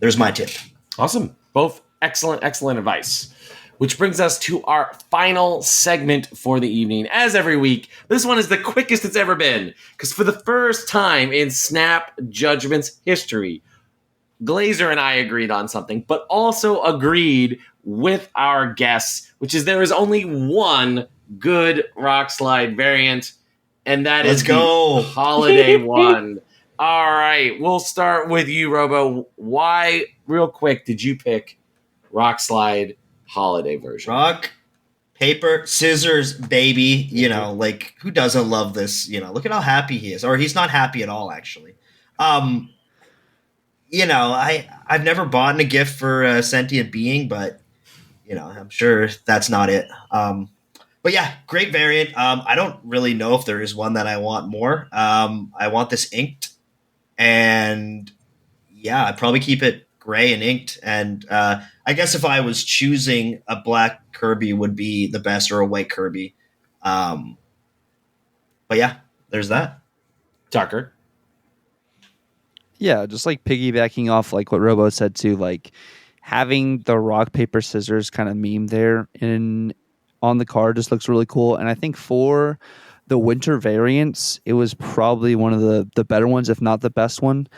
there's my tip. Awesome. Both excellent advice. Which brings us to our final segment for the evening. As every week, this one is the quickest it's ever been. Because for the first time in Snap Judgment's history, Glazer and I agreed on something, but also agreed with our guests, which is there is only one good rock slide variant, and that Let's is go. the holiday one. All right, we'll start with you, Robo. Why, real quick, did you pick rock slide holiday version? Rock, paper, scissors, baby. You know, like who doesn't love this? You know, look at how happy he is, or he's not happy at all, actually. You know, I've never bought a gift for a sentient being, but you know, I'm sure that's not it. But yeah, great variant. I don't really know if there is one that I want more. I want this inked, and yeah, I'd probably keep it gray and inked. And I guess if I was choosing, a black Kirby would be the best, or a white Kirby. Um, but yeah, there's that. Tucker. Yeah, just like piggybacking off like what Robo said too, like having the rock paper scissors kind of meme there in on the card just looks really cool. And I think for the winter variants, it was probably one of the better ones, if not the best one.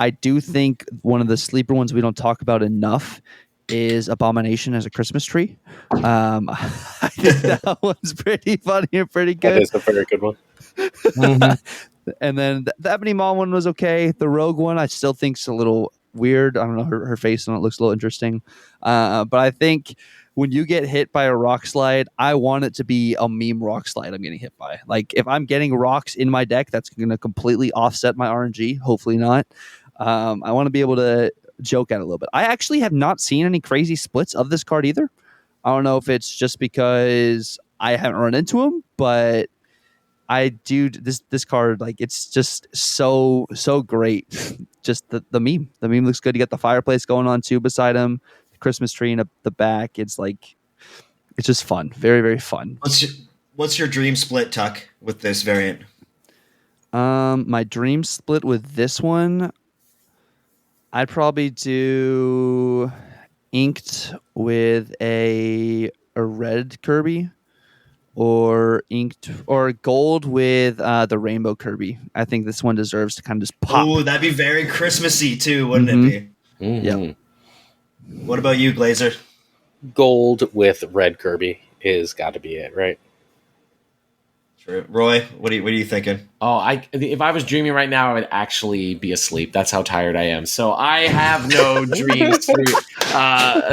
I do think one of the sleeper ones we don't talk about enough is Abomination as a Christmas tree. I think that one's pretty funny and pretty That good. is a very good one. And then the Ebony Maw one was okay. The Rogue one, I still think's a little weird. I don't know. Her face on it looks a little interesting. But I think when you get hit by a rock slide, I want it to be a meme rock slide I'm getting hit by. Like if I'm getting rocks in my deck, that's going to completely offset my RNG. Hopefully not. I want to be able to joke at it a little bit. I actually have not seen any crazy splits of this card either. I don't know if it's just because I haven't run into them, but I do this card, like it's just so great. Just the meme. The meme looks good. You got the fireplace going on too beside him, the Christmas tree in the back. It's like it's just fun. Very, very fun. What's your dream split, Tuck, with this variant? My dream split with this one, I'd probably do inked with a red Kirby, or inked or gold with the rainbow Kirby. I think this one deserves to kind of just pop. Oh, that'd be very Christmassy too, wouldn't Mhm. it be? Yep. What about you, Glazer? Gold with red Kirby is got to be it, right? Sure. Roy, what are you thinking? Oh, if I was dreaming right now, I would actually be asleep. That's how tired I am. So I have no dreams for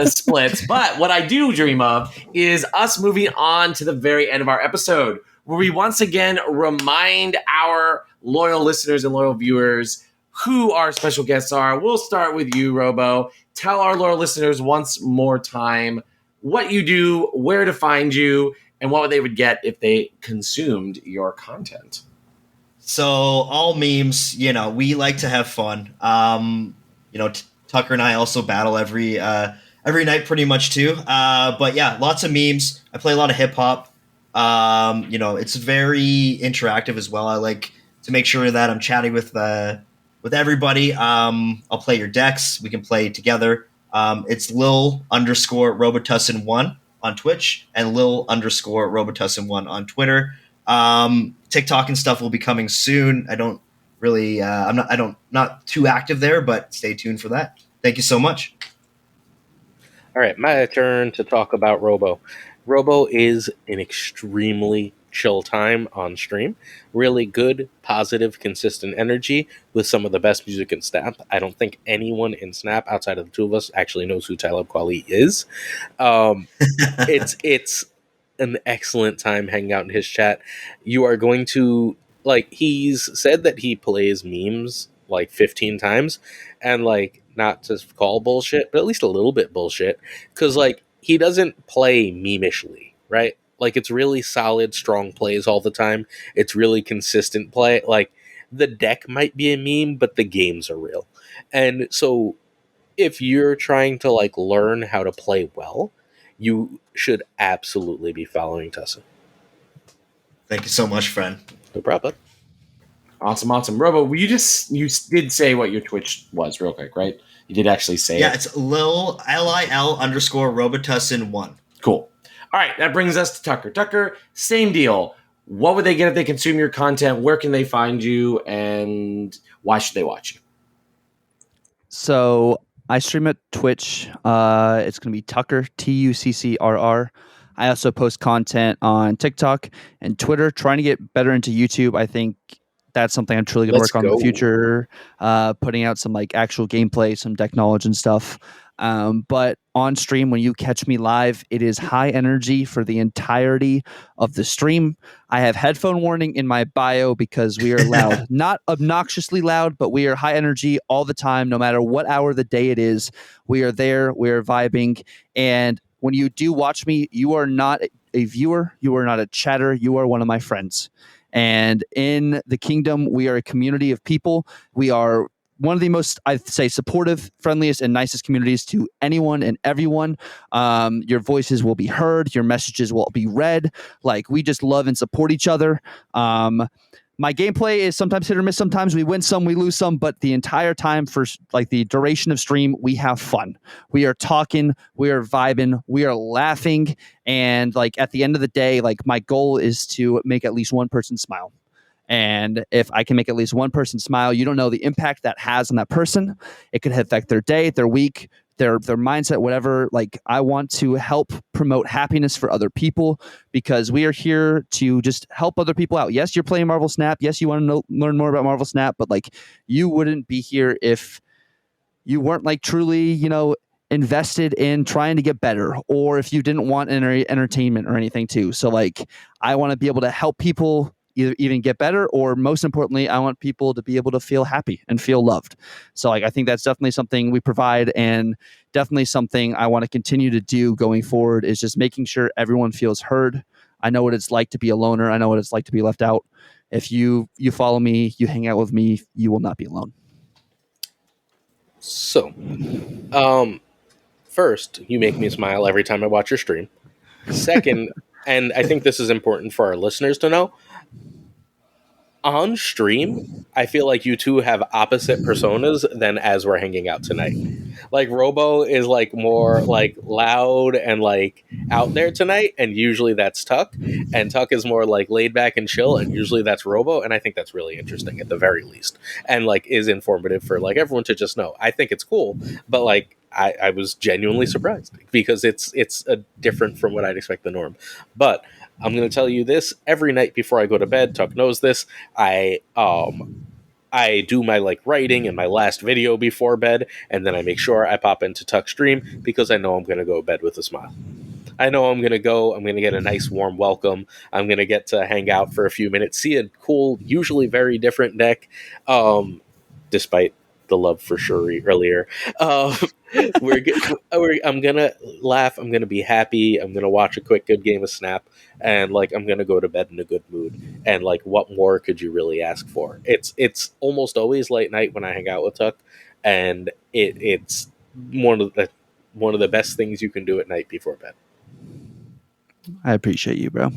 splits. But what I do dream of is us moving on to the very end of our episode, where we once again remind our loyal listeners and loyal viewers who our special guests are. We'll start with you, Robo. Tell our loyal listeners once more time what you do, where to find you, and what they would get if they consumed your content. So all memes, you know, we like to have fun. You know, Tucker and I also battle every night pretty much too. But yeah, lots of memes. I play a lot of hip hop. You know, it's very interactive as well. I like to make sure that I'm chatting with everybody. I'll play your decks. We can play together. It's Lil _Robitussin1 on Twitch and Lil _Robitussin1 on Twitter. TikTok and stuff will be coming soon. I don't really, not too active there, but stay tuned for that. Thank you so much. All right, my turn to talk about Robo. Robo is an extremely chill time on stream. Really good, positive, consistent energy with some of the best music in Snap. I don't think anyone in Snap outside of the two of us actually knows who Talib Kweli is. It's an excellent time hanging out in his chat. You are going to, like, he's said that he plays memes like 15 times, and like, not to call bullshit, but at least a little bit bullshit, because like he doesn't play memishly, right? Like it's really solid, strong plays all the time. It's really consistent play. Like the deck might be a meme, but the games are real. And so if you're trying to like learn how to play well, you should absolutely be following Tussin. Thank you so much, friend. No problem. Awesome. Robo, you did say what your Twitch was real quick, right? You did actually say it. Yeah, it's Lil _Robitussin1. Cool. All right, that brings us to Tucker. Tucker, same deal. What would they get if they consume your content? Where can they find you? And why should they watch you? So I stream at Twitch. It's going to be Tuccrr, Tuccrr. I also post content on TikTok and Twitter, trying to get better into YouTube. I think that's something I'm truly going to Let's work on in the go. future, putting out some like actual gameplay, some deck knowledge and stuff. But on stream, when you catch me live, it is high energy for the entirety of the stream. I have headphone warning in my bio because we are loud, not obnoxiously loud, but we are high energy all the time, no matter what hour of the day it is. We are there, we are vibing. And when you do watch me, you are not a viewer, you are not a chatter, you are one of my friends. And in the kingdom, we are a community of people. We are one of the most, I'd say, supportive, friendliest, and nicest communities to anyone and everyone. Your voices will be heard. Your messages will be read. Like, we just love and support each other. My gameplay is sometimes hit or miss. Sometimes we win some, we lose some, but the entire time for like the duration of stream, we have fun. We are talking, we are vibing, we are laughing. And like at the end of the day, like my goal is to make at least one person smile. And if I can make at least one person smile, you don't know the impact that has on that person. It could affect their day, their week, their mindset, whatever. Like, I want to help promote happiness for other people because we are here to just help other people out. Yes, you're playing Marvel Snap. Yes, you want to learn more about Marvel Snap, but like, you wouldn't be here if you weren't like truly, invested in trying to get better, or if you didn't want entertainment or anything too. So like, I want to be able to help people either even get better, or most importantly, I want people to be able to feel happy and feel loved. So like, I think that's definitely something we provide, and definitely something I want to continue to do going forward, is just making sure everyone feels heard. I know what it's like to be a loner. I know what it's like to be left out. If you follow me, you hang out with me, you will not be alone. So, first, you make me smile every time I watch your stream. Second, and I think this is important for our listeners to know, on stream, I feel like you two have opposite personas than as we're hanging out tonight. Like, Robo is like more like loud and like out there tonight, and usually that's Tuck. And Tuck is more like laid back and chill, and usually that's Robo. And I think that's really interesting at the very least, and like is informative for like everyone to just know. I think it's cool, but like I was genuinely surprised because it's different from what I'd expect the norm. But I'm going to tell you this every night before I go to bed. Tuck knows this. I do my like writing and my last video before bed, and then I make sure I pop into Tuck stream because I know I'm going to go to bed with a smile. I know I'm going to get a nice warm welcome. I'm going to get to hang out for a few minutes, see a cool, usually very different deck, despite the love for Shuri earlier. I'm gonna laugh. I'm gonna be happy. I'm gonna watch a quick good game of Snap, and like I'm gonna go to bed in a good mood. And like, what more could you really ask for? It's almost always late night when I hang out with Tuck, and it's one of the best things you can do at night before bed. I appreciate you, bro.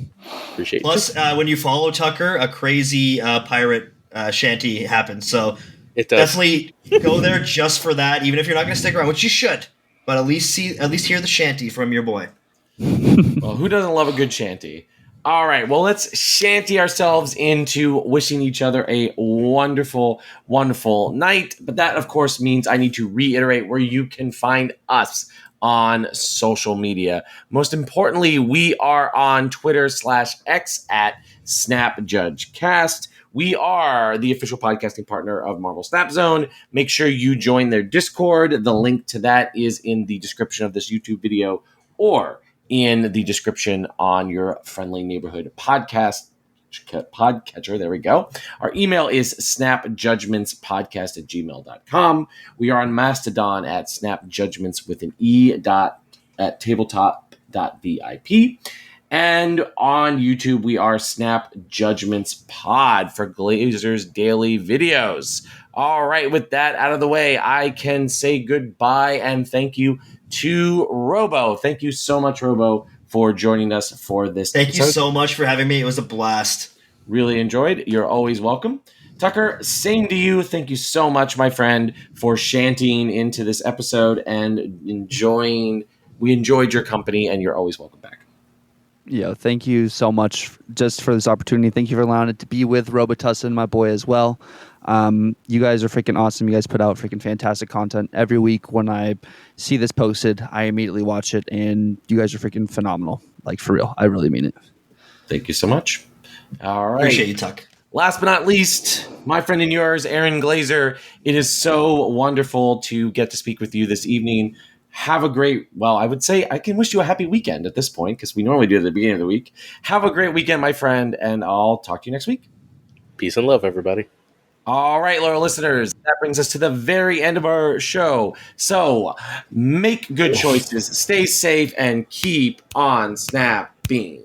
Appreciate you. Plus, when you follow Tuccrr, a crazy pirate shanty happens. So It does. definitely go there just for that, even if you're not going to stick around, which you should. But at least hear the shanty from your boy. Well, who doesn't love a good shanty? All right, well, let's shanty ourselves into wishing each other a wonderful, wonderful night. But that, of course, means I need to reiterate where you can find us on social media. Most importantly, we are on Twitter/X at SnapJudgeCast. We are the official podcasting partner of Marvel Snap Zone. Make sure you join their Discord. The link to that is in the description of this YouTube video or in the description on your friendly neighborhood podcatcher. There we go. Our email is snapjudgmentspodcast@gmail.com. We are on Mastodon at snapjudgments with an E at tabletop.vip. And on YouTube, we are Snap Judgments Pod for Glazer's daily videos. All right, with that out of the way, I can say goodbye and thank you to Robo. Thank you so much, Robo, for joining us for this Thank episode. you so much for having me. It was a blast. Really enjoyed. You're always welcome. Tuccrr, same to you. Thank you so much, my friend, for shantying into this episode and we enjoyed your company, and you're always welcome back. Yeah, thank you so much just for this opportunity. Thank you for allowing it to be with Robitussin, my boy, as well. You guys are freaking awesome. You guys put out freaking fantastic content every week. When I see this posted, I immediately watch it, and you guys are freaking phenomenal. Like, for real. I really mean it. Thank you so much. All right. Appreciate you, Tuck. Last but not least, my friend and yours, Aaron Glazer. It is so wonderful to get to speak with you this evening. Have a great, well, I would say I can wish you a happy weekend at this point, because we normally do it at the beginning of the week. Have a great weekend, my friend, and I'll talk to you next week. Peace and love, everybody. All right, loyal listeners, that brings us to the very end of our show. So make good choices, stay safe, and keep on snapping.